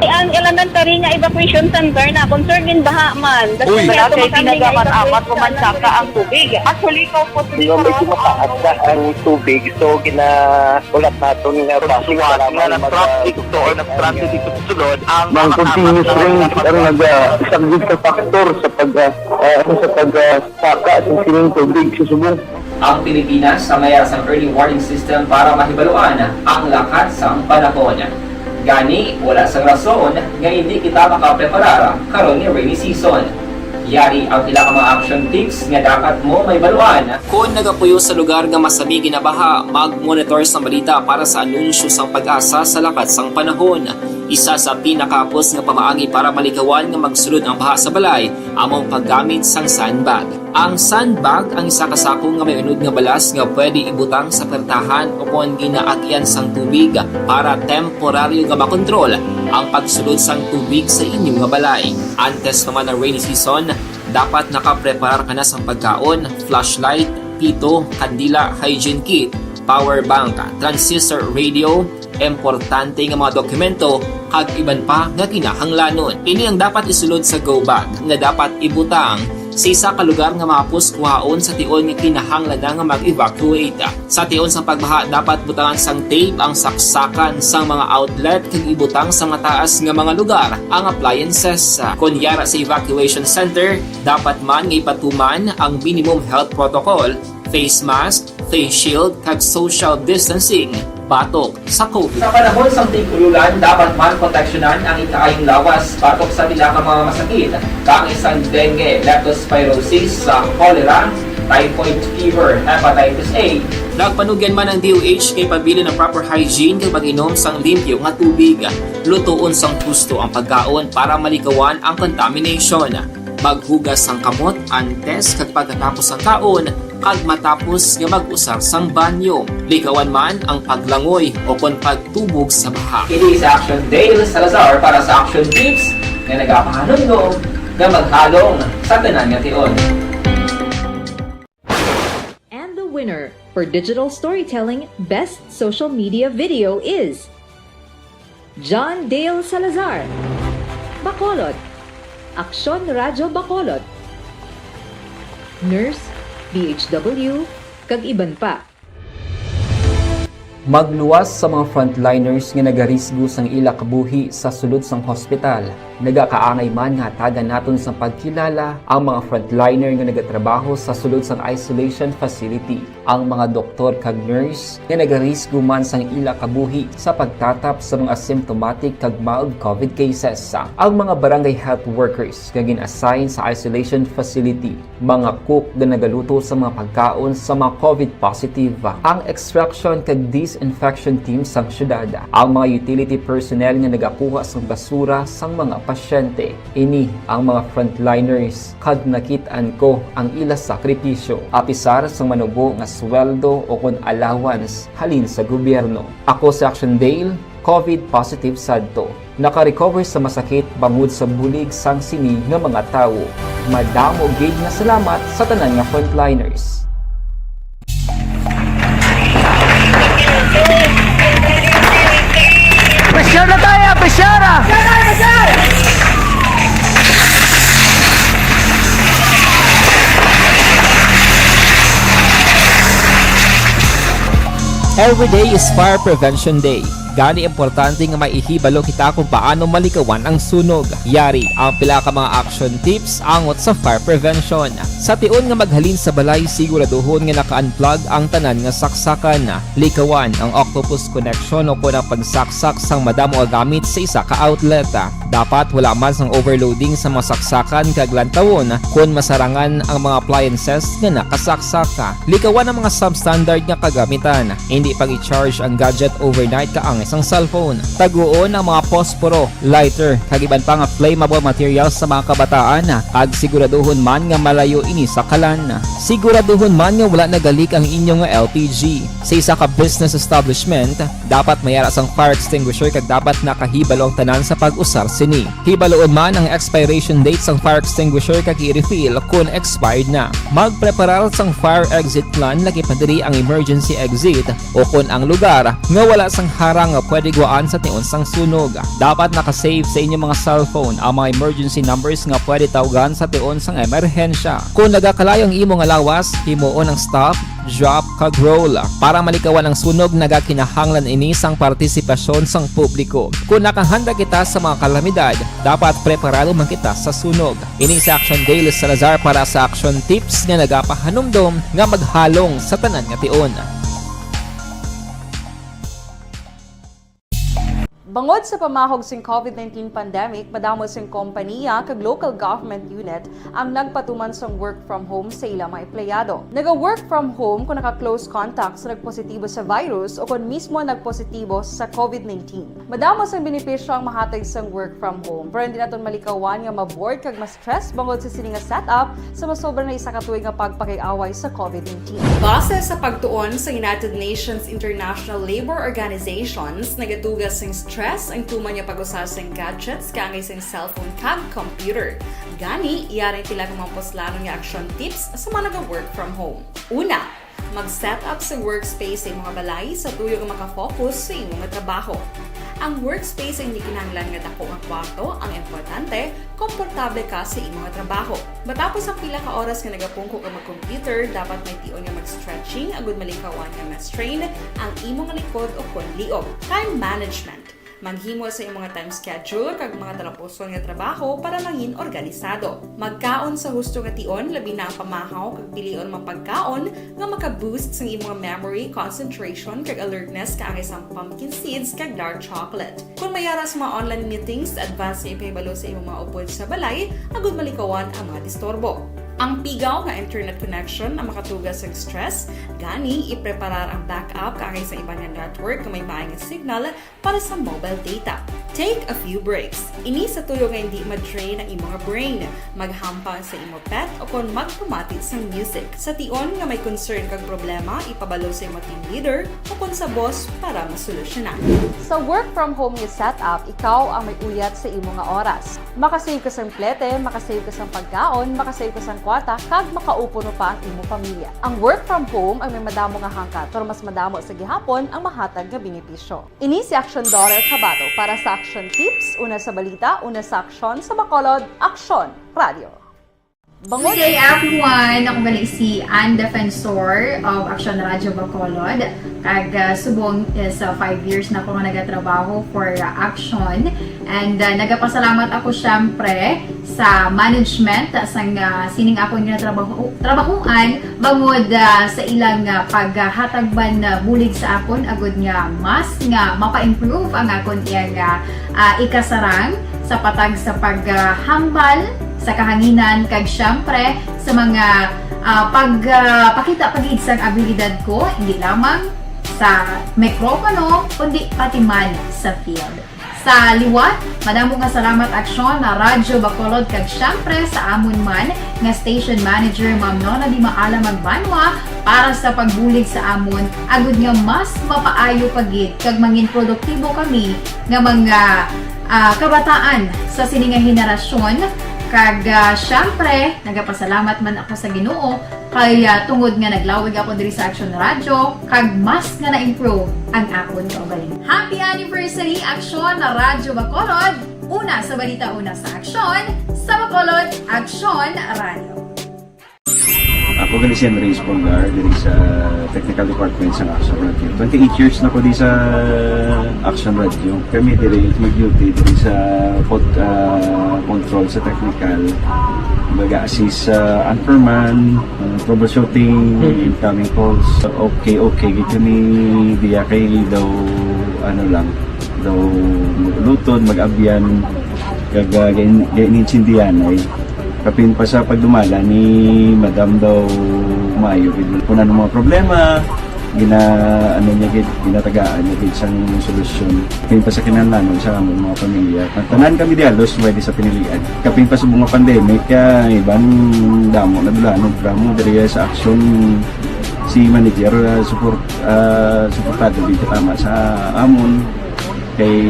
Ang elementary nga evacuation center na concern din baha man. Uy, kaya pinagamat-amat kumansaka ang tubig. Actually, ikaw po Medyo mataas na ang tubig, so ginaulat natin nga Pagsuwat nga ng traffic to or nag-traffic dito sa sulod ang Mang continuous rain ang nag-isang sa factor sa pagsaka sa sining tubig sa subong. Ang Pilipinas sa mayroon sa early warning system para mahibaluan ang lakas sa panahon. Gani, wala sang rason nga hindi kita makapreparar karon ni rainy season. Yari ang ilang mga action tips nga dapat mo may baluan. Kung nagapuyo sa lugar nga masabi ginabaha, mag-monitor sa balita para sa anunsyo sang pag-asa sa lakat sang panahon. Isa sa pinakapos nga pamaagi para malikawan nga magsulod ang baha sa balay, among paggamit sang sandbag. Ang sandbag ang isa ka sako nga may unod nga balas nga pwede ibutang sa pertahan o kung ginaagyan sang tubig para temporaryo nga makontrol ang pagsulod sang tubig sa inyong nga balay. Antes naman ng rainy season, dapat nakapreparar ka na sang pagkaon, flashlight, pito, kandila, hygiene kit, power bank, transistor radio, importante nga mga dokumento kag iban pa nga kinahanglanon. Ini ang dapat isulod sa go bag nga dapat ibutang sa isa ka lugar nga mapus kuhaon sa tion nga kinahanglan nga mag-evacuate. Sa tion sa pagbaha dapat butangan sang tape ang saksakan sang mga outlet kag ibutang sa mataas nga mga lugar ang appliances. Kunyara sa evacuation center, dapat man nga ipatuman ang minimum health protocol, face mask, face shield kag social distancing batok sa COVID. Sa panahon sa tig-ululan, dapat man proteksyonan ang ikaayong lawas batok sa tila mga masakit, kang isang dengue, leptospirosis, cholera, typhoid fever, hepatitis A. Nagpanugyan man ang DOH kay pabili ng proper hygiene kay pag-inom sang limpyo nga tubig. Lutuon sang gusto ang pagkaon para malikawan ang contamination. Maghugas sang kamot antes kag pagkatapos ang kaon kag matapos nga mag-usar sang banyo. Likawan man ang paglangoy o kon pagtubog sa baha. Kini sa Action Dale Salazar para sa Action Tips nga nagapahanungnog nga maghalong sa tanan nga tion. And the winner for Digital Storytelling Best Social Media Video is John Dale Salazar, Bacolod, Aksyon Radyo Bacolod, Nurse, BHW, kag iban pa. Magluwas sa mga frontliners nga nagarisgo sang ila kabuhi sa sulod sang hospital. Nagakaangay man nga tagan naton sa pagkilala ang mga frontliner nga nagatrabaho sa sulod sang isolation facility. Ang mga doktor kag nurse nga nagarisgo man sang ila kabuhi sa pagtatap sa mga asymptomatic kag mild COVID cases. Ang mga barangay health workers nga gin-assign sa isolation facility, mga cook nga nagaluto sa mga pagkaon sa mga COVID positive, ang extraction kag disinfection team sang syudad, ang mga utility personnel nga nagakuha sang basura sang mga pasyente. Ini ang mga frontliners kag nakit-an ko ang ila sakripisyo apisar sang manubo nga sweldo o kon allowance halin sa gobyerno. Ako sa Action Dale, COVID positive sadto. Naka-recover sa masakit bangod sa bulig sang sini nga mga tawo. Madamo gid nga salamat sa tanan nga frontliners. Every day is Fire Prevention Day. Gani importante nga maihibalo kita kung paano malikawan ang sunog. Yari ang pila ka mga action tips angot sa fire prevention. Sa tion nga maghalin sa balay, siguraduhon nga naka-unplug ang tanan nga saksakan. Likawan ang octopus connection o kung ang pagsaksak sang madamo nga gamit sa isa ka outlet. Dapat wala man sang overloading sa mga saksakan kag lantawon kung masarangan ang mga appliances nga nakasaksaka. Likawan ang mga substandard nga kagamitan. Hindi pag i-charge ang gadget overnight kaang isang cellphone. Taguon ang mga posporo, lighter, kag iban pa nga flammable materials sa mga kabataan ag siguraduhon man nga malayo ini sa kalan. Siguraduhon man nga wala nagalik ang inyong LPG. Sa isa ka business establishment, dapat mayara sang fire extinguisher kag dapat nakahibalo ang tanan sa pag-usar sini. Hibaloon man ang expiration date sang fire extinguisher kag i-refill kung expired na. Magpreparar sang fire exit plan lagi pa diri ang emergency exit o kung ang lugar nga wala sang harang nga pwede guaan sa tion sang sunog. Dapat nakasave sa inyong mga cellphone ang mga emergency numbers nga pwede tawagan sa tion sang emerhensya. Kung nagakalayo ang imong alawas, himuon ang stop, drop, kag roll. Para malikawan ang sunog, nagakinahanglan ini sang partisipasyon sang publiko. Kung nakahanda kita sa mga kalamidad, dapat preparado man kita sa sunog. Ini sa Action Daily Salazar para sa action tips nga nagapahanumdom nga maghalong sa tanan nga tion. Bangod sa pamahog sing COVID-19 pandemic, madamo sing kompanya kag local government unit ang nagpatuman sang work from home sa ilang mga empleyado. Naga-work from home kung naka-close contact sa nagpositibo sa virus o kung mismo nagpositibo sa COVID-19. Madamo sang benepisyo ang mahatag sang work from home, pero hindi naton malikawan nga ma-bored kag ma-stress bangod sa sini nga setup sa masobra na isa ka tuig nga pagpakiaway sa COVID-19. Base sa pagtuon sa United Nations International Labor Organizations, nagatugas sing stress ang tuman niya pag-usar sa gadgets kangay sa cellphone kag computer. Gani, iyaring tila kung mga poslano nga action tips sa mga nag-work from home. Una, mag-set up sa workspace sa mga balay sa tuyo nga makafocus sa imong trabaho. Ang workspace ay hindi kinahanglan nga dako nga kwarto, ang importante, komportable ka sa imong trabaho. Matapos ang pila ka oras nga nagapungko ka mag-computer, dapat may tion nga mag-stretching agud malikawan nga ma-strain ang imong likod o kon liog. Time management. Maghimo sa imong time schedule kag mga talapuson nga trabaho para maging organisado. Magkaon sa husto nga tion, labi na ang pamahaw kag pilion mga pagkaon nga maka-boost sa imong memory, concentration kag alertness kaangay sang pumpkin seeds kag dark chocolate. Kung mayara sa mga online meetings, advance nga ipahibalo sa imong mga upod sa balay, agud malikawan ang mga disturbo. Ang pigaw nga internet connection ang makatugas sa stress, gani ipreparar ang backup kaangay sa ibang network kung may maayong signal para sa mobile data. Take a few breaks. Ini sa tuyo nga hindi ma-drain ang imong brain. Maghampang sa imong pet o kung magpumatit sa music. Sa tion nga may concern kag problema, ipabalo sa imong team leader o kung sa boss para masolusyonan. Sa work from home nga setup, ikaw ang may uyat sa imong nga oras. Makasave ka sa plete, makasave ka sa pagkaon, makasave ka sa kwata, kag makaupo no pa ang imong pamilya. Ang work from home ay may madamo nga hangkat, pero mas madamo sa gihapon ang mahatag nga benepisyo. Ini si Action Daughter Cabato para sa Action Tips, una sa balita, una sa aksyon sa Bacolod, Aksyon Radio. Good day everyone! Ako gali si Ann Defensor of Action Radio Bacolod. Kag subong sa 5 years na ako nga nagatrabaho for Action. And nagapasalamat ako syempre sa management sang sining ako nga trabahuan bangod sa ilang paghatagban bulig sa akon agud nga mas nga mapa-improve ang akon iyang ikasarang sa patag sa paghambal sa kahanginan kag syempre sa mga pagpakita pagid sang abilidad ko hindi lamang sa mikropono kundi pati man sa field. Sa liwat, madamo nga salamat Aksyon na Radyo Bacolod kag syempre sa amon man nga station manager Ma'am Nona Di Maala Magbanwa para sa pagbulig sa amon agud nga mas mapaayo pagid kag mangin produktibo kami nga mga kabataan sa sining nga henerasyon. Kag syempre, nagapasalamat man ako sa Ginoo kay tungod nga naglawig ako diri sa Action Radio kag mas nga na-improve ang akon kaugalingon. Happy anniversary Action na Radyo Bacolod! Una sa balita, una sa Aksyon, sa Bacolod, Action Radio. Ako gali si Henry Espolgar diri sa Technical Department sa Action Radio. 28 years na ko di sa Action Radio. Kami diri mag-duty diri sa control sa technical. Mag-assist sa anchorman, troubleshooting, incoming calls. Okay, gito ni diya kay daw daw lutod, mag-abyan, ganinsindihan ay kapin pa sa pagdumala ni Madam daw Mayo kuna ng mga problema ginatagaan niya gid sang solusyon kapin pa sa kinahanglan sa among mga pamilya tanan kami dialos pwede sa pinilian kapin pa sa bunga pandemic ibang damo na dulanon programo diri sa action si manager suportado dito tama sa amon kay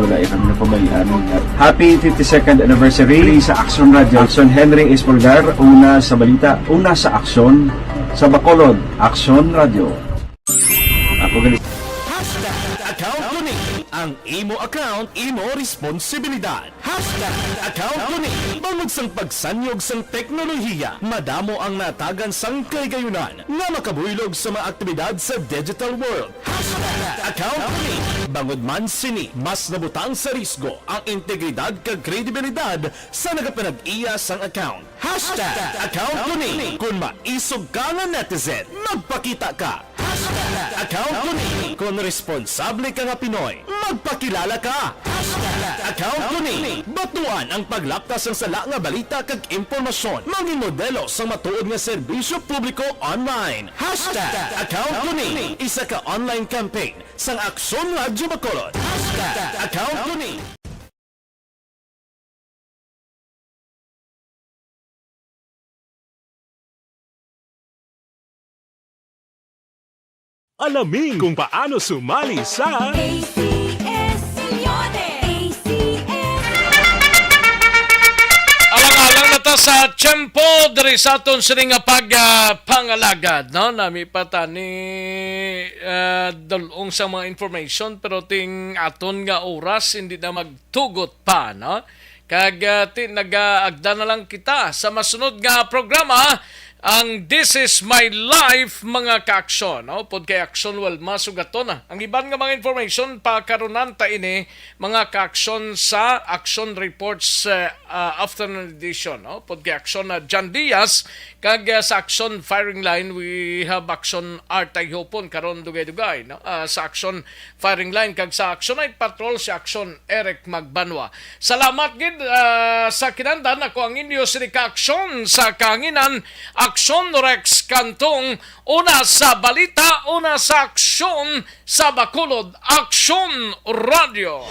wala kami napabayaan. Happy 52nd anniversary sa Action Radio. Action Henry Espolgar, una sa balita, una sa aksyon sa Bacolod. Action Radio. Ako ganito. Account ko ni ang imo account, imo responsibilidad. Account ko ni bangod sang pagsanyog sang teknolohiya. Madamo ang natagan sang kaygayunan nga makabuylog sa mga aktibidad sa digital world. Account ko ni bangod man sini mas nabutang sa risgo ang integridad kag kredibilidad sa nagapanag-iya sang account. Account ko ni kung maisog ka nga netizen, magpakita ka. Account ko ni kung responsable ka nga Pinoy, magpakilala ka. Account ko ni batuan ang paglaptas ng sala nga balita kag impormasyon, maging modelo sa matuod nga serbisyo publiko online. Account ko ni isa ka online campaign sang Aksyon Radyo Bacolod. Account ko ni Alamin kung paano sumali sa Alang-alang na ta sa tiyempo diri sa aton sining nga pangalagad, no? Nami pata ni dalong sa mga information pero ting aton nga oras hindi na magtugot pa, no? Kag nag-agda na lang kita sa masunod nga programa ang This Is My Life mga ka-aksyon. No? Pod kay aksyon wal masugaton na. Ang iban nga mga information pakarunan ta ini mga ka-aksyon sa Action Reports afternoon edition. No? Pod kay aksyon na John Diaz kag sa Action Firing Line we have Action Artay Hopon karon dugay-dugay. No? Sa Action Firing Line kag sa Action Night Patrol si Action Eric Magbanwa. Salamat gid sa kinandan ako ang inyo si ka-aksyon sa kanginan Aksyon Rex Kantong, una sa balita, una sa aksyon sa Bacolod, Aksyon Radio.